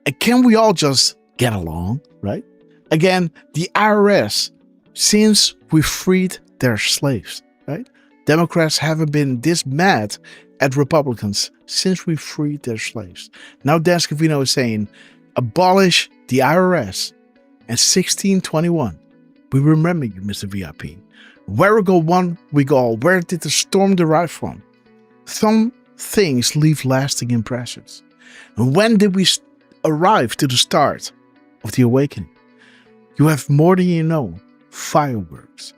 And can we all just get along, right? Again, the IRS since we freed their slaves, right? Democrats haven't been this mad at Republicans since we freed their slaves. Now Dan Scavino is saying, abolish the IRS. And 1621, we remember you, Mr. VIP. Where go one, we go all. Where did the storm derive from? Some things leave lasting impressions. And when did we arrive to the start of the awakening? You have more than you know. Fireworks.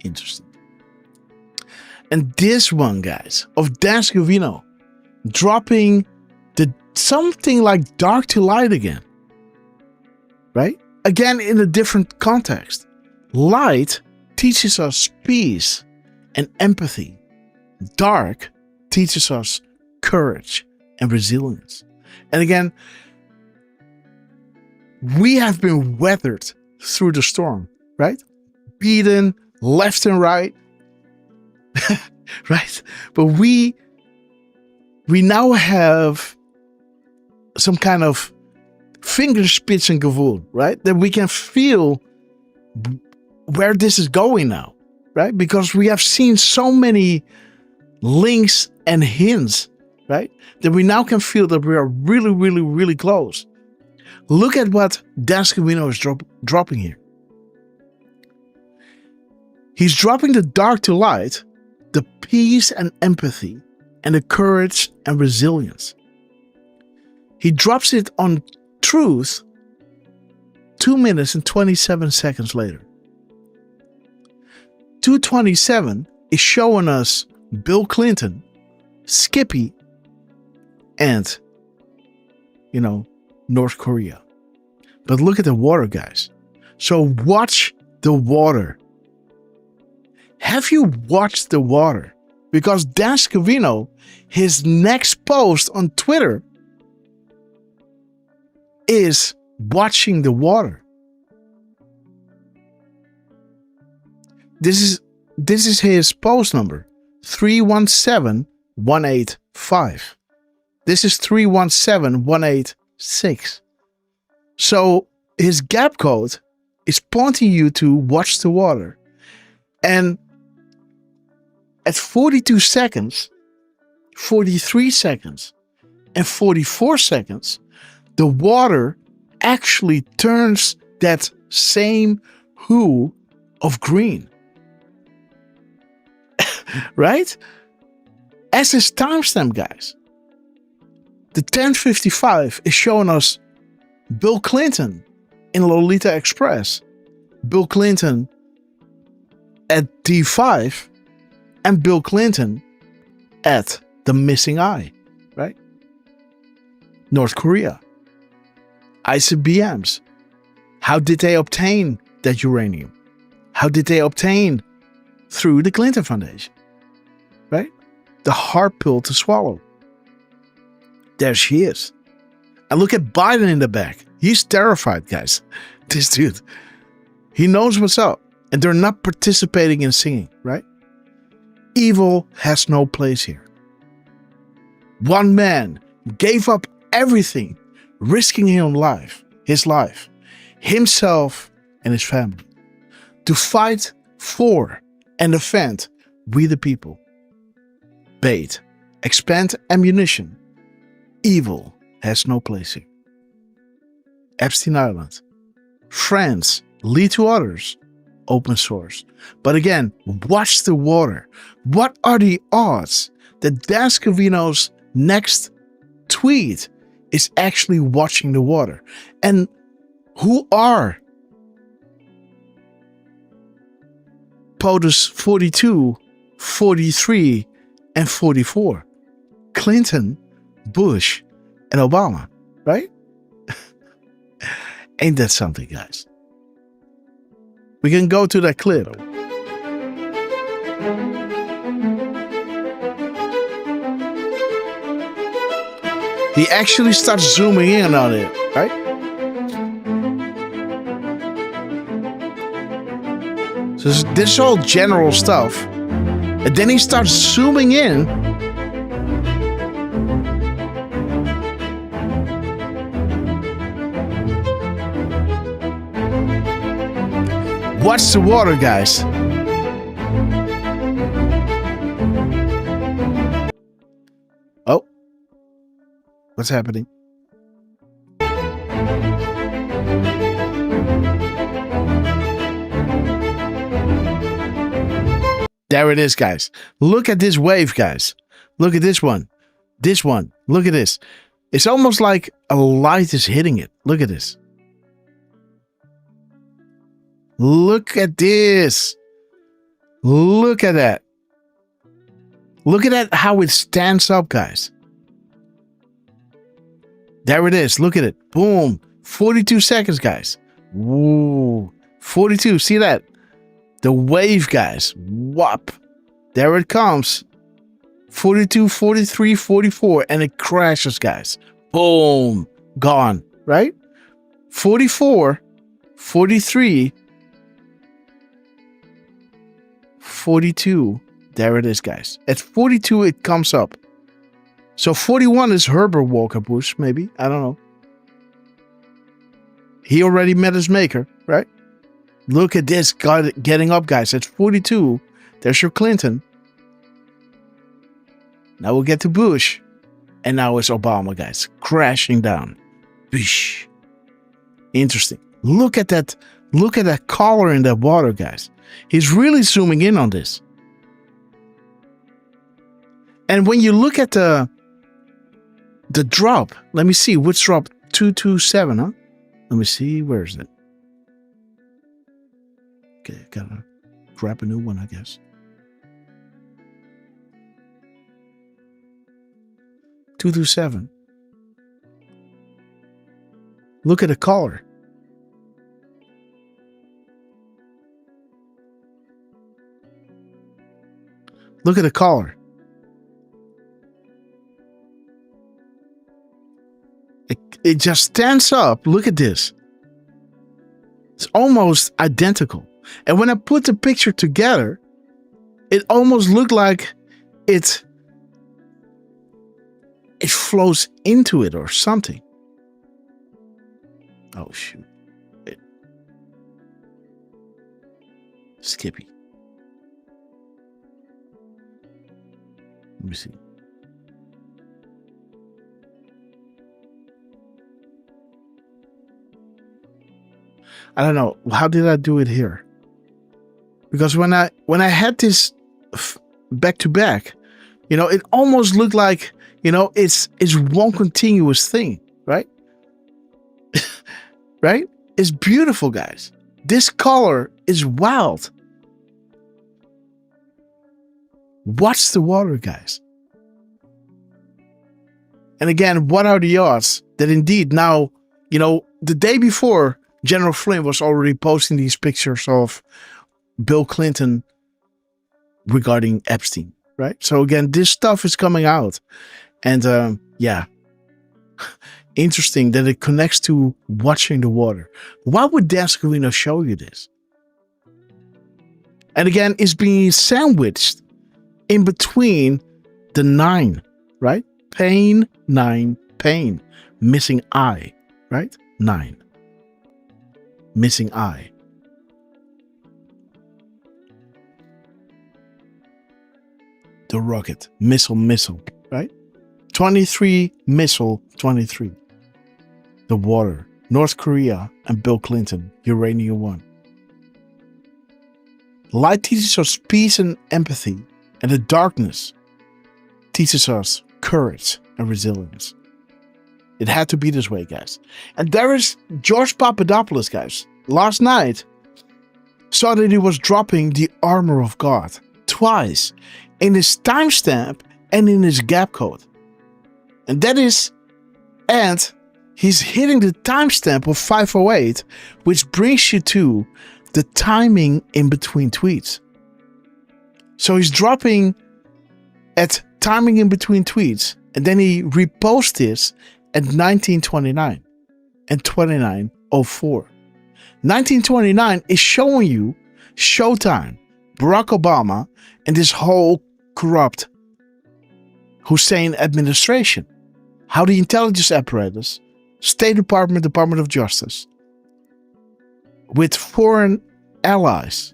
Interesting. And this one, guys, of Dan Scavino dropping something like dark to light again. Right? Again, in a different context. Light teaches us peace and empathy. Dark teaches us courage and resilience. And again, we have been weathered through the storm, right? Beaten left and right. Right? But we now have some kind of Fingerspitzengefühl, right? That we can feel where this is going now, right? Because we have seen so many links and hints, right? That we now can feel that we are really, really, really close. Look at what Dan Scavino is dropping here. He's dropping the dark to light, the peace and empathy, and the courage and resilience. He drops it on truth 2 minutes and 27 seconds later. 2:27 is showing us Bill Clinton, Skippy, and, North Korea. But look at the water, guys. So watch the water. Have you watched the water? Because Dan Scavino, his next post on Twitter is watching the water. This is his post number, 317185. This is 317186. So his gap code is pointing you to watch the water. And at 42 seconds, 43 seconds, and 44 seconds, the water actually turns that same hue of green. Right? As his timestamp, guys. The 10:55 is showing us Bill Clinton in Lolita Express, Bill Clinton at D5, and Bill Clinton at the missing eye, right? North Korea. ICBMs. How did they obtain that uranium? How did they obtain through the Clinton Foundation? Right? The hard pill to swallow. There she is. And look at Biden in the back. He's terrified, guys. This dude. He knows what's up. And they're not participating in singing, right? Evil has no place here. One man gave up everything, risking his life, himself and his family, to fight for and defend we the people. Bait, expand ammunition. Evil has no place here. Epstein Island. Friends lead to others. Open source. But again, watch the water. What are the odds that Dan Scavino's next tweet is actually watching the water? And who are POTUS 42, 43, and 44? Clinton, Bush, and Obama, right? Ain't that something, guys? We can go to that clip. He actually starts zooming in on it, right? So this is all general stuff. And then he starts zooming in. Watch the water, guys. Oh. What's happening? There it is, guys. Look at this wave, guys. Look at this one. This one. Look at this. It's almost like a light is hitting it. Look at this. Look at this. Look at that. Look at that, how it stands up, guys. There it is. Look at it. Boom. 42 seconds, guys. Woo. 42. See that? The wave, guys. Whop. There it comes. 42, 43, 44. And it crashes, guys. Boom. Gone. Right? 44, 43, 42. There it is, guys. At 42, it comes up. So 41 is Herbert Walker Bush, maybe. I don't know. He already met his maker, right? Look at this getting up, guys. At 42, there's your Clinton. Now we'll get to Bush. And now it's Obama, guys. Crashing down. Bish. Interesting. Look at that. Look at that color in that water, guys. He's really zooming in on this. And when you look at the drop, let me see. Which drop? 227, huh? Let me see. Where is it? Okay, gotta grab a new one, I guess. 227. Look at the color. Look at the color. It just stands up. Look at this. It's almost identical. And when I put the picture together, it almost looked like it flows into it or something. Oh, shoot. Skippy. Let me see. I don't know. How did I do it here? Because when I had this back to back, you know, it almost looked like, you know, it's one continuous thing, right? Right? It's beautiful, guys. This color is wild. Watch the water, guys. And again, what are the odds that indeed now, you know, the day before, General Flynn was already posting these pictures of Bill Clinton regarding Epstein, right? So again, this stuff is coming out. And yeah, interesting that it connects to watching the water. Why would Dan Scalino show you this? And again, it's being sandwiched in between the 9, right? Pain, 9, pain. Missing eye, right? 9. Missing eye. The rocket. Missile, right? 23, missile, 23. The water. North Korea and Bill Clinton. Uranium 1. Light teaches us peace and empathy. And the darkness teaches us courage and resilience. It had to be this way, guys. And there is George Papadopoulos, guys. Last night, saw that he was dropping the armor of God twice in his timestamp and in his gap code. And that is, and he's hitting the timestamp of 508, which brings you to the timing in between tweets. So he's dropping at timing in between tweets, and then he reposts this at 1929 and 2904. 1929 is showing you Showtime, Barack Obama, and this whole corrupt Hussein administration. How the intelligence apparatus, State Department, Department of Justice, with foreign allies,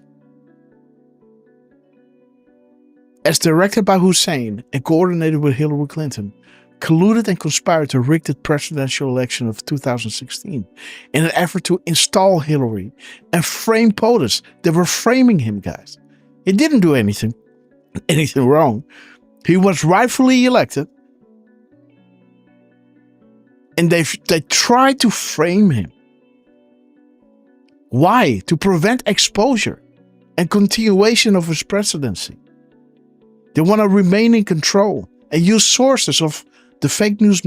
as directed by Hussein and coordinated with Hillary Clinton, colluded and conspired to rig the presidential election of 2016 in an effort to install Hillary and frame POTUS. They were framing him, guys. He didn't do anything wrong. He was rightfully elected, and they tried to frame him. Why? To prevent exposure and continuation of his presidency. They want to remain in control and use sources of the fake news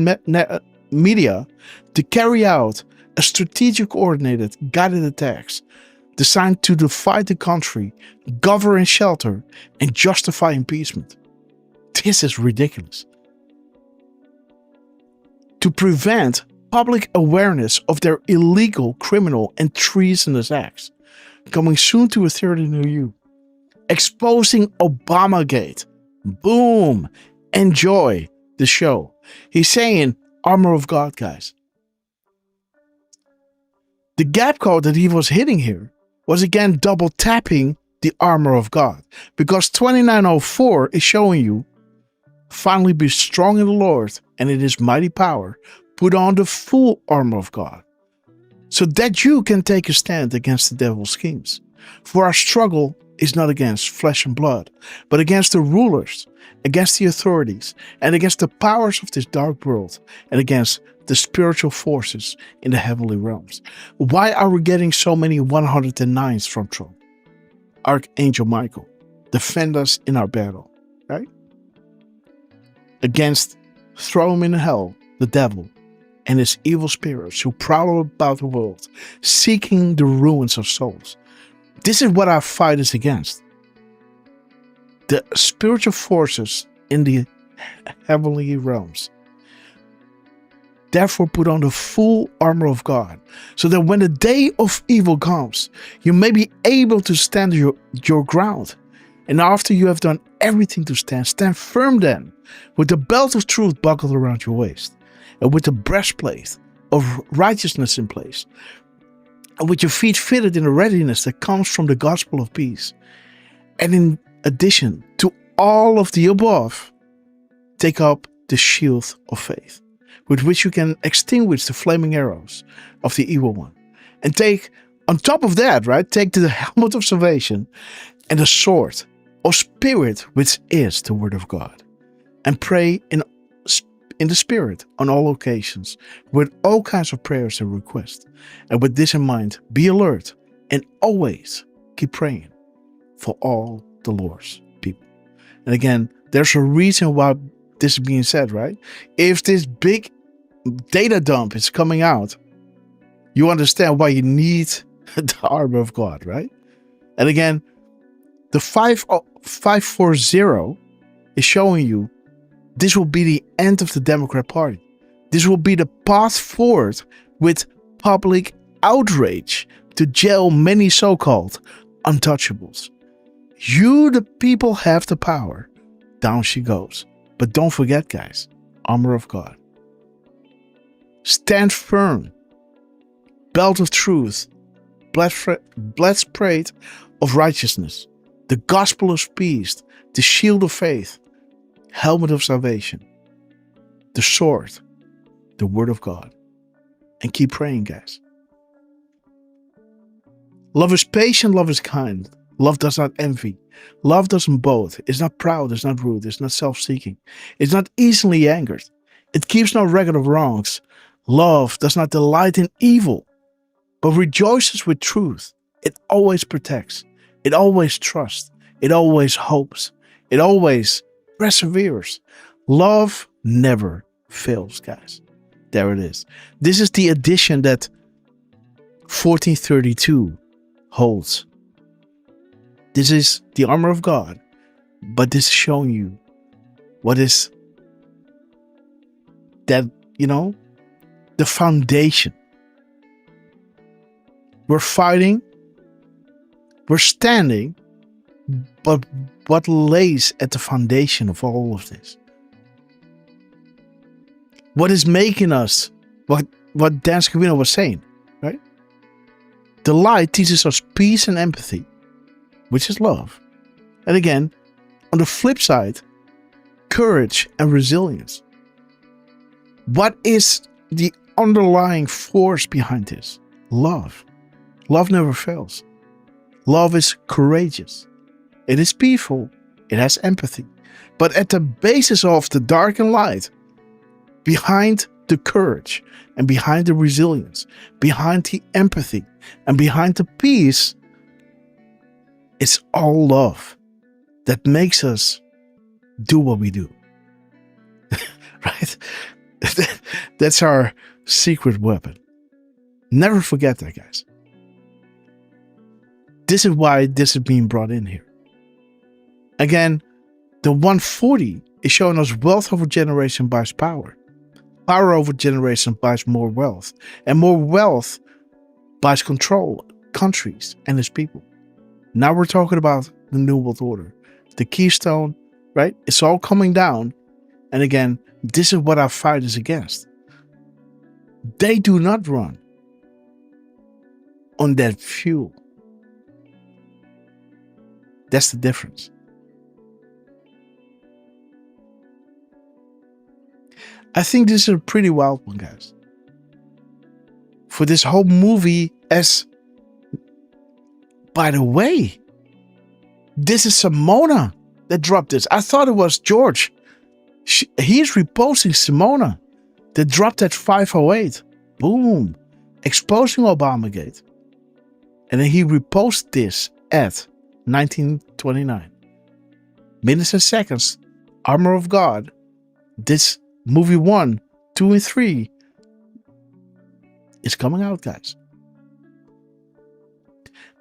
media to carry out a strategic, coordinated, guided attacks designed to divide the country, govern and shelter, and justify impeachment. This is ridiculous. To prevent public awareness of their illegal, criminal, and treasonous acts. Coming soon to a theater near you. Exposing Obamagate. Boom! Enjoy the show. He's saying armor of God, guys. The gap code that he was hitting here was again double tapping the armor of God. Because 2904 is showing you, finally be strong in the Lord and in his mighty power. Put on the full armor of God, so that you can take a stand against the devil's schemes. For our struggle is not against flesh and blood, but against the rulers, against the authorities, and against the powers of this dark world, and against the spiritual forces in the heavenly realms. Why are we getting so many 109s from Trump? Archangel Michael, defend us in our battle, right? Against, throw him in hell, the devil, and his evil spirits who prowl about the world, seeking the ruins of souls. This is what our fight is against. The spiritual forces in the heavenly realms. Therefore, put on the full armor of God, so that when the day of evil comes, you may be able to stand your ground. And after you have done everything to stand firm then, with the belt of truth buckled around your waist, and with the breastplate of righteousness in place, and with your feet fitted in the readiness that comes from the gospel of peace. And in addition to all of the above, take up the shield of faith, with which you can extinguish the flaming arrows of the evil one. And take, on top of that, right, take the helmet of salvation and the sword of spirit, which is the word of God. And pray in the Spirit on all occasions, with all kinds of prayers and requests. And with this in mind, be alert and always keep praying for all the Lord's people. And again, there's a reason why this is being said, right? If this big data dump is coming out, you understand why you need the armor of God, right? And again, the 540 is showing you this will be the end of the Democrat Party. This will be the path forward with public outrage to jail many so-called untouchables. You, the people, have the power. Down she goes. But don't forget, guys, armor of God. Stand firm. Belt of truth. Breastplate of righteousness. The gospel of peace. The shield of faith. Helmet of salvation, the sword, the word of God. And keep praying, guys. Love is patient, love is kind. Love does not envy. Love doesn't boast. It's not proud, it's not rude, it's not self-seeking. It's not easily angered. It keeps no record of wrongs. Love does not delight in evil, but rejoices with truth. It always protects. It always trusts. It always hopes. It always perseveres. Love never fails, guys. There it is. This is the edition that 1432 holds. This is the armor of God, but this is showing you what is that, the foundation. We're fighting, we're standing, but what lays at the foundation of all of this? What is making us, what Dan Scavino was saying, right? The light teaches us peace and empathy, which is love. And again, on the flip side, courage and resilience. What is the underlying force behind this? Love. Love never fails. Love is courageous. It is peaceful. It has empathy. But at the basis of the dark and light, behind the courage and behind the resilience, behind the empathy and behind the peace, it's all love that makes us do what we do. Right? That's our secret weapon. Never forget that, guys. This is why this is being brought in here. Again, the 140 is showing us wealth over generation buys power. Power over generation buys more wealth. And more wealth buys control, countries, and its people. Now we're talking about the New World Order. The keystone, right? It's all coming down. And again, this is what our fight is against. They do not run on that fuel. That's the difference. I think this is a pretty wild one, guys. For this whole movie, as by the way, this is Simona that dropped this. I thought it was George. He's reposting Simona that dropped that 508. Boom. Exposing Obamagate. And then he reposted this at 1929. Minutes and seconds. Armor of God. This movie 1, 2, and 3 is coming out, guys.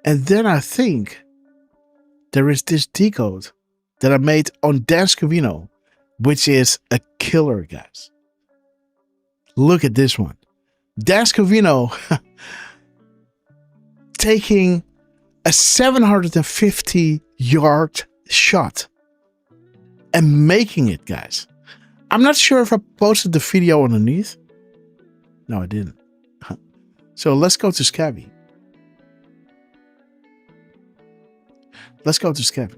And then I think there is this Decode that I made on Dan Scavino, which is a killer, guys. Look at this one. Dan Scavino taking a 750-yard shot and making it, guys. I'm not sure if I posted the video underneath. No, I didn't. So let's go to Scabby. Let's go to Scabby.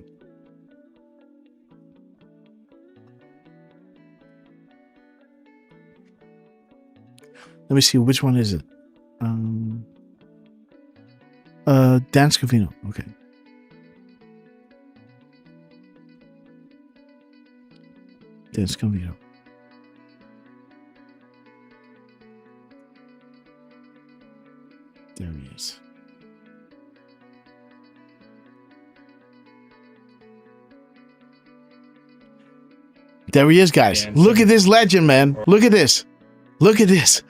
Let me see, which one is it? Dan Scavino. Okay. Dan Scavino. There he is. There he is, guys. Look at this legend, man. Look at this. Look at this.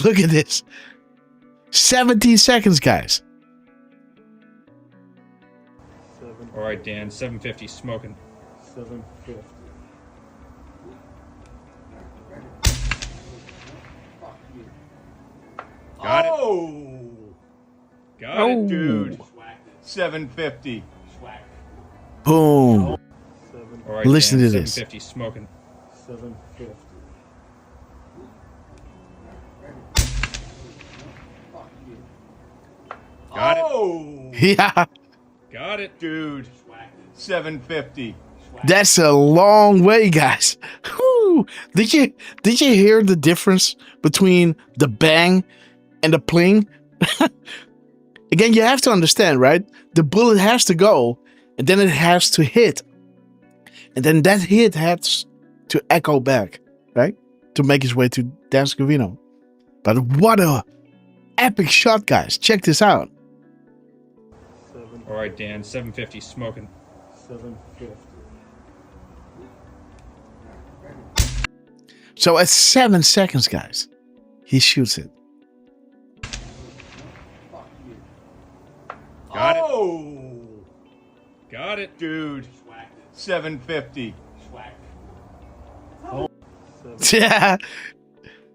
Look at this. 17 seconds, guys. All right, Dan, 750 smoking. 750. Got it. Got it, dude. 750. Boom. All right, Listen Dan, to this. 750 smoking. 750. Got it. Yeah. Got it, dude. 750. That's a long way, guys. Whew. Did you hear the difference between the bang and the pling? Again, you have to understand, right? The bullet has to go, and then it has to hit. And then that hit has to echo back, right? To make its way to Dan Scavino. But what a epic shot, guys. Check this out. All right, Dan, 750 smoking. 750. So at 7 seconds, guys, he shoots it. Got it. Got it, dude. 750. Yeah.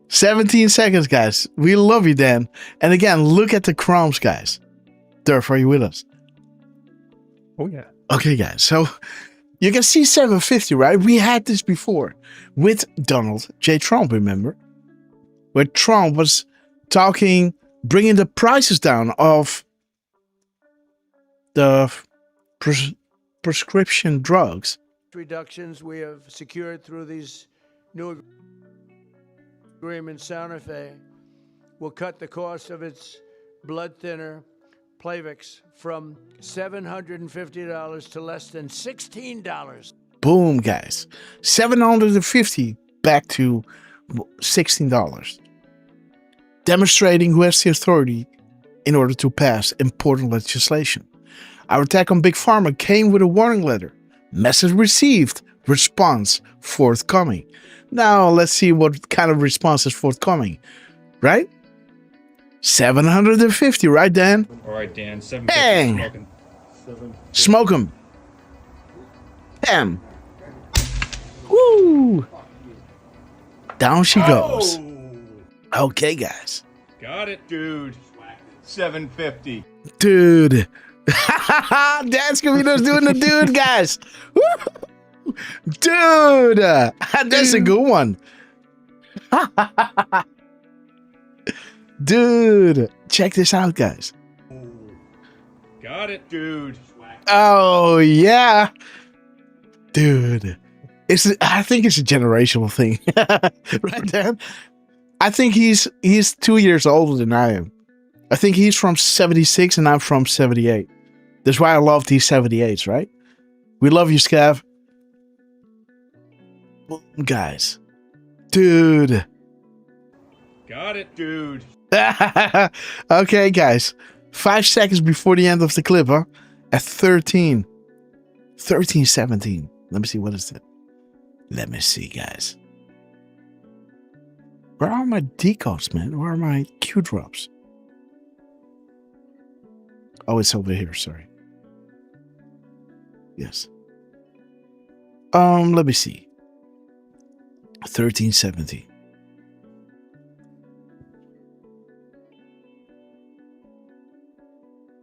17 seconds, guys. We love you, Dan. And again, look at the crumbs, guys. Derf, are you with us? Oh, yeah. Okay, guys. So you can see 750, right? We had this before with Donald J. Trump, remember? Where Trump was talking bringing the prices down of the prescription drugs. Reductions we have secured through these new agreements. Santa Fe will cut the cost of its blood thinner Plavix from $750 to less than $16. Boom, guys. $750 back to $16. Demonstrating who has the authority in order to pass important legislation. Our attack on Big Pharma came with a warning letter. Message received. Response forthcoming. Now let's see what kind of response is forthcoming. Right? 750, right, Dan? All right, Dan. 750. Bang! Smoke 'em. Bam. Woo! Down she goes. Okay, guys. Got it, dude. 750. Dude. Dan Scavino's doing the dude, guys. Woo! Dude. That's a good one. Dude. Check this out, guys. Got it, dude. Oh, yeah. Dude. I think it's a generational thing. Right, Dan? I think he's 2 years older than I am. I think he's from 76 and I'm from 78. That's why I love these 78s, right? We love you, Scav. Guys. Dude. Got it, dude. Okay, guys. 5 seconds before the end of the clip, huh? At 13. 13:17. Let me see, what is that? Let me see, guys. Where are my decodes, man? Where are my Q drops? Oh, it's over here, sorry. Yes. Let me see. 13:17.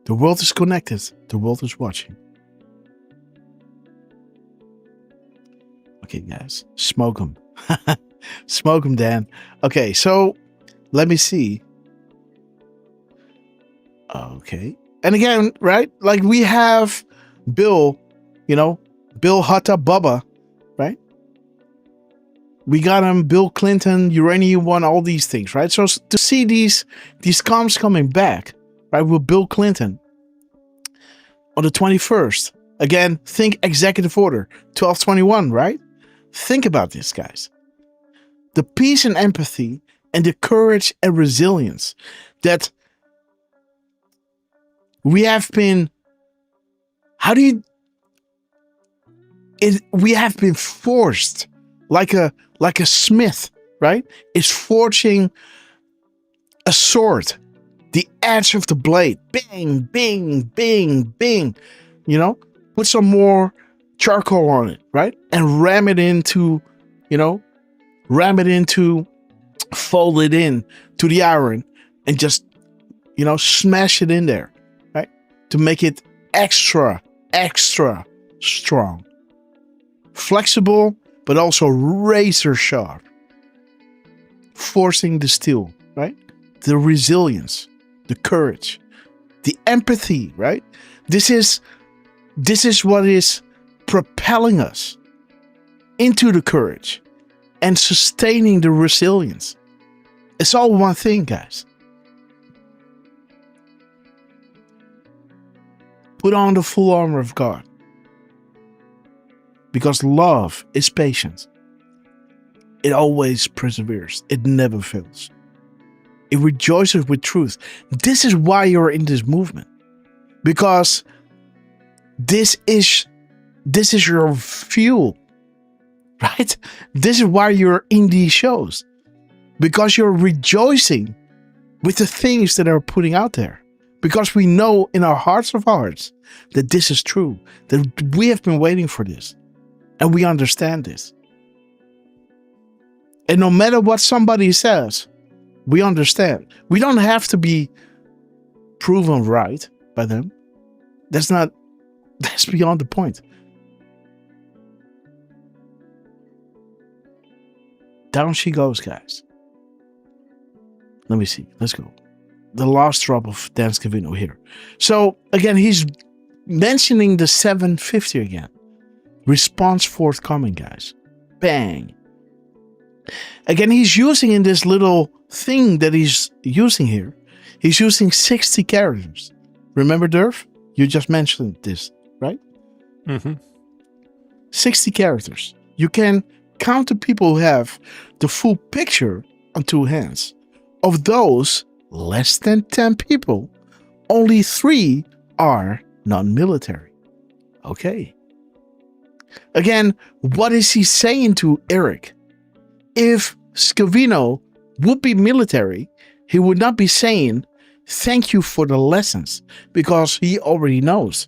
The world is connected. The world is watching. Okay, guys. Smoke them. Smoke them, Dan. Okay, so let me see. Okay. And again, right? Like we have Bill, Bill Hutta Bubba, right? We got him, Bill Clinton, Uranium One, all these things, right? So to see these comms coming back, right, with Bill Clinton on the 21st. Again, think executive order 1221, right? Think about this, guys. The peace and empathy and the courage and resilience that we have been, we have been forced like a smith, right? Is forging a sword, the edge of the blade, bing, bing, bing, bing, put some more charcoal on it, right? And ram it into, fold it in to the iron and just, smash it in there, right? To make it extra strong. Flexible, but also razor sharp. Forcing the steel, right? The resilience, the courage, the empathy, right? This is what is propelling us into the courage and sustaining the resilience. It's all one thing, guys. Put on the full armor of God. Because love is patient. It always perseveres. It never fails. It rejoices with truth. This is why you're in this movement. Because this is your fuel. Right? This is why you're in these shows. Because you're rejoicing with the things that are putting out there. Because we know in our hearts of hearts that this is true. That we have been waiting for this. And we understand this. And no matter what somebody says, we understand. We don't have to be proven right by them. That's beyond the point. Down she goes, guys. Let me see. Let's go. the last drop of Dan Scavino here. So again, he's mentioning the 750 again. Response forthcoming, guys. Bang. Again, he's using in this little thing that he's using here. He's using 60 characters. Remember, Derf? You just mentioned this, right? Mm-hmm. 60 characters. You can count the people who have the full picture on two hands. Of those, less than 10 people, only 3 are non-military. Okay. Again, what is he saying to Eric? If Scavino would be military, he would not be saying, thank you for the lessons, because he already knows.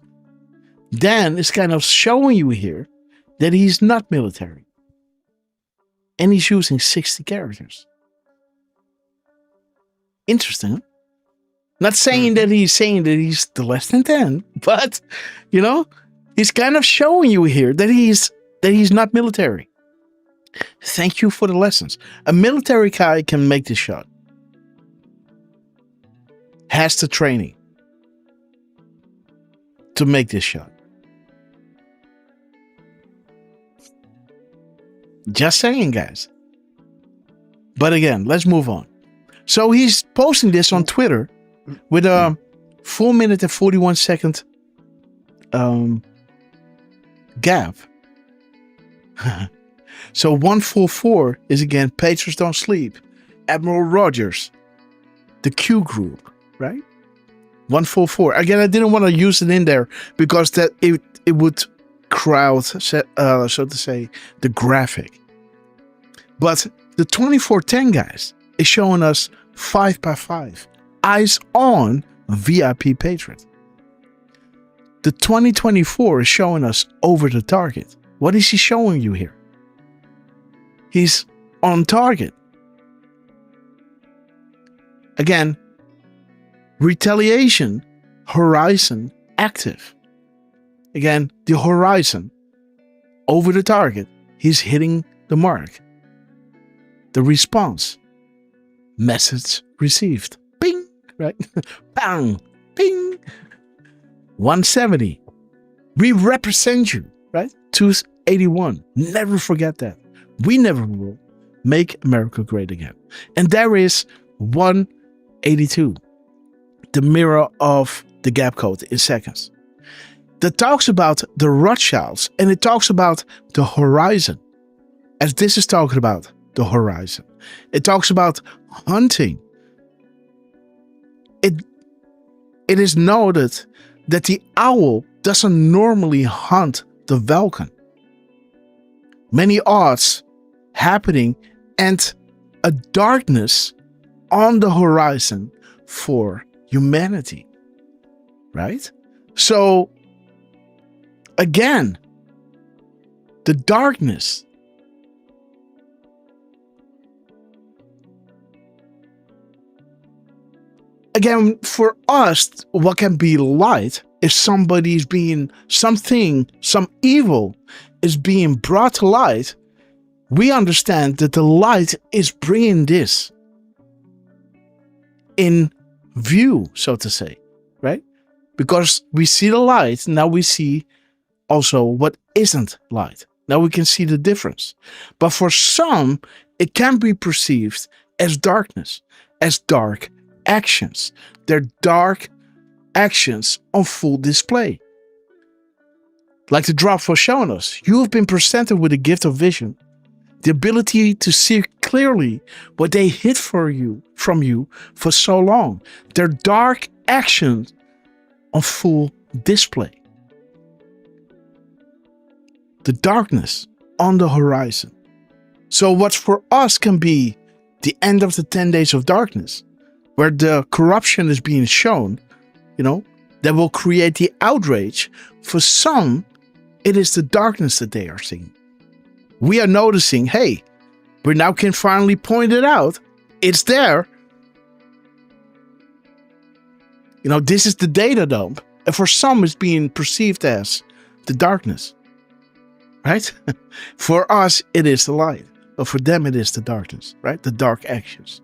Dan is kind of showing you here that he's not military. And he's using 60 characters. Interesting, huh? Not saying that he's the less than 10, but, you know, he's kind of showing you here that he's not military. Thank you for the lessons. A military guy can make this shot. Has the training to make this shot. Just saying, guys. But again, let's move on. So he's posting this on Twitter with a 4 minute and 41 second gap. So 144 is again Patriots Don't Sleep, Admiral Rogers, the Q group, right? 144. Again, I didn't want to use it in there because that it would crowd, so to say, the graphic. But the 2410 guys is showing us 5x5 eyes on VIP Patriot. The 2024 is showing us over the target. What is he showing you here? He's on target. Again, retaliation, horizon, active. Again, the horizon, over the target, he's hitting the mark. The response, message received. Ping, right? Bang, ping. 170. We represent you, right? 281. Never forget that. We never will. Make America great again. And there is 182. The mirror of the gap code in seconds. That talks about the Rothschilds and it talks about the horizon. As this is talking about the horizon. It talks about hunting. It is noted that the owl doesn't normally hunt the falcon. Many odds happening and a darkness on the horizon for humanity. Right? So, again, the darkness. Again, for us, what can be light if somebody's being something, some evil is being brought to light. We understand that the light is bringing this in view, so to say, right? Because we see the light, now we see also what isn't light. Now we can see the difference. But for some, it can be perceived as darkness, as dark actions. They're dark actions on full display. Like the drop was showing us, you have been presented with a gift of vision, the ability to see clearly what they hid from you for so long. They're dark actions on full display. The darkness on the horizon. So what for us can be the end of the 10 days of darkness, where the corruption is being shown, that will create the outrage. For some, it is the darkness that they are seeing. We are noticing, hey, we now can finally point it out. It's there. This is the data dump. And for some, it's being perceived as the darkness. Right? For us, it is the light. But for them, it is the darkness. Right? The dark actions.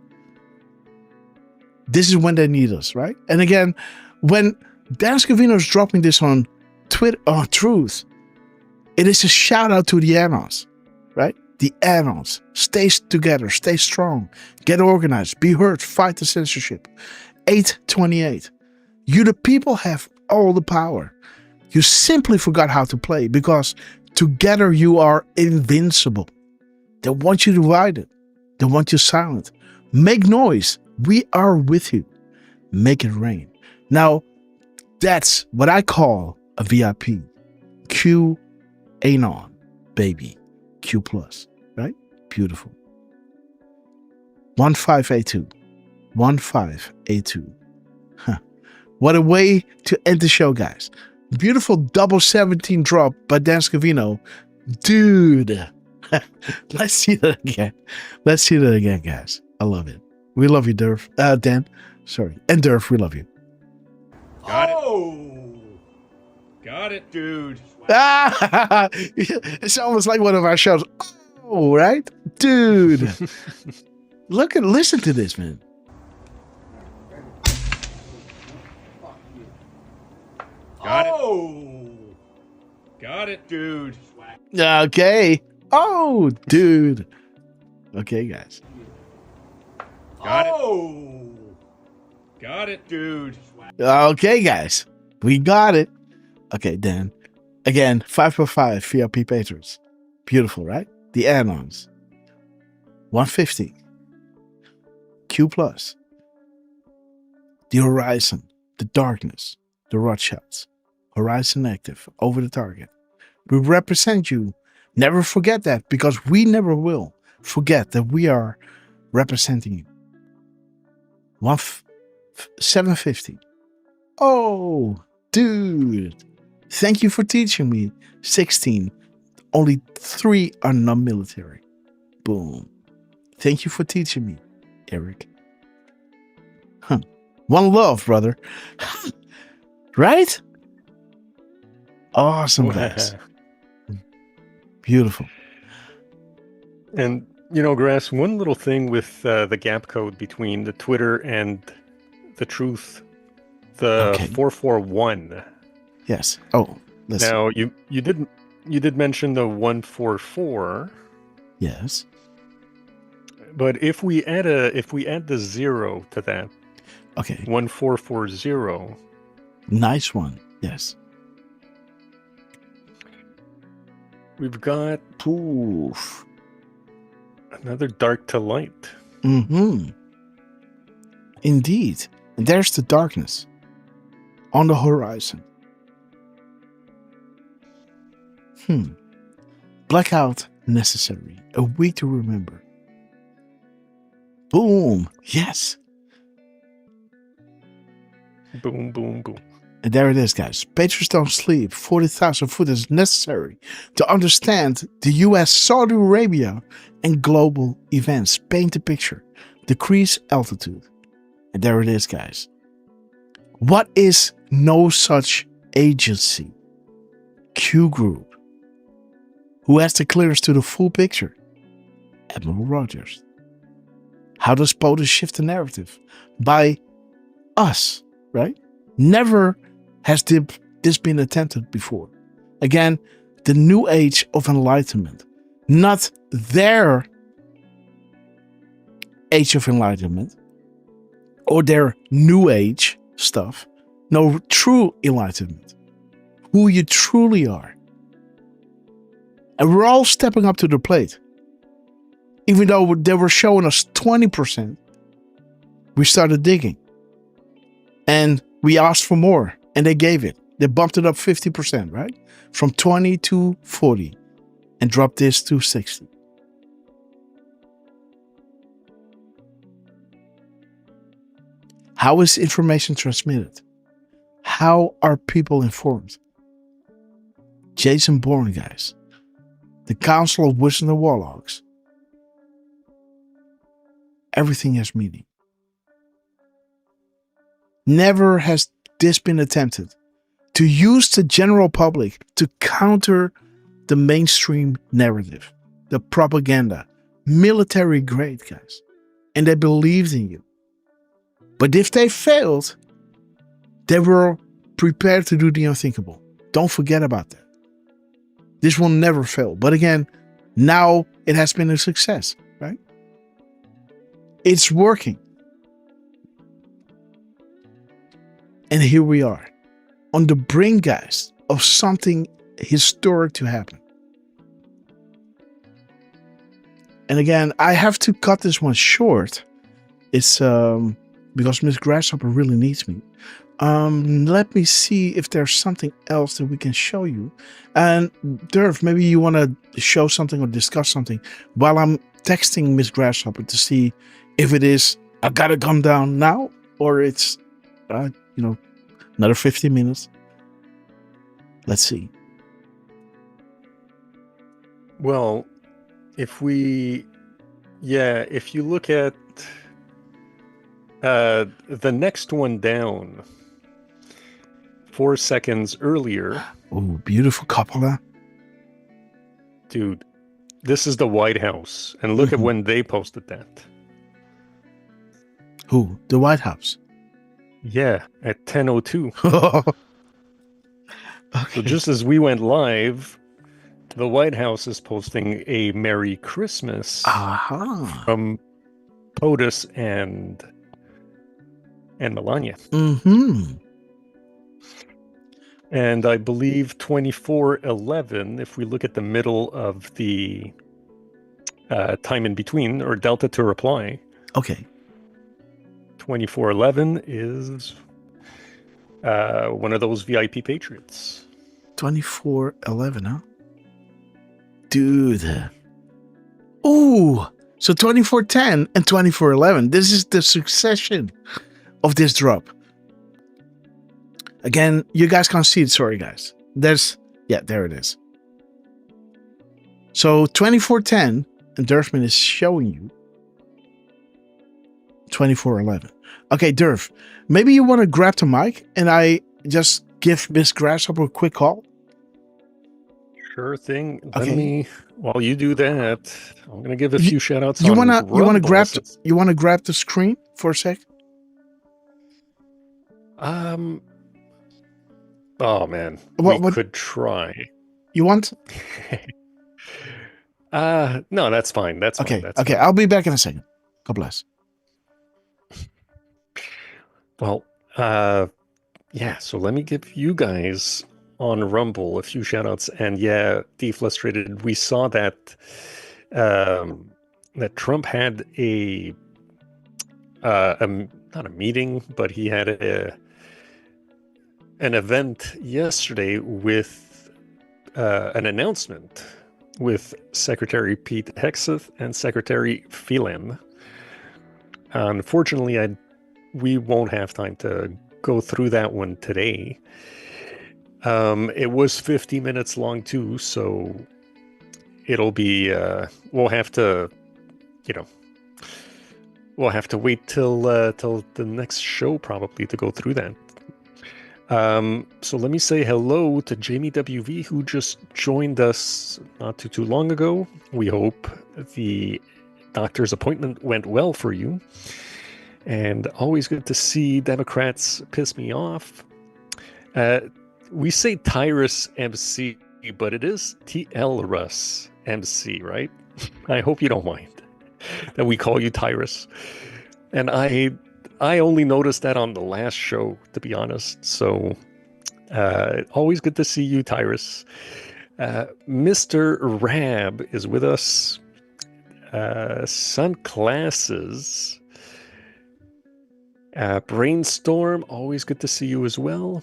This is when they need us, right? And again, when Dan Scavino is dropping this on Twitter, on Truth, it is a shout out to the Anons, right? The Anons. Stay together, stay strong, get organized, be heard, fight the censorship. 828. You, the people, have all the power. You simply forgot how to play because together you are invincible. They want you divided. They want you silent. Make noise. We are with you. Make it rain. Now, that's what I call a VIP. Q Anon, baby. Q plus, right? Beautiful. 1582. 1582. Huh. What a way to end the show, guys. Beautiful double 17 drop by Dan Scavino. Dude. Let's see that again. Let's see that again, guys. I love it. We love you, Derf. Dan. Sorry. And Derf, we love you. Got it, dude. It's almost like one of our shows. Oh, right? Dude. Listen to this, man. Got it, dude. Okay. Oh, dude. Okay, guys. Got it, dude. Okay, guys. We got it. Okay, Dan. Again, 5x5 VIP patrons. Beautiful, right? The Anons. 150. Q plus. The Horizon. The Darkness. The Rothschilds. Horizon active. Over the target. We represent you. Never forget that, because we never will forget that we are representing you. 750. Oh, dude. Thank you for teaching me. 16. Only 3 are non-military. Boom. Thank you for teaching me, Eric. Huh. One love, brother. Right? Awesome, guys. Beautiful. And, Grass, one little thing with the gap code between the Twitter and the Truth, the 441. Yes. Oh, listen. Now, you did mention the 144. Yes. But if we add the 0 to that. Okay. 1440. Nice one. Yes. We've got poof. Another dark to light. Mm-hmm. Indeed. And there's the darkness on the horizon. Blackout necessary. A week to remember. Boom. Yes. Boom, boom, boom. And there it is, guys. Patriots don't sleep. 40,000 foot is necessary to understand the U.S., Saudi Arabia, and global events. Paint the picture. Decrease altitude. And there it is, guys. What is no such agency? Q Group. Who has the clearance to the full picture? Admiral Rogers. How does POTUS shift the narrative? By us, right? Never has this been attempted before. Again, the new age of enlightenment. Not their age of enlightenment or their new age stuff. No, true enlightenment. Who you truly are. And we're all stepping up to the plate. Even though they were showing us 20%, we started digging. And we asked for more, and they gave it. They bumped it up 50%, right? From 20 to 40, and dropped this to 60. How is information transmitted? How are people informed? Jason Bourne, guys. The Council of Wizards and Warlocks. Everything has meaning. Never has this been attempted to use the general public to counter the mainstream narrative, the propaganda, military grade, guys. And they believed in you. But if they failed, they were prepared to do the unthinkable. Don't forget about that. This will never fail. But again, now it has been a success, right? It's working. And here we are, on the brink, guys, of something historic to happen. And again, I have to cut this one short. It's because Miss Grasshopper really needs me. Let me see if there's something else that we can show you. And Derf, maybe you want to show something or discuss something while I'm texting Miss Grasshopper to see if it is, I gotta come down now, or it's, another 15 minutes. Let's see. Well, if you look at the next one down, 4 seconds earlier. Oh, beautiful couple, huh? Dude, this is the White House. And look at when they posted that. Who? The White House? Yeah, at 10:02. Okay. So just as we went live, the White House is posting a Merry Christmas from POTUS and Melania. Mm-hmm. And I believe 24:11, if we look at the middle of the time in between, or delta to reply. Okay. 24:11 is one of those VIP Patriots. 24:11, huh? Dude. Ooh. So 24:10 and 24:11. This is the succession of this drop. Again, you guys can't see it. Sorry, guys. There it is. So 24:10, and Derfman is showing you 24:11. Okay, Derf, maybe you want to grab the mic and I just give Miss Grasshopper a quick call? Sure thing. Okay. Let me, while you do that, I'm going to give a few shout outs. You want to grab the screen for a sec? Oh man, we could try. You want? No, that's fine. That's okay. Fine. Okay, I'll be back in a second. God bless. Well, yeah. So let me give you guys on Rumble a few shout outs. And yeah, Deflustrated, we saw that that Trump had not a meeting, but he had an event yesterday with an announcement with Secretary Pete Hegseth and Secretary Phelan. Unfortunately, we won't have time to go through that one today. It was 50 minutes long too, so it'll be we'll have to wait till the next show probably to go through that. So let me say hello to Jamie WV, who just joined us not too long ago. We hope the doctor's appointment went well for you. And always good to see Democrats piss me off. We say Tyrus MC, but it is TL Russ MC, right? I hope you don't mind that we call you Tyrus. And I only noticed that on the last show, to be honest. So always good to see you, Tyrus. Mr. Rab is with us. Sunclasses. Brainstorm, always good to see you as well.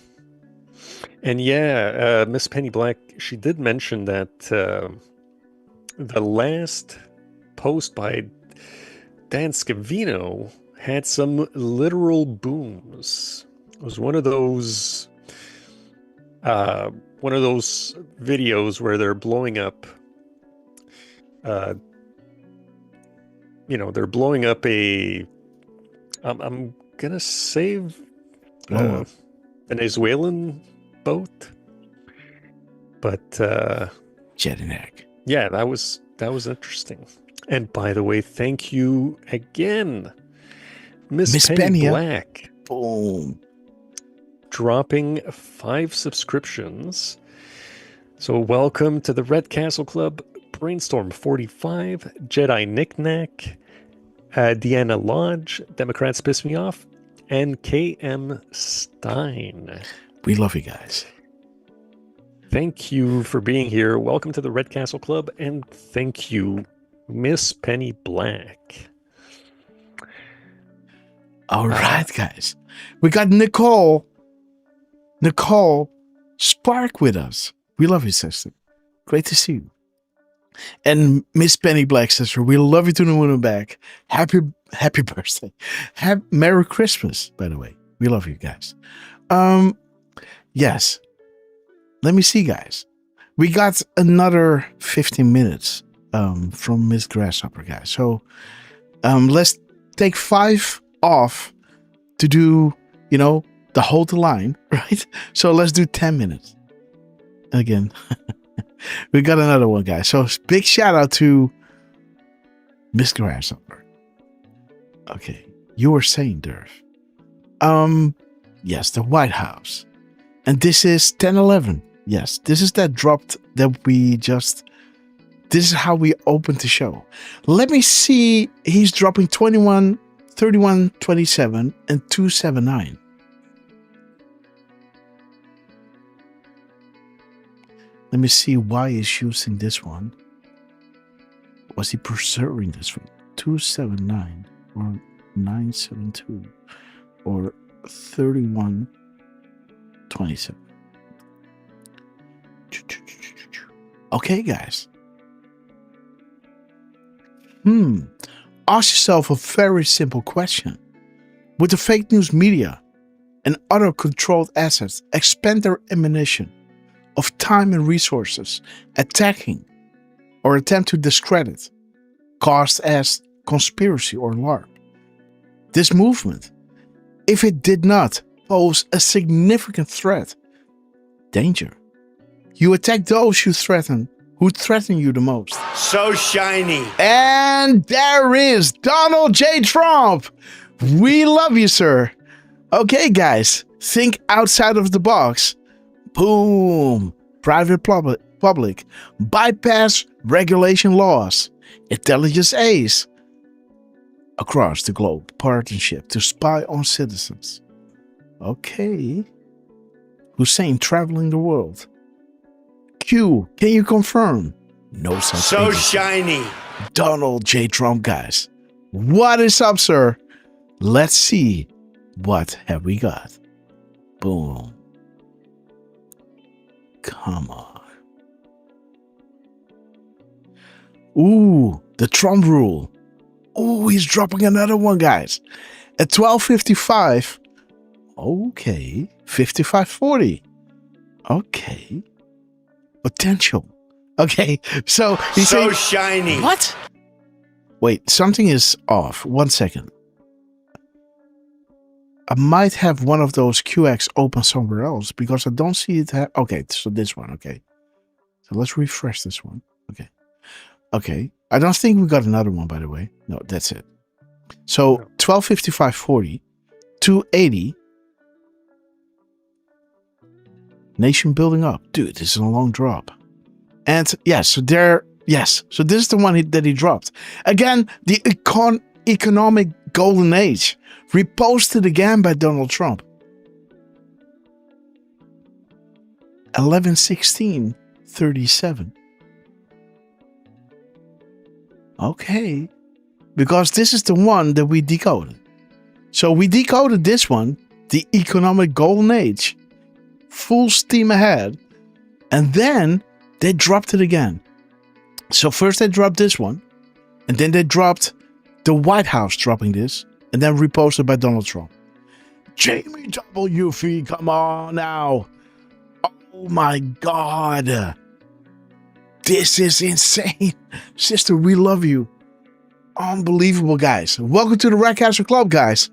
And yeah, Miss Penny Black, she did mention that the last post by Dan Scavino had some literal booms. It was one of those videos where they're blowing up they're blowing up a I'm gonna save Venezuelan boat, but jet and egg. Yeah, that was interesting. And by the way, thank you again Miss Penny Penny, Black. Boom. Dropping 5 subscriptions. So welcome to the Red Castle Club, Brainstorm 45, Jedi Knickknack, Deanna Lodge, Democrats Piss Me Off, and KM Stein. We love you guys. Thank you for being here. Welcome to the Red Castle Club, and thank you, Miss Penny Black. All right, guys. We got Nicole Spark with us. We love you, sister. Great to see you. And Miss Penny Black, sister, we love you to the moon and back. Happy birthday. Merry Christmas, by the way. We love you guys. Yes. Let me see, guys. We got another 15 minutes from Miss Grasshopper, guys. So let's take 5 off to do, the hold the line, right? So let's do 10 minutes. Again, we got another one, guys. So big shout out to Miss Grasshopper. Okay, you were saying, Derf. Yes, the White House. And this is 10-11. Yes, this is that dropped that this is how we opened the show. Let me see. He's dropping 21, 31, 27, and 279. Let me see why he's using this one. Was he preserving this one? 279 or 972 or 3127. Okay, guys. Ask yourself a very simple question. Would the fake news media and other controlled assets expend their ammunition of time and resources attacking or attempt to discredit, cast as conspiracy or LARP, this movement, if it did not pose a significant threat, danger? You attack those who threaten you the most. So shiny. And there is Donald J. Trump. We love you, sir. Okay, guys, think outside of the box. Boom. Private public. Bypass regulation laws. Intelligence Ace. Across the globe. Partnership to spy on citizens. Okay. Hussein traveling the world. Q, can you confirm? No such So agency. shiny. Donald J. Trump, guys. What is up, sir? Let's see. What have we got? Boom. Come on. Ooh, the Trump rule. Ooh, he's dropping another one, guys. At 12:55. Okay. 55:40. Okay. Potential. Okay. So he's So saying, shiny. What? Wait, something is off. 1 second. I might have one of those QX open somewhere else because I don't see it. Okay, so this one. Okay. So let's refresh this one. Okay. Okay. I don't think we got another one, by the way. No, that's it. So 12:55:40, 280. Nation building up. Dude, this is a long drop. And yes, so so this is the one that he dropped. Again, the economic golden age. Reposted again by Donald Trump. 11/16/37. Okay. Because this is the one that we decoded. So we decoded this one, the economic golden age. Full steam ahead. And then they dropped it again. So first they dropped this one. And then they dropped the White House dropping this. And then reposted by Donald Trump. Jamie W.F. Come on now. Oh my God. This is insane. Sister, we love you. Unbelievable, guys. Welcome to the Red Castle Club, guys.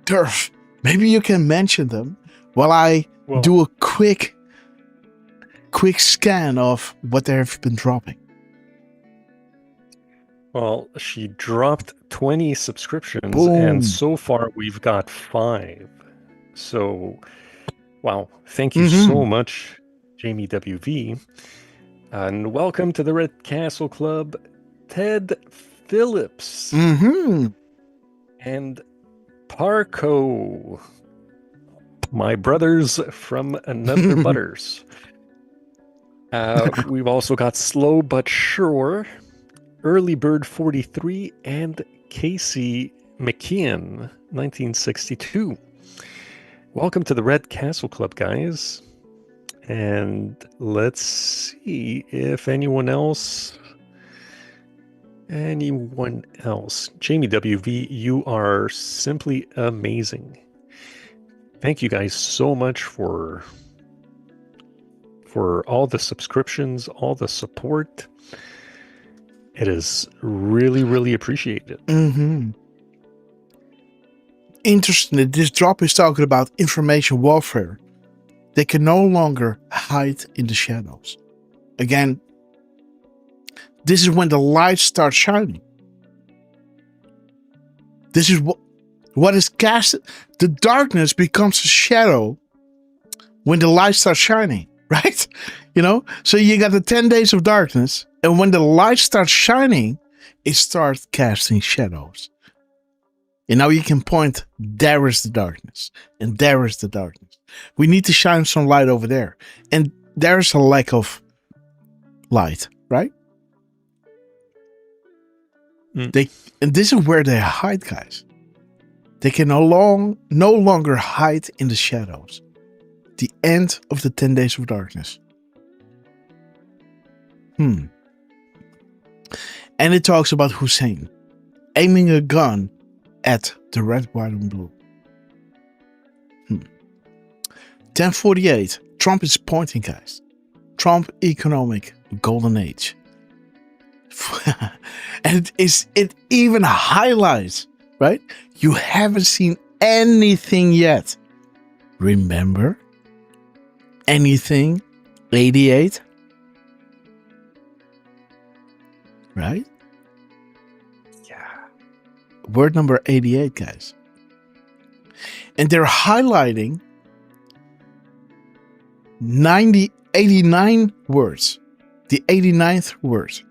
Derf, maybe you can mention them while I do a quick scan of what they have been dropping. Well, she dropped 20 subscriptions, Boom. and so far we've got 5. So, wow. Thank you so much, Jamie WV. And welcome to the Red Castle Club, Ted Phillips and Parco, my brothers from another Butters. We've also got Slow But Sure, Early Bird 43, and Casey McKeon, 1962. Welcome to the Red Castle Club, guys. And let's see if anyone else. Jamie WV, you are simply amazing. Thank you guys so much for all the subscriptions, all the support. It is really, really appreciated. Interesting that this drop is talking about information warfare. They can no longer hide in the shadows. Again, this is when the light starts shining. This is what is cast. The darkness becomes a shadow when the light starts shining, right? You know, so you got the 10 days of darkness, and when the light starts shining, it starts casting shadows. And now you can point, there is the darkness, and there is the darkness. We need to shine some light over there. And there's a lack of light, right? And this is where they hide, guys. They can no longer hide in the shadows. The end of the 10 days of darkness. And it talks about Hussein aiming a gun at the red, white, and blue. 1048. Trump is pointing, guys. Trump economic golden age. And it even highlights, right? You haven't seen anything yet. Remember? Anything? 88? Right? Yeah. Word number 88, guys. And they're highlighting 89 words. The 89th word.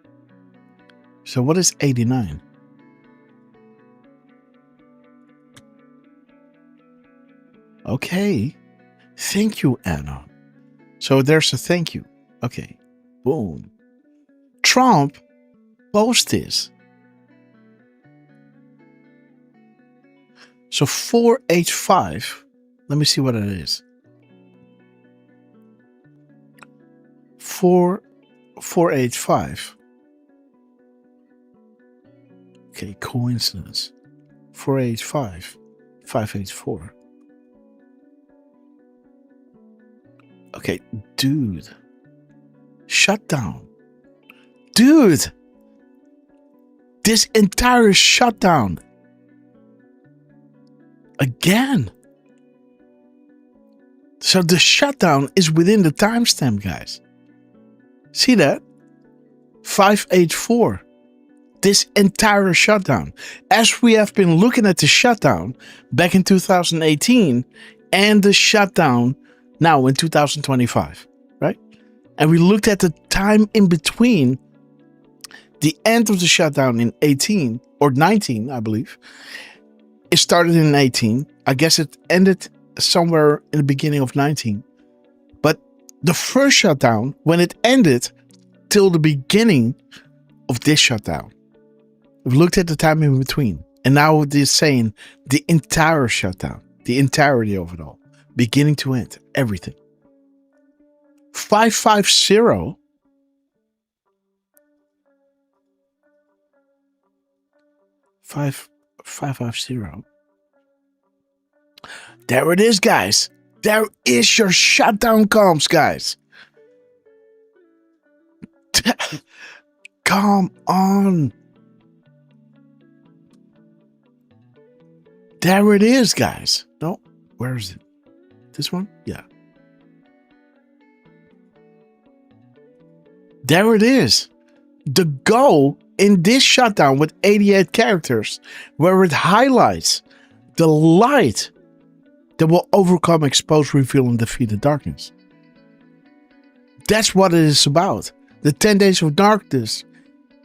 So what is 89? Okay. Thank you, Anna. So there's a thank you. Okay. Boom. Trump posted this. So 485. Let me see what it is. 485. Okay, coincidence. 485. 584. Okay, dude. Shut down. Dude. This entire shutdown. Again. So the shutdown is within the timestamp, guys. See that? 584. This entire shutdown. As we have been looking at the shutdown back in 2018 and the shutdown now in 2025, right? And we looked at the time in between the end of the shutdown in 18 or 19, I believe. It started in 18. I guess it ended somewhere in the beginning of 19. But the first shutdown, when it ended till the beginning of this shutdown, we've looked at the time in between. And now it is saying the entire shutdown, the entirety of it all, beginning to end, everything. 550. 550. There it is, guys. There is your shutdown comms, guys. Come on. There it is, guys. No, where is it? This one? Yeah. There it is. The goal in this shutdown with 88 characters, where it highlights the light that will overcome, expose, reveal, and defeat the darkness. That's what it is about. The 10 days of darkness,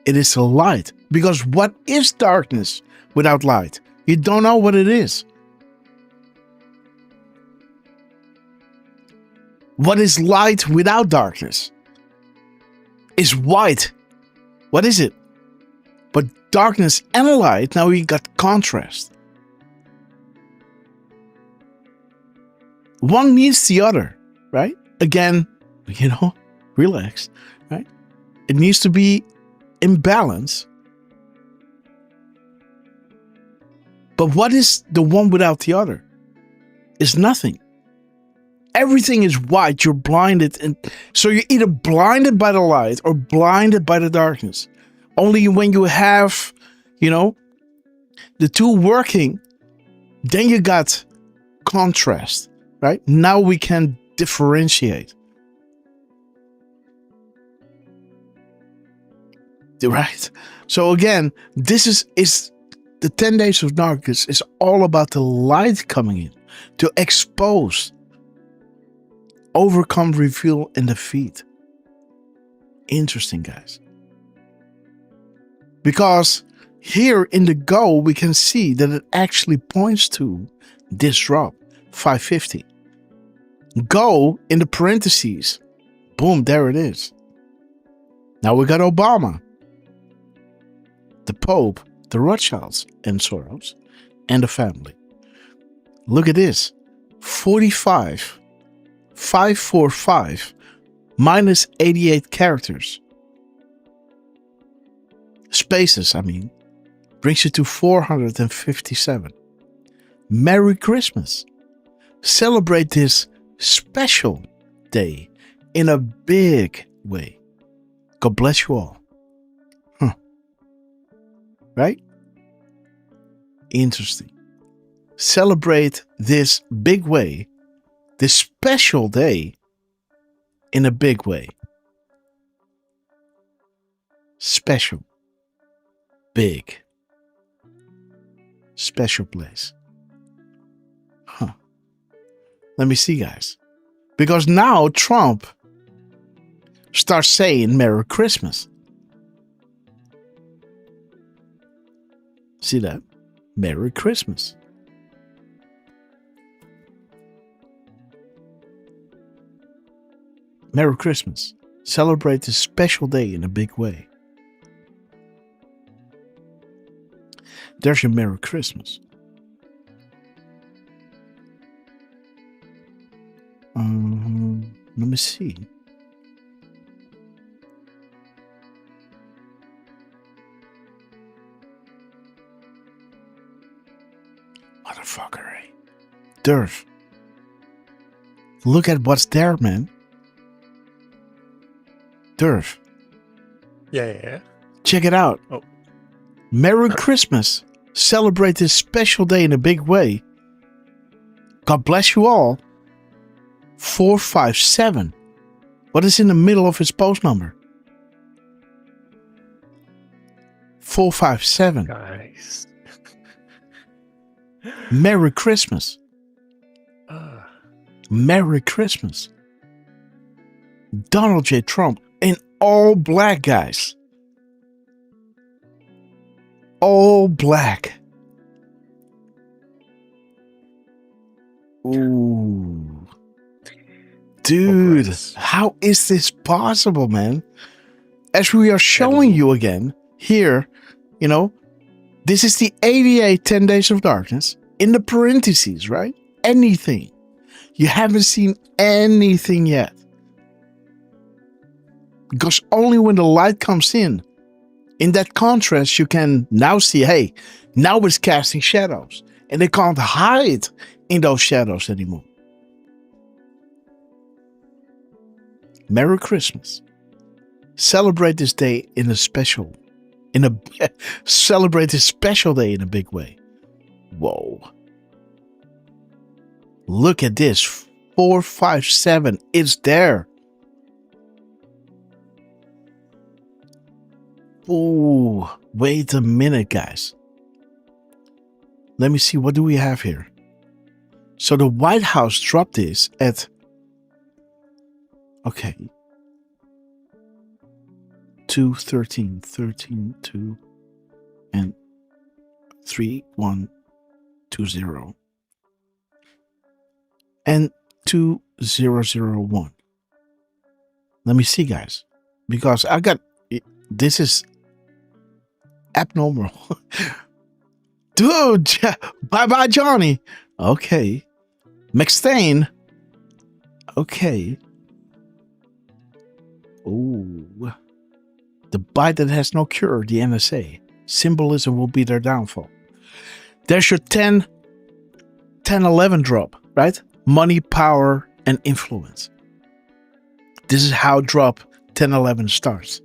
it is the light. Because what is darkness without light? You don't know what it is. What is light without darkness? Is white. What is it? But darkness and light, now we got contrast. One needs the other, right? Again, relax, right? It needs to be in balance. But what is the one without the other? It's nothing. Everything is white. You're blinded. And so you're either blinded by the light or blinded by the darkness. Only when you have, the two working, then you got contrast, right? Now we can differentiate. Right? So again, this is the 10 days of darkness is all about the light coming in to expose, overcome, reveal, and defeat. Interesting, guys. Because here in the Go, we can see that it actually points to this drop, 550. Go in the parentheses. Boom, there it is. Now we got Obama, the Pope, the Rothschilds, and Soros, and the family. Look at this. 45. 545 minus 88 characters. Spaces, brings you to 457. Merry Christmas. Celebrate this special day in a big way. God bless you all. Right? Interesting. Celebrate this big way, this special day, in a big way. Special. Big. Special place. Let me see, guys. Because now Trump starts saying Merry Christmas. See that? Merry Christmas. Merry Christmas. Celebrate this special day in a big way. There's your Merry Christmas. Let me see. Motherfucker, eh? Derf. Look at what's there, man. Derf. Yeah. Check it out. Oh. Merry Christmas. Celebrate this special day in a big way. God bless you all. 457. What is in the middle of his post number? 457. Guys. Merry Christmas. Merry Christmas. Donald J. Trump in all black, guys. All black. Ooh. Dude, how is this possible, man? As we are showing you again here, this is the 88 10 Days of Darkness in the parentheses, right? Anything. You haven't seen anything yet. Because only when the light comes in that contrast, you can now see, hey, now it's casting shadows. And they can't hide in those shadows anymore. Merry Christmas. Celebrate this day in a special, celebrate this special day in a big way. Whoa. Look at this. 457. It's there. Ooh, wait a minute, guys. Let me see, what do we have here? So the White House dropped this at, okay, 213, 13, 2, and 3120 and 2001. Let me see, guys, because I got, this is abnormal. Dude, bye-bye, Johnny. Okay. McStain. Okay. Ooh. The bite that has no cure, the NSA. Symbolism will be their downfall. There's your 10-11 drop, right? Money, power, and influence. This is how drop 10-11 starts.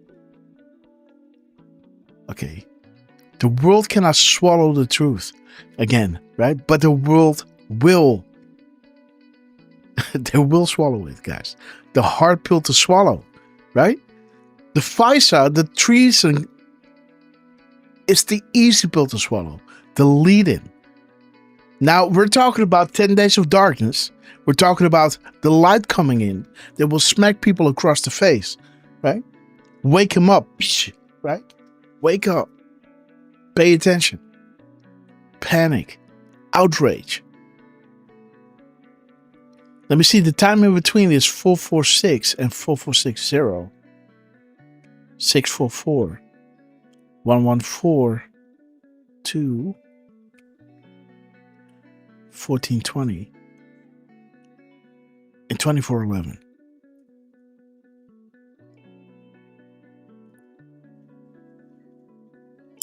Okay. The world cannot swallow the truth again, right? But the world will. They will swallow it, guys. The hard pill to swallow, right? The FISA, the treason, is the easy pill to swallow. The lead-in. Now, we're talking about 10 days of darkness. We're talking about the light coming in that will smack people across the face, right? Wake them up, right? Wake up. Pay attention. Panic. Outrage. Let me see, the time in between is 446 and 4460. 644. 114. 2. 1420. And 2411.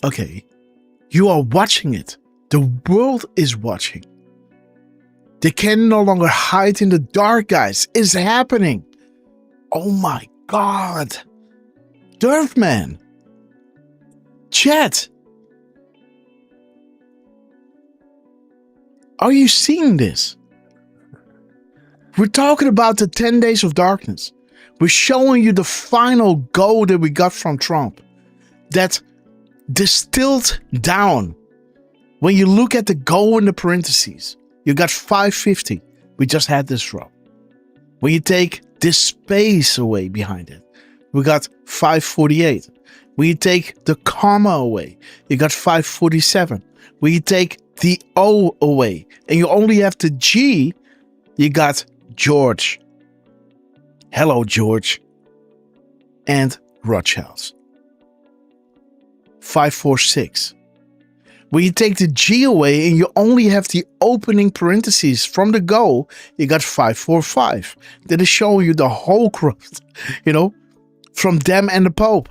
Okay. You are watching it. The world is watching. They can no longer hide in the dark, guys. It's happening. Oh my God. Derf, man. Chat. Are you seeing this? We're talking about the 10 days of darkness. We're showing you the final go that we got from Trump. That distilled down. When you look at the go in the parentheses, you got 550. We just had this drop. When you take this space away behind it, we got 548. When you take the comma away, you got 547. When you take the O away and you only have the G, you got George. Hello, George. And Rothschilds. 546. When you take the G away and you only have the opening parentheses from the go, you got 545. That is showing you the whole crust, from them and the Pope.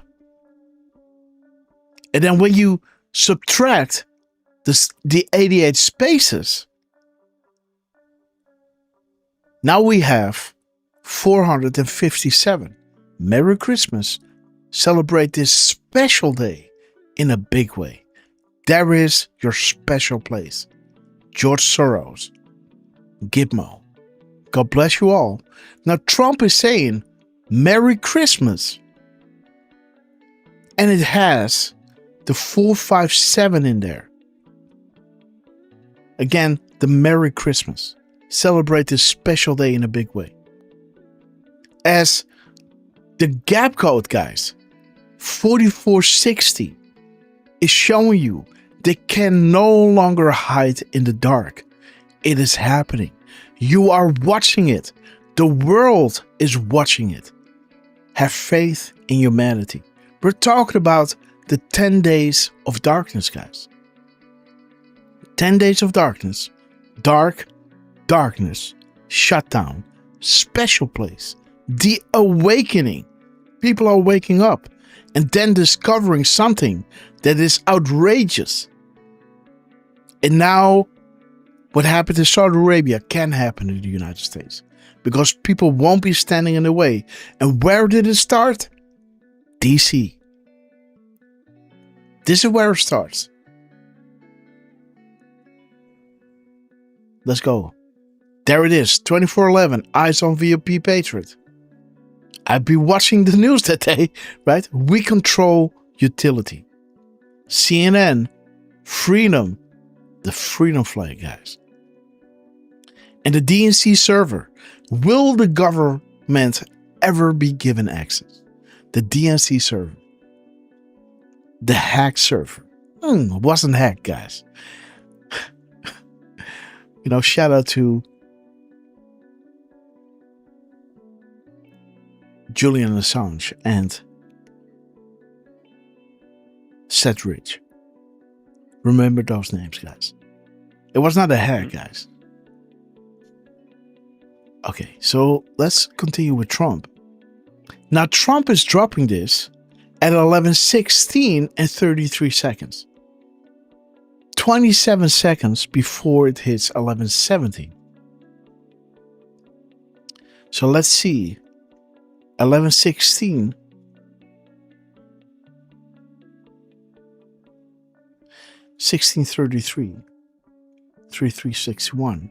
And then when you subtract the 88 spaces, now we have 457. Merry Christmas. Celebrate this special day in a big way. There is your special place. George Soros. Gitmo. God bless you all. Now Trump is saying Merry Christmas. And it has the 457 in there. Again, the Merry Christmas. Celebrate this special day in a big way. As the gap code, guys, 4460 is showing you they can no longer hide in the dark. It is happening. You are watching it. The world is watching it. Have faith in humanity. We're talking about the 10 days of darkness, guys. 10 days of darkness. Dark, darkness, shutdown, special place, the awakening. People are waking up and then discovering something that is outrageous. And now, what happened in Saudi Arabia can happen in the United States because people won't be standing in the way. And where did it start? DC. This is where it starts. Let's go. There it is, 24/11, Eyes on VIP Patriot. I've been watching the news that day, right? We control utility. CNN, freedom, the freedom flag, guys. And the DNC server. Will the government ever be given access? The DNC server. The hack server. Wasn't hacked, guys. Shout out to Julian Assange and Seth Rich. Remember those names, guys. It was not a hack, guys. Okay, so let's continue with Trump. Now, Trump is dropping this at 11:16 and 33 seconds. 27 seconds before it hits 11:17. So let's see. 11:16. 16:33. 3361.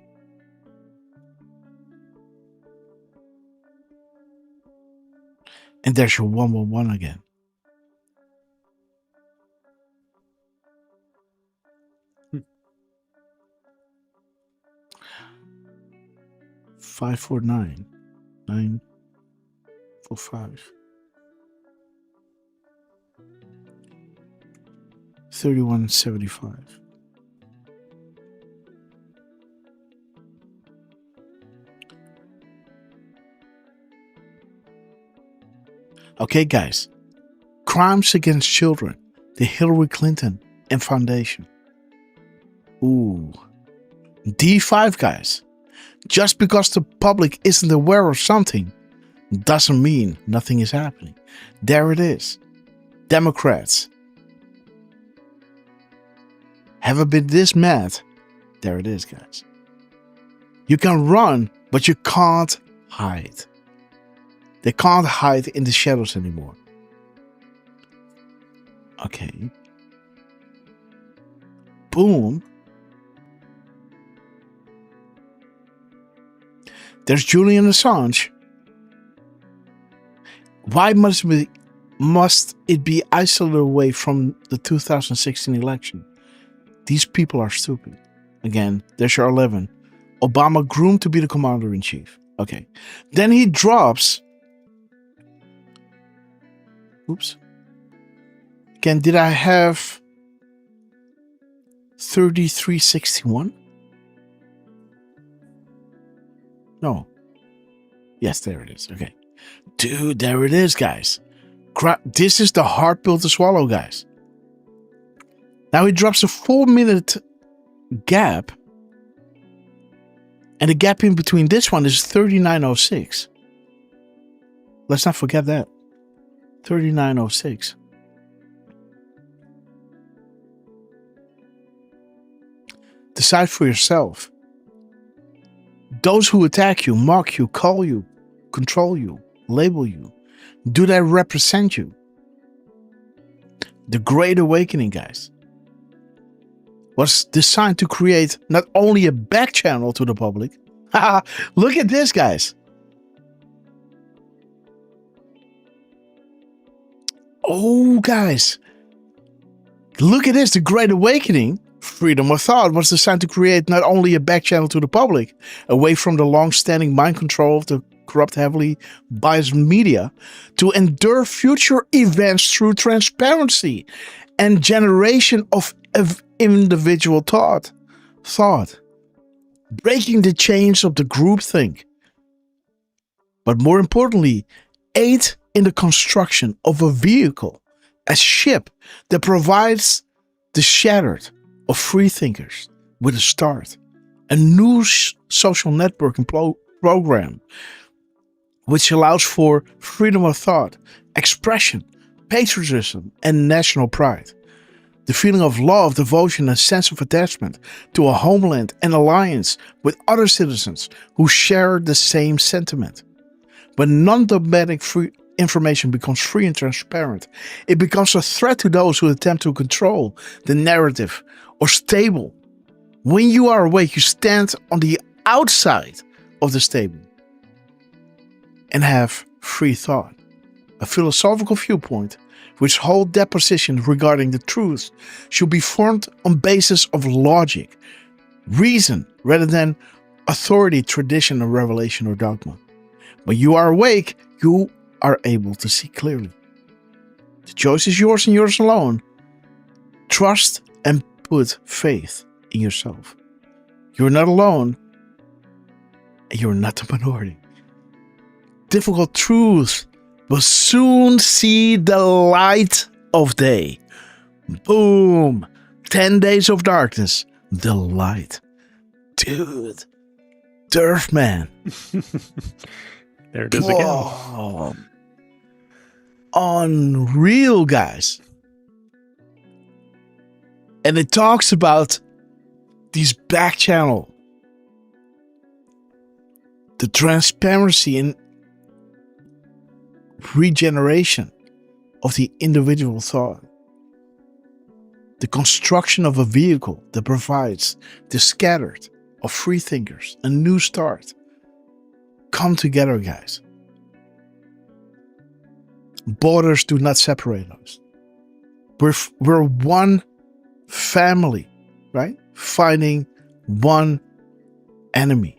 And there's your 111 again. Five 449 945 3175. Okay, guys. Crimes against children. The Hillary Clinton and Foundation. Ooh. D5, guys. Just because the public isn't aware of something doesn't mean nothing is happening. There it is. Democrats. Haven't been this mad. There it is, guys. You can run, but you can't hide. They can't hide in the shadows anymore. Okay. Boom. There's Julian Assange. Why must it be isolated away from the 2016 election? These people are stupid. Again, there's your 11. Obama groomed to be the commander-in-chief. Okay. Then he drops. Oops. Again, did I have 3361? No. Yes, there it is. Okay. Dude, there it is, guys. This is the hard pill to swallow, guys. Now he drops a 4-minute gap. And the gap in between this one is 3906. Let's not forget that. 3906. Decide for yourself. Those who attack you, mock you, call you, control you, label you, do they represent you? The Great Awakening, guys, was designed to create not only a back channel to the public. Look at this, guys. Oh, guys. Look at this. The Great Awakening, freedom of thought, was designed to create not only a back channel to the public, away from the long-standing mind control of the corrupt, heavily biased media, to endure future events through transparency and generation of individual thought, breaking the chains of the groupthink. But more importantly, aid in the construction of a vehicle, a ship that provides the shattered of free thinkers with a start, a new social networking program which allows for freedom of thought, expression, patriotism, and national pride. The feeling of love, devotion, and sense of attachment to a homeland and alliance with other citizens who share the same sentiment. When non-dogmatic free information becomes free and transparent, it becomes a threat to those who attempt to control the narrative or stable. When you are awake, you stand on the outside of the stable and have free thought, a philosophical viewpoint, which hold their position regarding the truth should be formed on basis of logic, reason, rather than authority, tradition, or revelation or dogma. When you are awake, you are able to see clearly. The choice is yours and yours alone. Trust and put faith in yourself. You're not alone, and you're not the minority. Difficult truths will soon see the light of day. Boom! 10 days of darkness, the light. Dude, Derf, man. There it is again. Unreal, guys. And it talks about these back channel, the transparency and regeneration of the individual thought, the construction of a vehicle that provides the scattered of free thinkers a new start. Come together, guys. Borders do not separate us. We're one family, right? Fighting one enemy.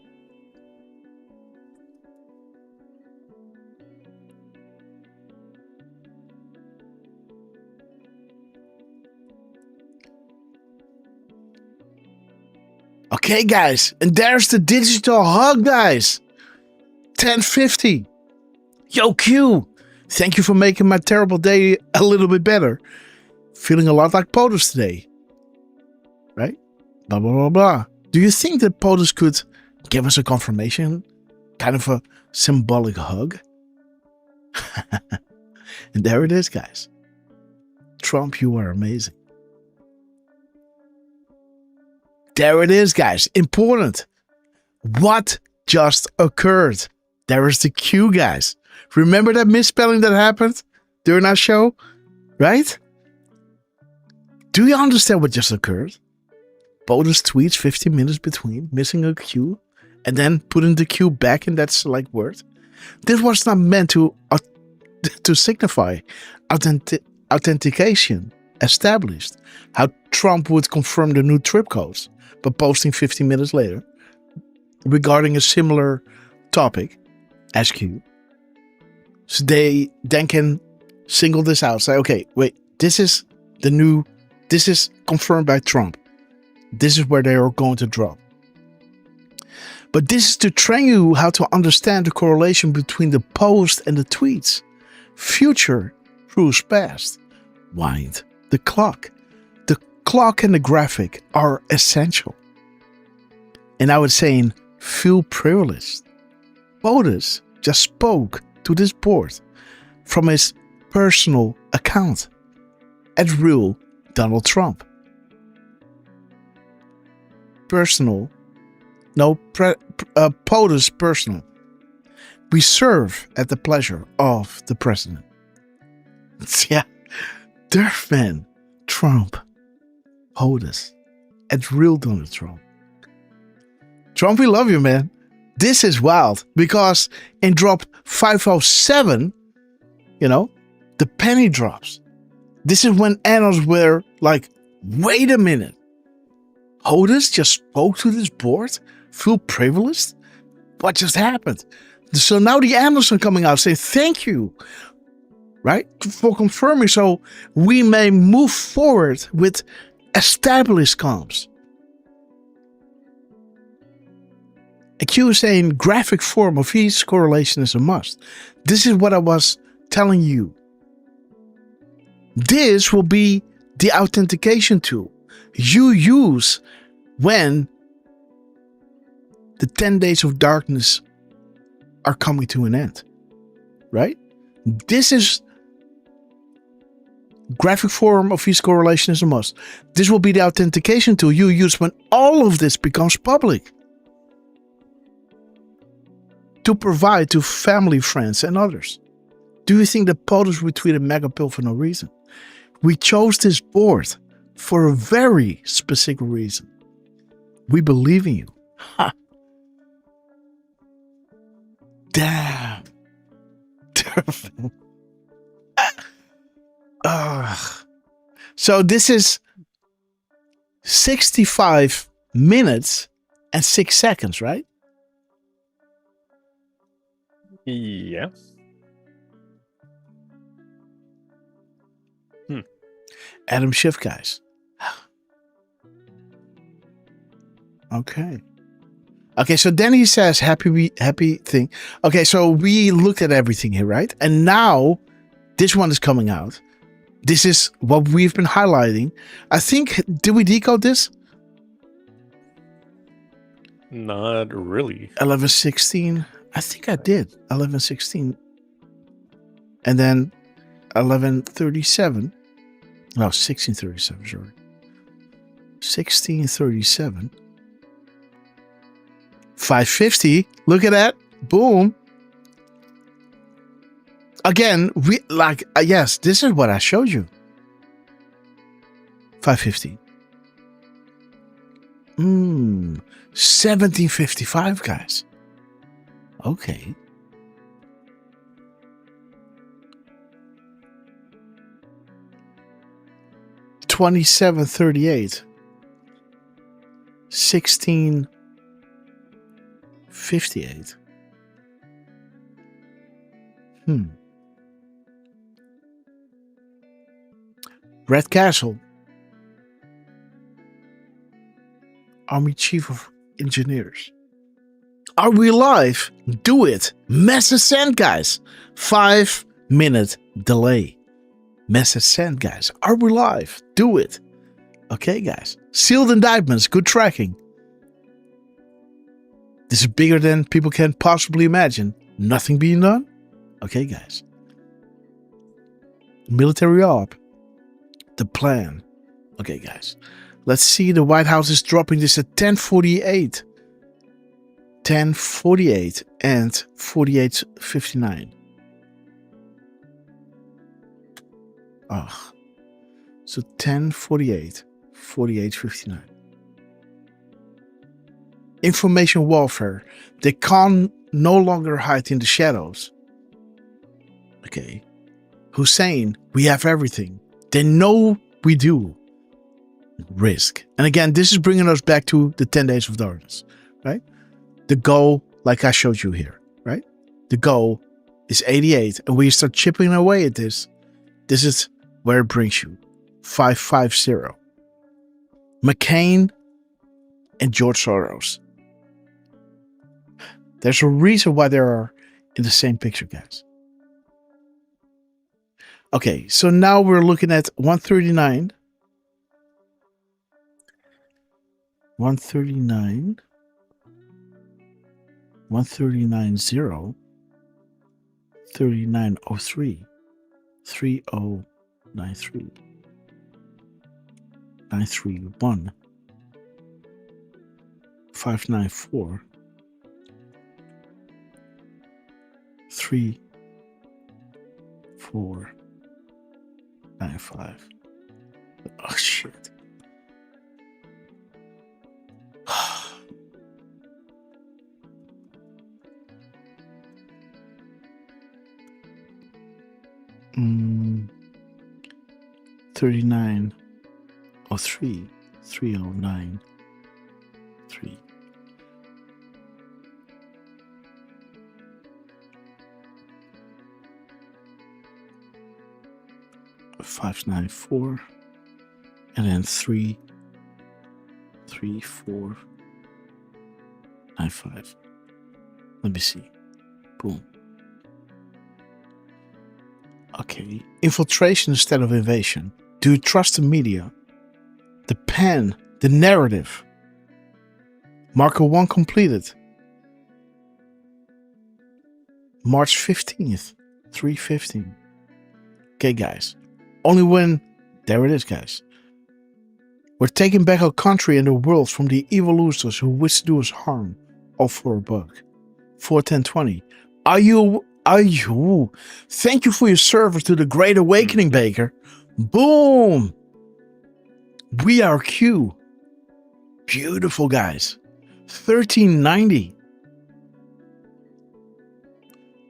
Okay, guys, and there's the digital hug, guys. 10:50. Yo, Q. Thank you for making my terrible day a little bit better. Feeling a lot like POTUS today. Right? Blah, blah, blah, blah. Do you think that POTUS could give us a confirmation? Kind of a symbolic hug? And there it is, guys. Trump, you are amazing. There it is, guys. Important. What just occurred? There is the Q, guys. Remember that misspelling that happened during our show? Right? Do you understand what just occurred? POTUS tweets 15 minutes between, missing a Q, and then putting the Q back in that select word. This was not meant to signify authentication established, how Trump would confirm the new trip codes, but posting 15 minutes later regarding a similar topic as Q. So they then can single this out. Say, okay, wait, this is confirmed by Trump. This is where they are going to drop. But this is to train you how to understand the correlation between the post and the tweets. Future proves past. Wind the clock. The clock and the graphic are essential. And I was saying, feel privileged. POTUS just spoke to this board from his personal account at real Donald Trump. Personal. No, POTUS personal. We serve at the pleasure of the president. Yeah. Derf, man. Trump. POTUS. At real Donald Trump. Trump, we love you, man. This is wild because in drop 507, the penny drops. This is when analysts were like, wait a minute. POTUS just spoke to this board? Feel privileged? What just happened? So now the analysts are coming out saying, thank you, right? For confirming so we may move forward with established comps. A Q is saying graphic form of each correlation is a must. This is what I was telling you. This will be the authentication tool you use when the 10 days of darkness are coming to an end. Right? This is graphic form of each correlation is a must. This will be the authentication tool you use when all of this becomes public. To provide to family, friends, and others. Do you think that POTUS retweeted mega pill for no reason? We chose this board for a very specific reason. We believe in you. Ha. Damn. So this is 65 minutes and 6 seconds, right? Yeah. Adam Schiff, guys. Okay. Okay, so then he says happy thing. Okay, so we looked at everything here, right? And now this one is coming out. This is what we've been highlighting. I think, did we decode this? Not really. 11:16. I think I did. 11:16. And then 11:37. No, 16:37, sorry. 16:37. 5:50. Look at that. Boom. Again, we like yes, this is what I showed you. 5:50. 17:55, guys. Okay. $27.38. 16:58. Red Castle. Army Chief of Engineers. Are we live? Do it. Message sent, guys. 5-minute delay. Message sent, guys. Are we live? Do it. Okay, guys. Sealed indictments. Good tracking. This is bigger than people can possibly imagine. Nothing being done? Okay, guys. Military op. The plan. Okay, guys. Let's see. The White House is dropping this at 10:48. 10:48 and 48:59. So 10:48, 48:59. Information warfare. They can no longer hide in the shadows. Okay. Hussein, we have everything. They know we do. Risk. And again, this is bringing us back to the 10 days of darkness, right? The goal, like I showed you here, right? The goal is 88. And when you start chipping away at this, this is where it brings you. 550. McCain and George Soros. There's a reason why they are in the same picture, guys. Okay, so now we're looking at 139. 139. 139.0. 3903. 3093. 931. 594. 3495. Oh shit. Mm, 3903 3093. Five, 9, 4, and then 3, 3, 4, 9, 5. Let me see. Boom. Okay. Infiltration instead of invasion. Do you trust the media? The pen, the narrative. Marker 1 completed. March 15th, 3:15. Okay, guys. Only when, there it is, guys. We're taking back our country and the world from the evil losers who wish to do us harm, all for a buck. 41020. Are you? Thank you for your service to the Great Awakening, Baker. Boom. We are Q. Beautiful, guys. 1390.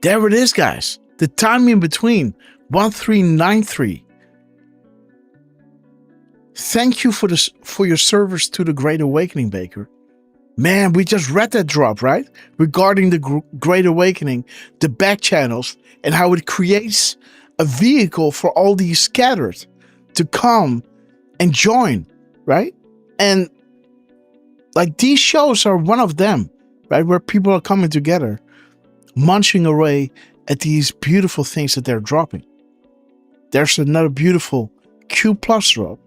There it is, guys. The time in between. 1393. Thank you for your service to the Great Awakening, Baker. Man, we just read that drop, right? Regarding the Great Awakening, the back channels, and how it creates a vehicle for all these scattered to come and join, right? And like these shows are one of them, right? Where people are coming together, munching away at these beautiful things that they're dropping. There's another beautiful Q plus drop.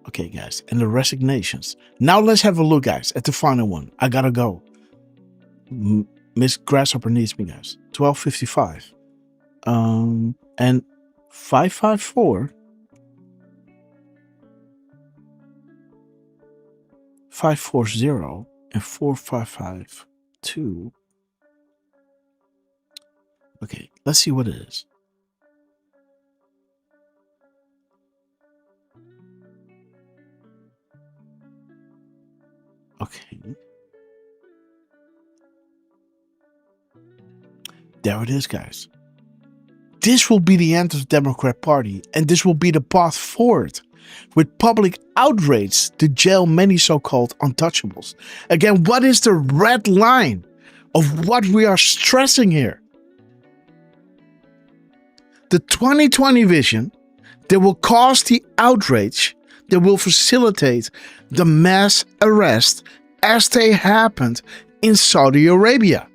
Okay, guys, and the resignations. Now let's have a look, guys, at the final one. I gotta go. Miss Grasshopper needs me, guys. 12:55. And 554. 540 and 4552. Okay, let's see what it is. Okay. There it is, guys. This will be the end of the Democrat Party, and this will be the path forward, with public outrage to jail many so-called untouchables. Again, what is the red line of what we are stressing here? The 2020 vision that will cause the outrage, that will facilitate the mass arrest as they happened in Saudi Arabia.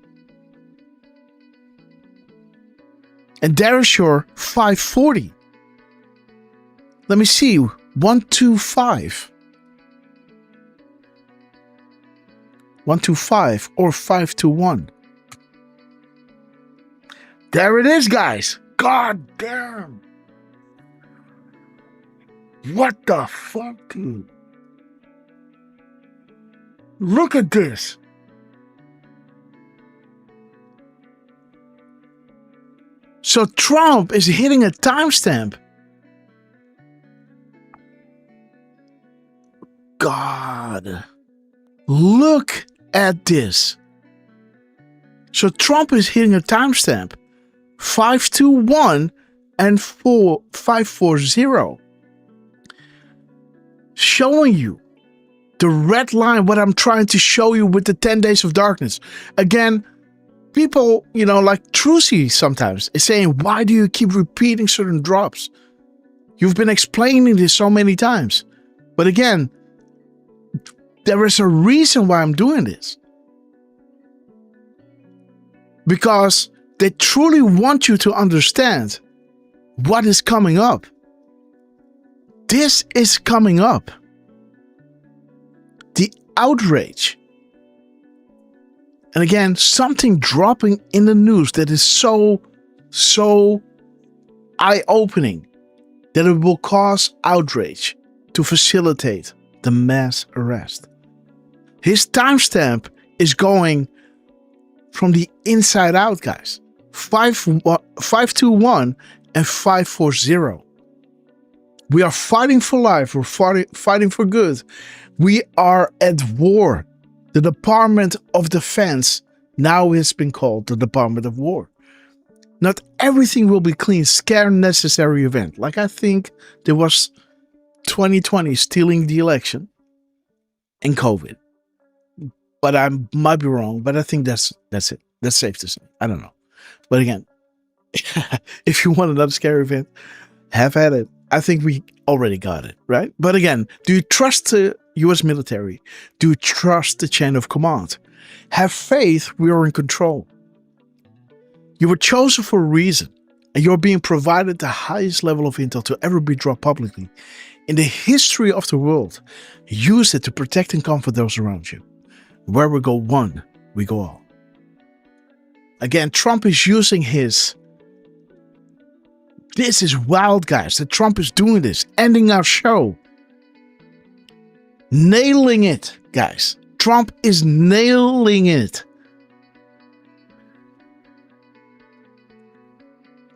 And there is your 540. Let me see. 125. 125 or 521. There it is, guys. God damn. What the fuck, dude? Look at this. So Trump is hitting a timestamp. God. Look at this. So Trump is hitting a timestamp. 521 and 540. Showing you the red line, what I'm trying to show you with the 10 days of darkness. Again, people, like Trucy sometimes is saying, why do you keep repeating certain drops? You've been explaining this so many times. But again, there is a reason why I'm doing this. Because they truly want you to understand what is coming up. This is coming up. The outrage. And again, something dropping in the news that is so eye-opening that it will cause outrage to facilitate the mass arrest. His timestamp is going from the inside out, guys. 521 and 540. We are fighting for life. We're fighting for good. We are at war. The Department of Defense now has been called the Department of War. Not everything will be clean, scare necessary event. Like I think there was 2020 stealing the election and COVID. But I might be wrong, but I think that's it. That's safe to say. I don't know. But again, if you want another scary event, have at it. I think we already got it, right? But again, do you trust the U.S. military? Do you trust the chain of command? Have faith we are in control. You were chosen for a reason, and you're being provided the highest level of intel to ever be dropped publicly in the history of the world. Use it to protect and comfort those around you. Where we go one, we go all. Again, Trump is using his... This is wild, guys, that Trump is doing this. Ending our show. Nailing it, guys. Trump is nailing it.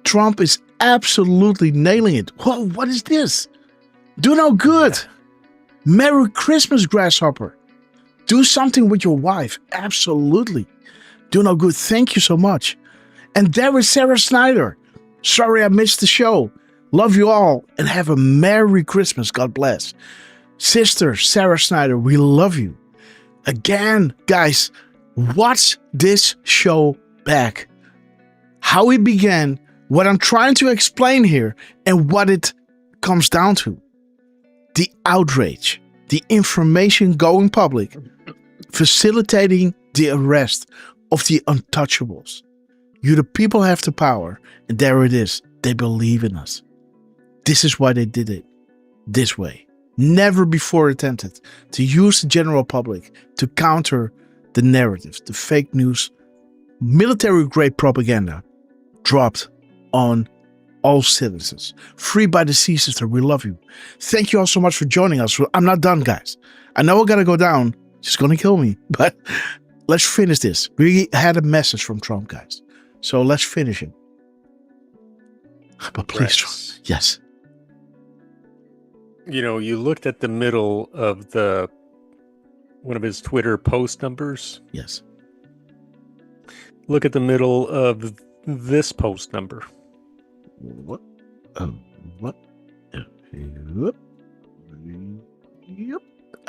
Trump is absolutely nailing it. Whoa, what is this? Do no good. Merry Christmas, Grasshopper. Do something with your wife. Absolutely. Do no good. Thank you so much. And there is Sarah Snyder. Sorry I missed the show. Love you all and have a Merry Christmas. God bless. Sister Sarah Snyder, we love you. Again, guys, watch this show back. How it began, what I'm trying to explain here, and what it comes down to. The outrage, the information going public, facilitating the arrest of the untouchables. You, the people, have the power, and there it is. They believe in us. This is why they did it this way. Never before attempted to use the general public to counter the narrative, the fake news, military-grade propaganda dropped on all citizens. Free by the sea, sister. We love you. Thank you all so much for joining us. I'm not done, guys. I know I gotta go down. She's gonna kill me, but let's finish this. We had a message from Trump, guys. So let's finish it. But please, Trump. Yes. You know, you looked at the middle of one of his Twitter post numbers. Yes. Look at the middle of this post number. What? What? Yep.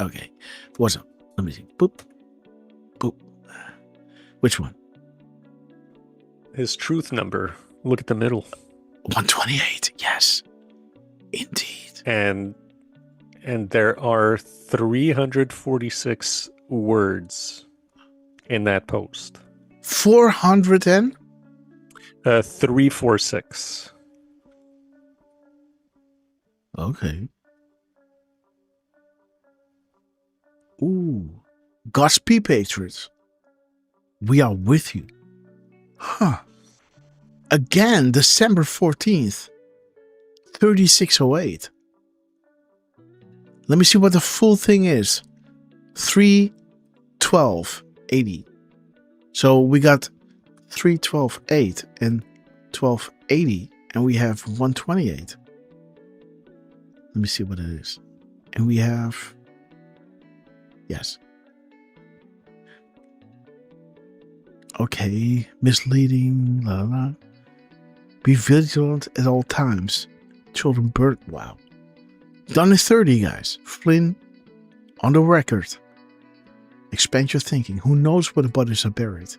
Okay. What's up? Let me see. Boop. Boop. Which one? His truth number. Look at the middle. 128. Yes. Indeed. And there are 346 words in that post. 400 and 346. Okay. Ooh. Godspeed, Patriots. We are with you. Huh. Again, December 14th, 3608. Let me see what the full thing is. 31280. So we got 3128 and 1280, and we have 128. Let me see what it is. And we have, yes. Okay, misleading, la la. Be vigilant at all times. Children burn, wow. Done in 30, guys. Flynn, on the record. Expand your thinking. Who knows where the bodies are buried?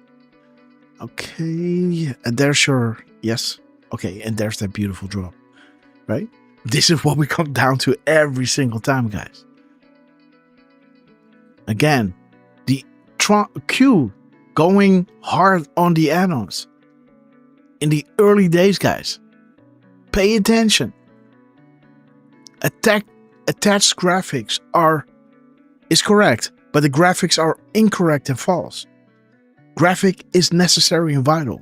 Okay, and there's your, yes. Okay, and there's that beautiful drop, right? This is what we come down to every single time, guys. Again, the Q going hard on the add-ons. In the early days, guys. Pay attention. Attached graphics is correct, but the graphics are incorrect and false. Graphic is necessary and vital.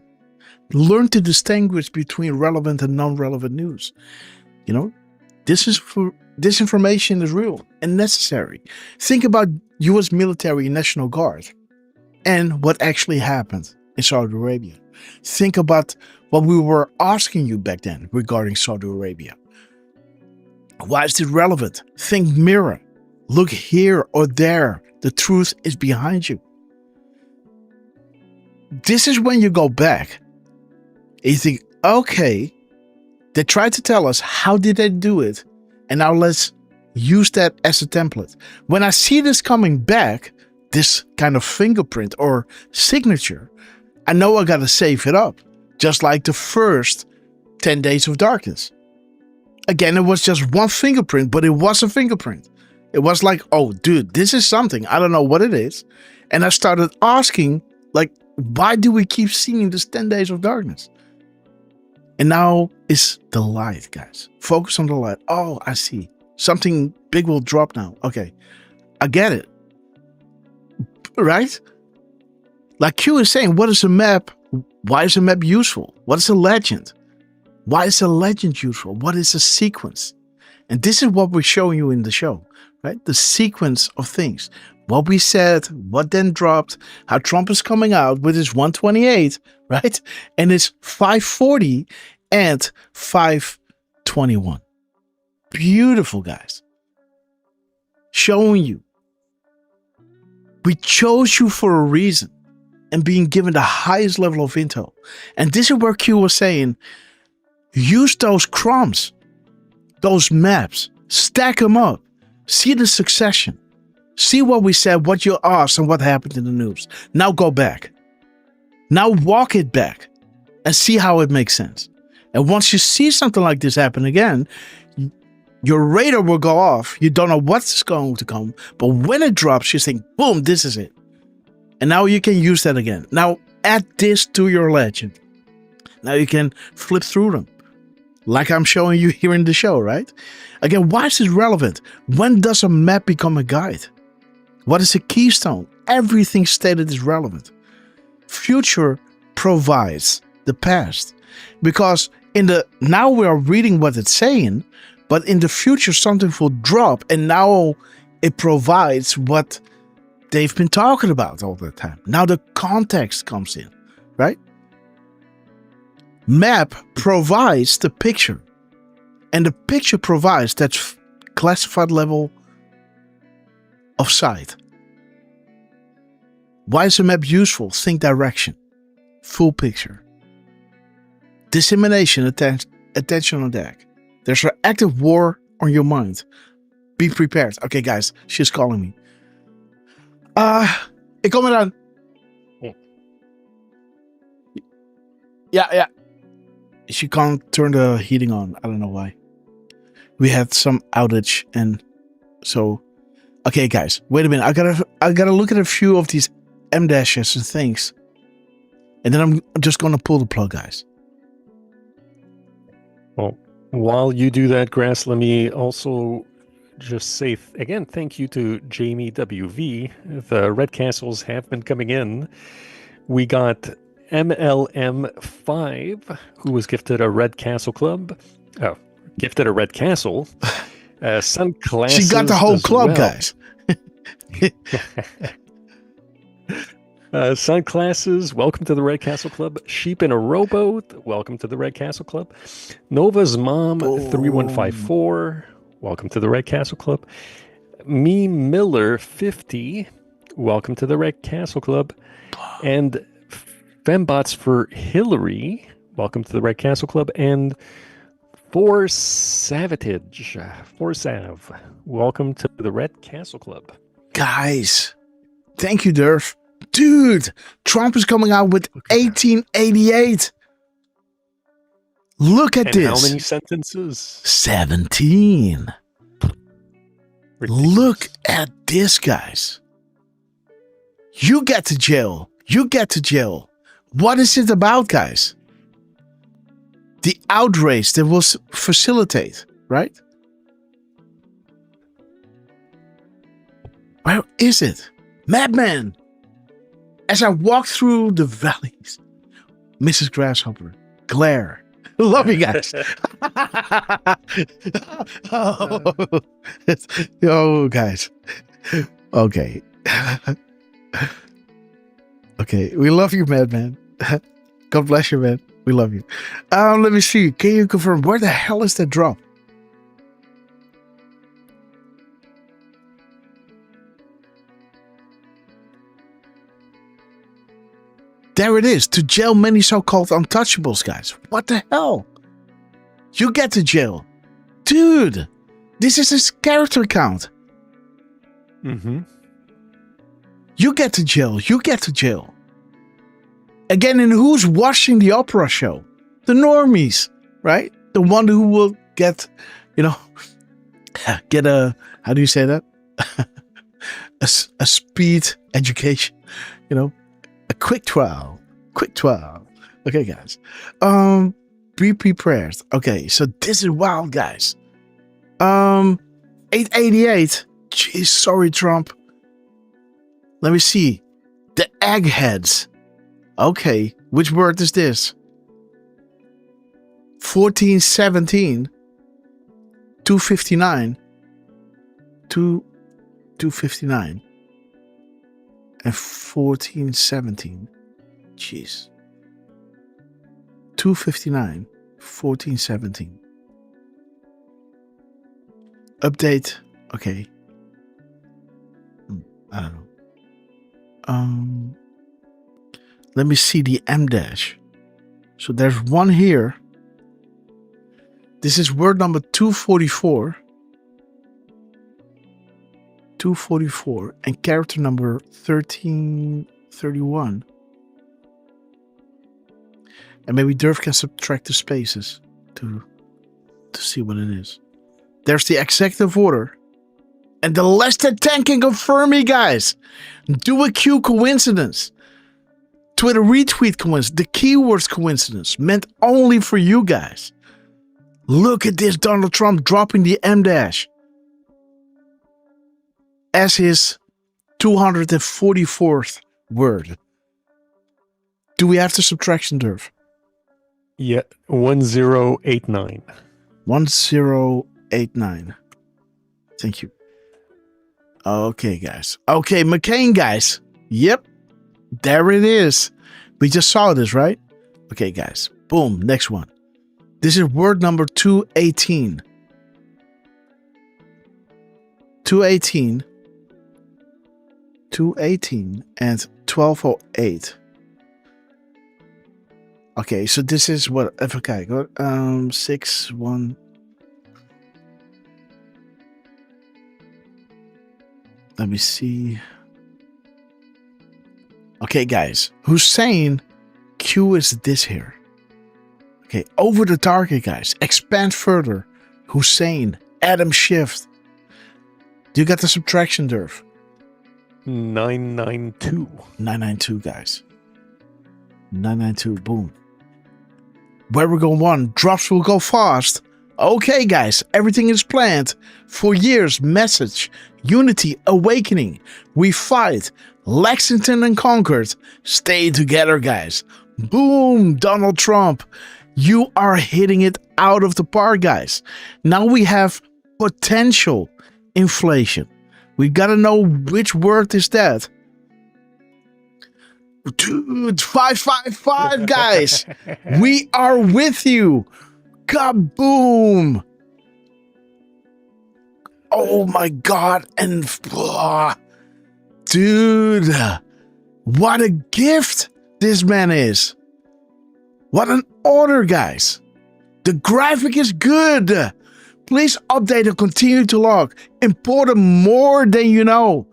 Learn to distinguish between relevant and non-relevant news. You know, this information is real and necessary. Think about U.S. military and National Guard and what actually happened in Saudi Arabia. Think about what we were asking you back then regarding Saudi Arabia. Why is it relevant? Think mirror. Look here or there. The truth is behind you. This is when you go back. You think, okay, they tried to tell us how did they do it, and now let's use that as a template. When I see this coming back, this kind of fingerprint or signature, I know I gotta save it up, just like the first 10 Days of Darkness. Again, it was just one fingerprint, but it was a fingerprint. It was like, oh, dude, this is something. I don't know what it is. And I started asking, like, why do we keep seeing this 10 Days of Darkness? And now it's the light, guys. Focus on the light. Oh, I see. Something big will drop now. Okay. I get it. Right? Like Q is saying, what is a map? Why is a map useful? What is a legend? Why is a legend useful? What is a sequence? And this is what we're showing you in the show, right? The sequence of things. What we said, what then dropped, how Trump is coming out with his 128, right? And it's 540 and 521. Beautiful, guys. Showing you. We chose you for a reason and being given the highest level of intel. And this is where Q was saying, use those crumbs those maps, stack them up, see the succession, see what we said, what you asked, and what happened in the news. Now go back. Now walk it back and see how it makes sense. And once you see something like this happen again, your radar will go off. You don't know what's going to come, but when it drops, you think, boom, this is it. And now you can use that again. Now add this to your legend. Now you can flip through them, like I'm showing you here in the show, right? Again, why is this relevant? When does a map become a guide? What is a keystone? Everything stated is relevant. Future provides the past, because now we are reading what it's saying, but in the future something will drop, and now it provides what they've been talking about all the time. Now the context comes in, right? Map provides the picture, and the picture provides that classified level of sight. Why is a map useful? Think direction, full picture. Dissemination, attention on deck. There's an active war on your mind. Be prepared. Okay, guys, she's calling me. Ik kom eraan. Yeah. She can't turn the heating on. I don't know why. We had some outage, and so. Okay, guys, wait a minute. I gotta look at a few of these M-dashes and things, and then I'm just gonna pull the plug, guys. Well, while you do that, Grass, let me also just say again, thank you to Jamie WV. The Red Castles have been coming in. We got MLM5, who was gifted a Red Castle club. Oh, gifted a Red Castle. Sunglasses. She got the whole club, guys. Sunglasses, welcome to the Red Castle Club. Sheep in a Rowboat, welcome to the Red Castle Club. Nova's Mom 3154, welcome to the Red Castle Club. Me Miller 50, welcome to the Red Castle Club. And Fembots for Hillary, welcome to the Red Castle Club. And Forsav, welcome to the Red Castle Club. Guys, thank you, Derf. Dude, Trump is coming out with 1888. Look at this. How many sentences? 17. Ridiculous. Look at this, guys. You get to jail. You get to jail. What is it about, guys? The outrage that will facilitate, right? Where is it? Madman! As I walk through the valleys, Mrs. Grasshopper, glare. Love you guys. Oh, guys. Okay. Okay, we love you, Madman. God bless you, man. We love you. Let me see. Can you confirm where the hell is that drop? There it is. To jail many so-called untouchables, guys. What the hell? You get to jail. Dude, this is his character count. Mm-hmm. You get to jail. You get to jail. Again, and who's watching the opera show? The normies, right? The one who will get, get a, how do you say that? a speed education, a quick trial. Okay, guys. Be prepared. Okay, so this is wild, guys. 888. Jeez, sorry, Trump. Let me see. The eggheads. Okay, which word is this? 1417. 259. 259. And 1417. Jeez. 259. 1417. Update. Okay. I don't know. Let me see the M dash. So there's one here. This is word number 244. 244 and character number 1331. And maybe Derf can subtract the spaces to see what it is. There's the executive order. And the less than 10 can confirm me, guys. Do a Q coincidence. Twitter retweet coincidence. The keywords coincidence. Meant only for you guys. Look at this Donald Trump dropping the M dash. As his 244th word. Do we have the subtraction, Derf? Yeah, 1089. 1089. Thank you. Okay, guys. Okay, McCain, guys. Yep. There it is. We just saw this, right? Okay, guys. Boom. Next one. This is word number 218. 218. 218 and 1208. Okay, so this is what? Even kijken hoor. 6, 1. Let me see. Okay, guys. Hussein Q is this here. Okay, over the target, guys. Expand further. Hussein. Adam Shift. Do you got the subtraction, Derf? 992. 992, guys. 992. Boom. Where we go one, drops will go fast. Okay, guys, everything is planned. For years, message, unity, awakening. We fight. Lexington and Concord. Stay together, guys. Boom, Donald Trump. You are hitting it out of the park, guys. Now we have potential inflation. We gotta know which word is that. Dude, 555, guys. We are with you. Kaboom. Oh my God. And dude, what a gift this man is. What an honor, guys. The graphic is good. Please update and continue to log. Important more than you know.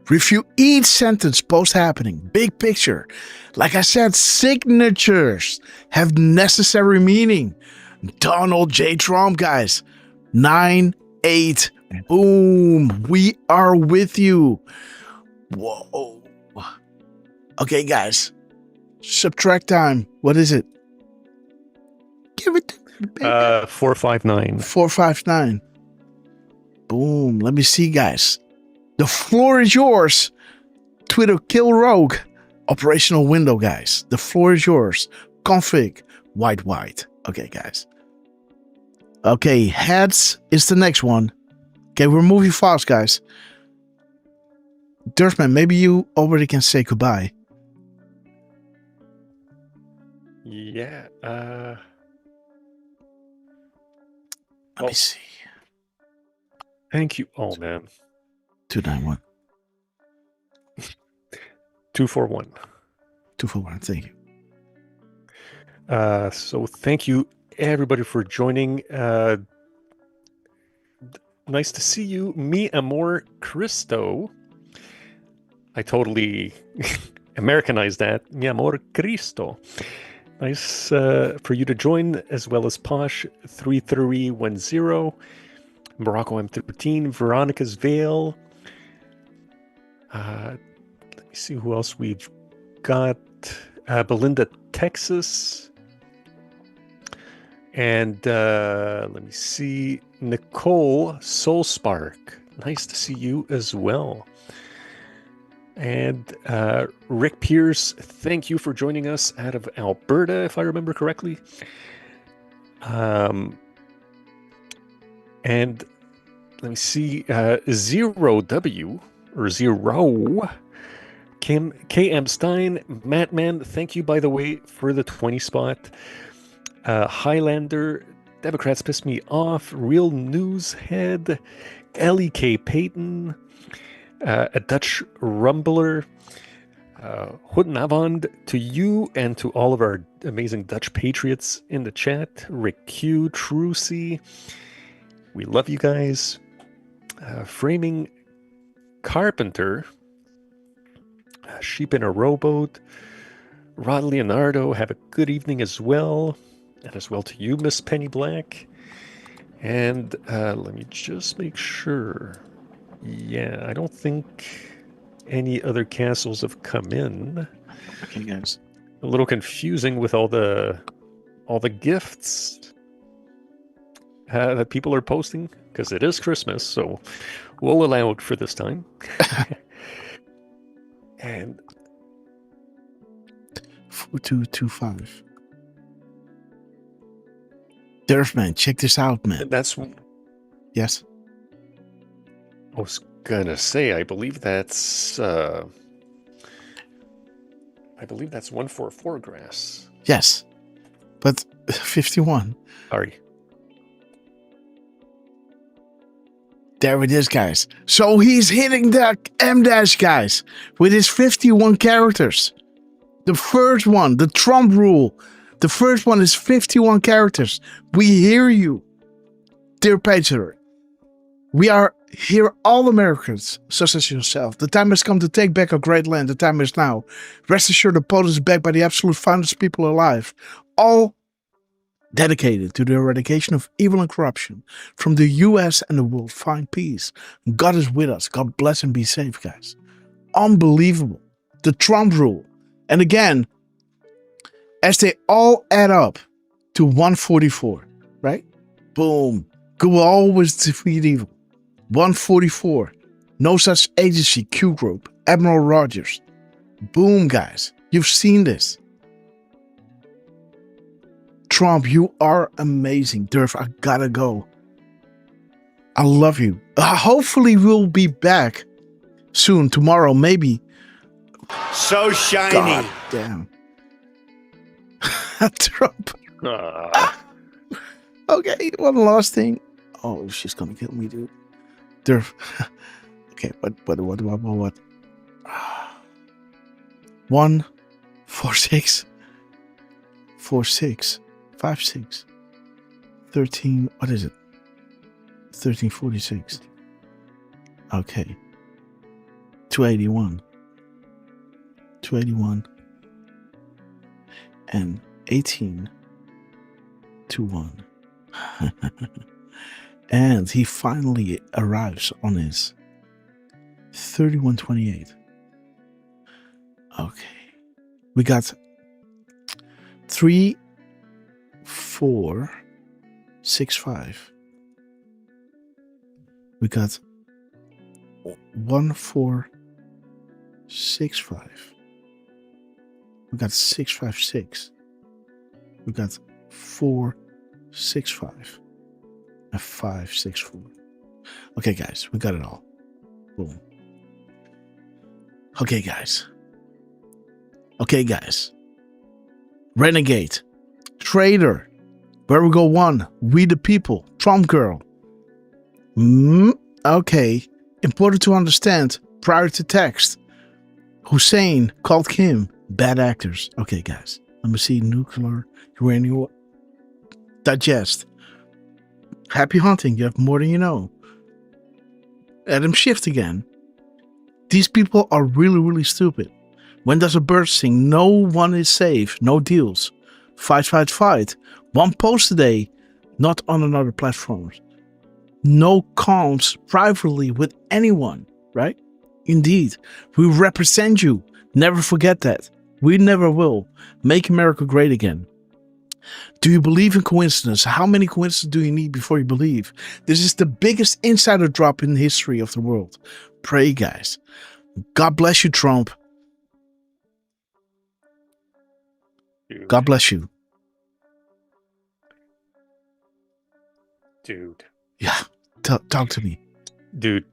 Review each sentence post happening. Big picture. Like I said, signatures have necessary meaning. Donald J. Trump, guys. 9-8. Boom. We are with you. Whoa. Okay, guys. Subtract time. What is it? Give it to me, baby. 459. 459. Boom. Let me see, guys. The floor is yours. Twitter kill rogue. Operational window, guys. The floor is yours. Config. White. Okay, guys. Okay, heads is the next one. Okay, we're moving fast, guys. Derfman, maybe you already can say goodbye. Yeah. Let me see. Thank you. Oh, man. 291. 241. 241. Thank you. So thank you everybody for joining. Nice to see you. Mi amor Cristo. I totally Americanized that. Mi amor Cristo. Nice for you to join, as well as Posh 3310, Morocco M13, Veronica's Veil. Let me see who else we've got. Belinda, Texas. And let me see. Nicole Soulspark. Nice to see you as well. And Rick Pierce, thank you for joining us out of Alberta, if I remember correctly. And let me see. Zero W or Zero. KM Stein, Mattman, thank you, by the way, for the 20 spot. Highlander, Democrats pissed me off. Real News Head, Ellie K. Payton, a Dutch Rumbler, Guten Abend to you and to all of our amazing Dutch patriots in the chat. Rick Q, Trucy, we love you guys. Framing Carpenter, Sheep in a Rowboat, Rod Leonardo, have a good evening as well. And as well to you, Miss Penny Black. And let me just make sure. Yeah, I don't think any other castles have come in. Okay, guys. A little confusing with all the gifts that people are posting, because it is Christmas, so we'll allow it for this time. And 4225. Derf, man, check this out, man. That's... Yes? I was gonna say, I believe that's 144 grass. Yes. But 51. Sorry. There it is, guys. So he's hitting the M-dash, guys, with his 51 characters. The first one, the Trump rule. The first one is 51 characters. We hear you, dear patriot. We are here, all Americans, such as yourself. The time has come to take back our great land. The time is now. Rest assured, the Poland is backed by the absolute finest people alive. All dedicated to the eradication of evil and corruption from the U.S. and the world. Find peace. God is with us. God bless and be safe, guys. Unbelievable. The Trump rule. And again, as they all add up to 144, right? Boom. Good will always defeat evil. 144. No such agency, Q Group, Admiral Rogers. Boom, guys. You've seen this. Trump, you are amazing. Derf, I gotta go. I love you. Hopefully we'll be back soon, tomorrow, maybe. So shiny. God damn. Trump. Okay, one last thing. Oh, she's gonna kill me, dude. Derf. Okay, what? 1, 4, 6, 4, 6, 5, 6, 13. What is it? 1346. Okay. 281. 281. And 18 to 1. And he finally arrives on his 3128. Okay. We got 3, 4, 6, 5. We got 1, 4, 6, 5. We got 6, 5, 6. We got 4, 6, 5. And 5, 6, 4. Okay, guys, we got it all. Boom. Okay, guys. Renegade. Traitor. Where we go 1. We the people. Trump girl. Okay. Important to understand. Prior to text. Hussein called Kim bad actors. Okay, guys. Let me see. Nuclear uranium. Digest. Happy hunting. You have more than you know. Adam Shift again. These people are really, really stupid. When does a bird sing? No one is safe. No deals. Fight, fight, fight. One post a day. Not on another platform. No comms privately with anyone. Right? Indeed. We represent you. Never forget that. We never will. Make America great again. Do you believe in coincidence? How many coincidences do you need before you believe? This is the biggest insider drop in the history of the world. Pray, guys. God bless you, Trump. Dude. God bless you. Dude. Yeah. Talk to me. Dude,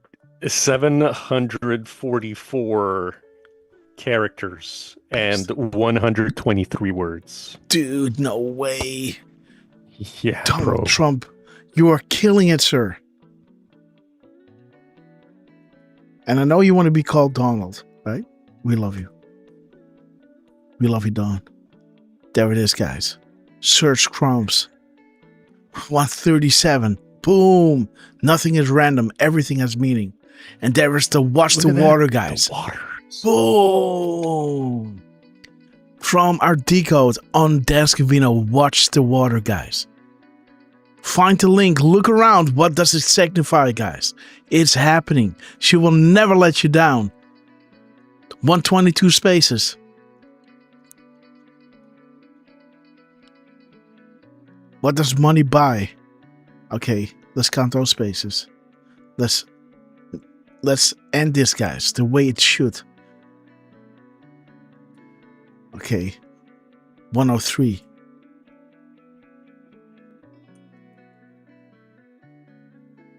744 characters and 123 words. Dude, no way. Yeah, Donald bro. Trump, you are killing it, sir. And I know you want to be called Donald, right? We love you. We love you, Dawn. There it is, guys. Search crumbs. 137. Boom. Nothing is random. Everything has meaning. And there is the Watch the Water, guys. The water. Boom. From our Decode on Danscovino, Watch the Water, guys. Find the link. Look around. What does it signify, guys? It's happening. She will never let you down. 122 spaces. What does money buy? Okay, let's count those spaces. Let's end this, guys, the way it should. Okay, 103.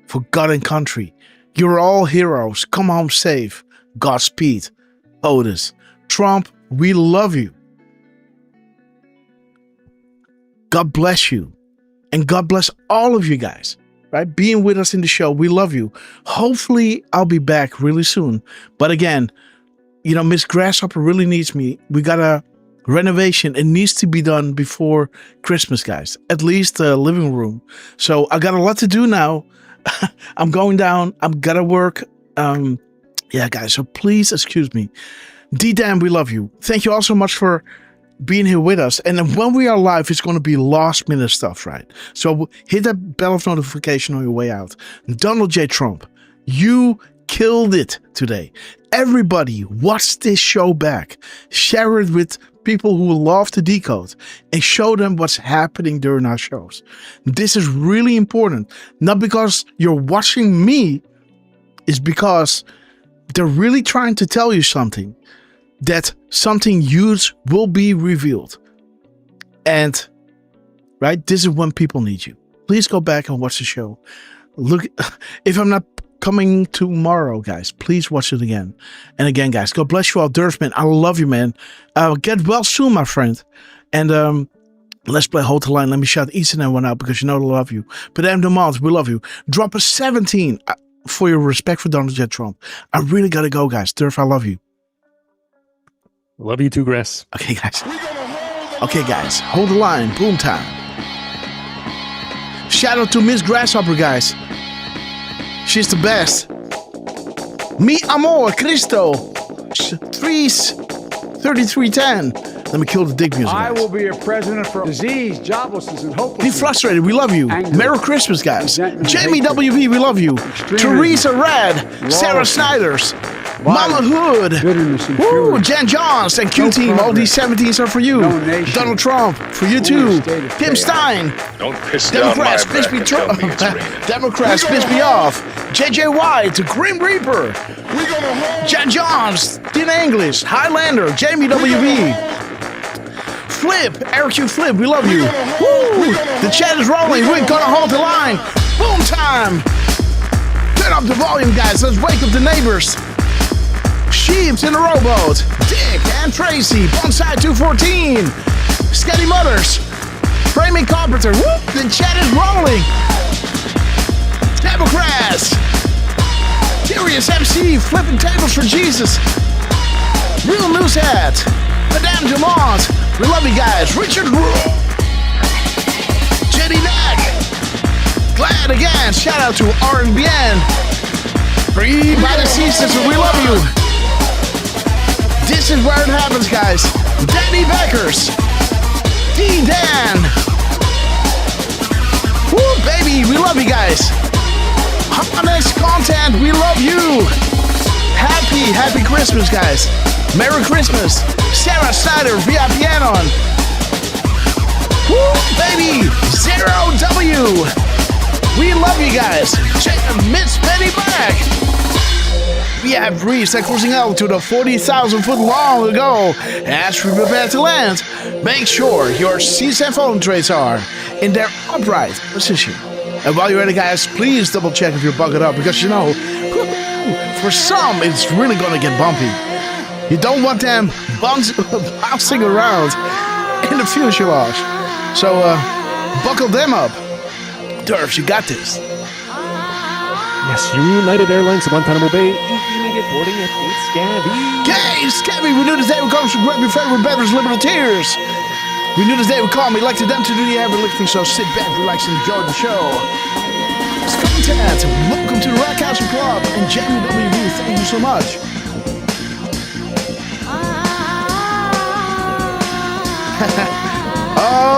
For God and country, you're all heroes. Come home safe. Godspeed. Otis. Trump, we love you. God bless you. And God bless all of you guys, right? Being with us in the show. We love you. Hopefully, I'll be back really soon. But again, you know, Miss Grasshopper really needs me. We got a renovation. It needs to be done before Christmas, guys. At least the living room. So I got a lot to do now. I'm going down. I'm gonna work. Yeah, guys. So please excuse me. D-Dan, we love you. Thank you all so much for being here with us. And then when we are live, it's going to be last minute stuff, right? So hit that bell of notification on your way out. Donald J. Trump, you killed it today. Everybody, watch this show back. Share it with people who love to Decode and show them what's happening during our shows. This is really important. Not because you're watching me, it's because they're really trying to tell you something. That something huge will be revealed. And, right, this is when people need you. Please go back and watch the show. Look, if I'm not coming tomorrow, guys, please watch it again. And again, guys, God bless you all. Derf, man, I love you, man. Get well soon, my friend. And let's play Hold the Line. Let me shout each and every one out because you know I love you. But M. Demont, we love you. Drop a 17 for your respect for Donald J. Trump. I really got to go, guys. Derf, I love you. Love you too, Grass. Okay, guys. Okay, guys. Hold the line. Boom time. Shout out to Miss Grasshopper, guys. She's the best. Mi amor, Cristo. 3310. Let me kill the dick music, guys. I will be a president for disease, joblessness, and hopelessness. Be frustrated. We love you. Anger. Merry Christmas, guys. Jamie hatred. WV, we love you. Teresa Red. Sarah Lawlessness. Snyders. Mama Hood. Woo, Jen Johns and Q-Team. All these 17s are for you. Donald Trump, for you too. Tim Stein. Don't piss down my Democrats piss back me and tell me it's raining. Democrats piss me off. JJ White, Grim Reaper. Jen Johns, Tina English, Highlander, Jamie WV. Flip, Eric Q Flip, we love you. Woo! The chat is rolling. We're gonna hold the line. Boom time. Turn up the volume, guys. Let's wake up the neighbors. Sheeps in the rowboat. Dick and Tracy. Bonsai 214. Scatty Mothers. Framing Carpenter. Whoop! The chat is rolling. Democrats. Curious MC. Flipping tables for Jesus. Real Loose Hat. Madame Dumont. We love you guys. Richard Rule. Jenny Neck. Glad again. Shout out to RNBN. Free by the Sea Sister. We love you. This is where it happens, guys. Danny Beckers. D-Dan. Woo, baby. We love you guys. Honest Content. We love you. Happy Christmas, guys. Merry Christmas. Sarah Snyder, VIP Anon. Woo, baby. 0W. We love you guys. Check Miss Penny back. We have reached that cruising altitude of 40,000 foot long ago. As we prepare to land, make sure your seats and phone trays are in their upright position. And while you're at it, guys, please double check if you're buckled up because you know, for some, it's really gonna get bumpy. You don't want them bouncing around in the fuselage. So, buckle them up. Derf, you got this. Yes, United Airlines, Guantanamo Bay. Good morning, it's Scabby. Okay, Scabby, we knew this day would come, so grab your favorite beverage, liberal tears. We knew this day would come, we elected them to do the heavy lifting, so sit back, relax, and enjoy the show. Scotty Ted, welcome to the Rock House Club, and Jamie WB, thank you so much.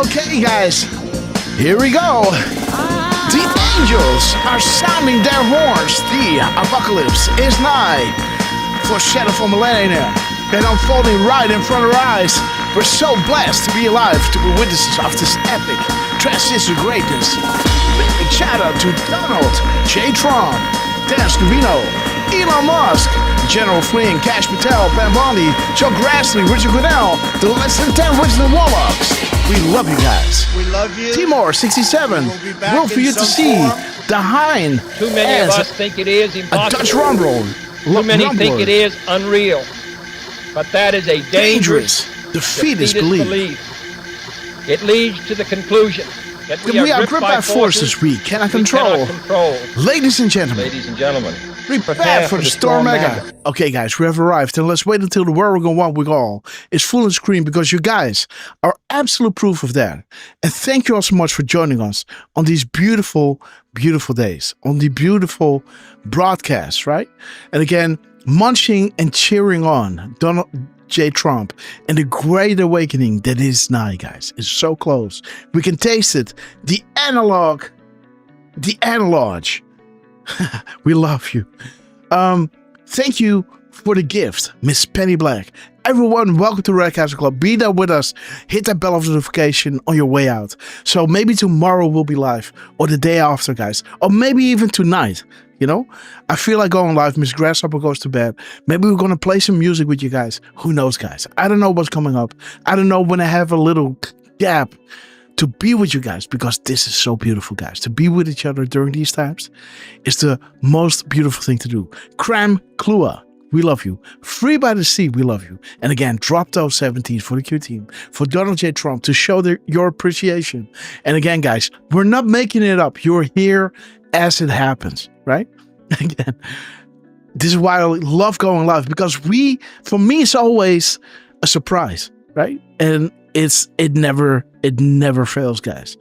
Okay, guys, here we go. The angels are sounding their horns. The apocalypse is nigh. Foreshadow for millennia and unfolding right in front of our eyes. We're so blessed to be alive, to be witnesses of this epic transistor greatness. Big shout out to Donald J. Trump, Dan Scavino, Elon Musk, General Flynn, Cash Patel, Ben Bondi, Joe Grassley, Richard Goodell, the less than 10 Wisdom Warlocks. We love you guys. We love you. Timor 67. We'll be back Will for in you to some see form. the Hein. Too many of us think it is a impossible. Dutch rumble. Too many think it is unreal. But that is a dangerous, defeatist belief. It leads to the conclusion that we are gripped by forces we cannot control. Ladies and gentlemen, prepare for the Storm Mega. Okay, guys, we have arrived, and let's wait until the world will go on with all is full on screen, because you guys are absolute proof of that. And thank you all so much for joining us on these beautiful, beautiful days, on the beautiful broadcasts, right? And again, munching and cheering on Donald J. Trump and the great awakening that is nigh, guys. It's so close. We can taste it. The analog. We love you. Thank you for the gift, Miss Penny Black. Everyone, welcome to Red Castle Club. Be there with us. Hit that bell of notification on your way out. So maybe tomorrow we'll be live, or the day after, guys, or maybe even tonight. You know, I feel like going live. Miss Grasshopper goes to bed. Maybe we're gonna play some music with you guys. Who knows, guys? I don't know what's coming up. I don't know when I have a little gap to be with you guys, because this is so beautiful, guys. To be with each other during these times is the most beautiful thing to do. Cram Klua, we love you. Free by the Sea, we love you. And again, drop those 17s for the Q team, for Donald J. Trump, to show your appreciation. And again, guys, we're not making it up. You're here as it happens, right? Again, this is why I love going live, because for me, it's always a surprise, right? And it never fails, guys.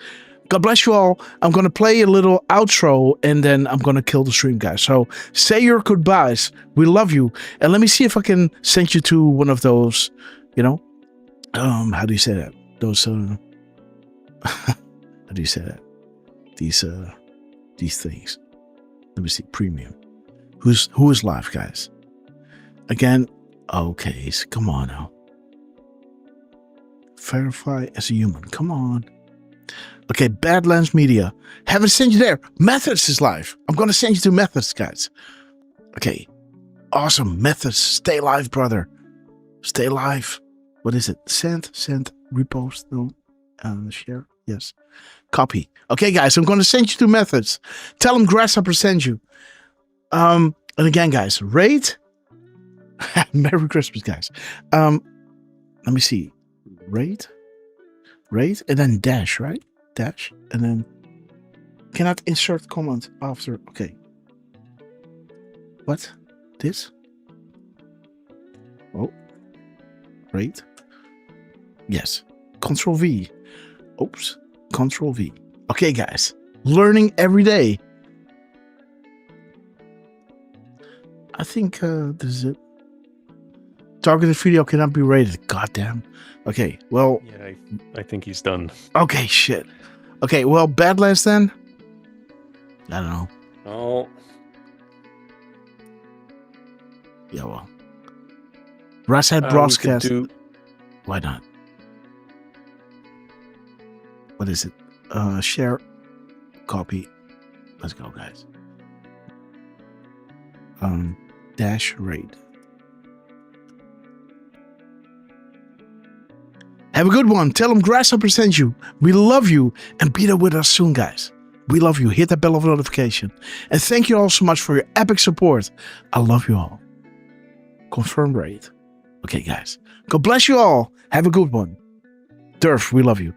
God bless you all. I'm going to play a little outro, and then I'm going to kill the stream, guys. So say your goodbyes. We love you. And let me see if I can send you to one of those, how do you say that? Those, how do you say that? These things. Let me see. Premium. Who is live, guys? Again, okay, so come on now. Verify as a human. Come on. Okay, Badlands Media. Haven't sent you there. Methods is live. I'm going to send you to Methods, guys. Okay. Awesome. Methods. Stay live, brother. Stay live. What is it? Send, repost, no. Share. Yes. Copy. Okay, guys, I'm going to send you to Methods. Tell them Grasshopper sent you. And again, guys, rate. Merry Christmas, guys. Let me see. Rate, and then dash, right? Dash, and then cannot insert comment after. Okay. What? This? Oh. Rate. Yes. Control V. Oops. Control V. Okay, guys. Learning every day. I think this is it. Targeted video cannot be rated. Goddamn. Okay, well... Yeah, I think he's done. Okay, shit. Okay, well, Badlands then? I don't know. Oh. Yeah, well. Rasshead broadcast. Why not? What is it? Share. Copy. Let's go, guys. Dash rate. Have a good one. Tell them Grasshopper sent you. We love you. And be there with us soon, guys. We love you. Hit that bell of notification. And thank you all so much for your epic support. I love you all. Confirm rate. Okay, guys. God bless you all. Have a good one. Derf, we love you.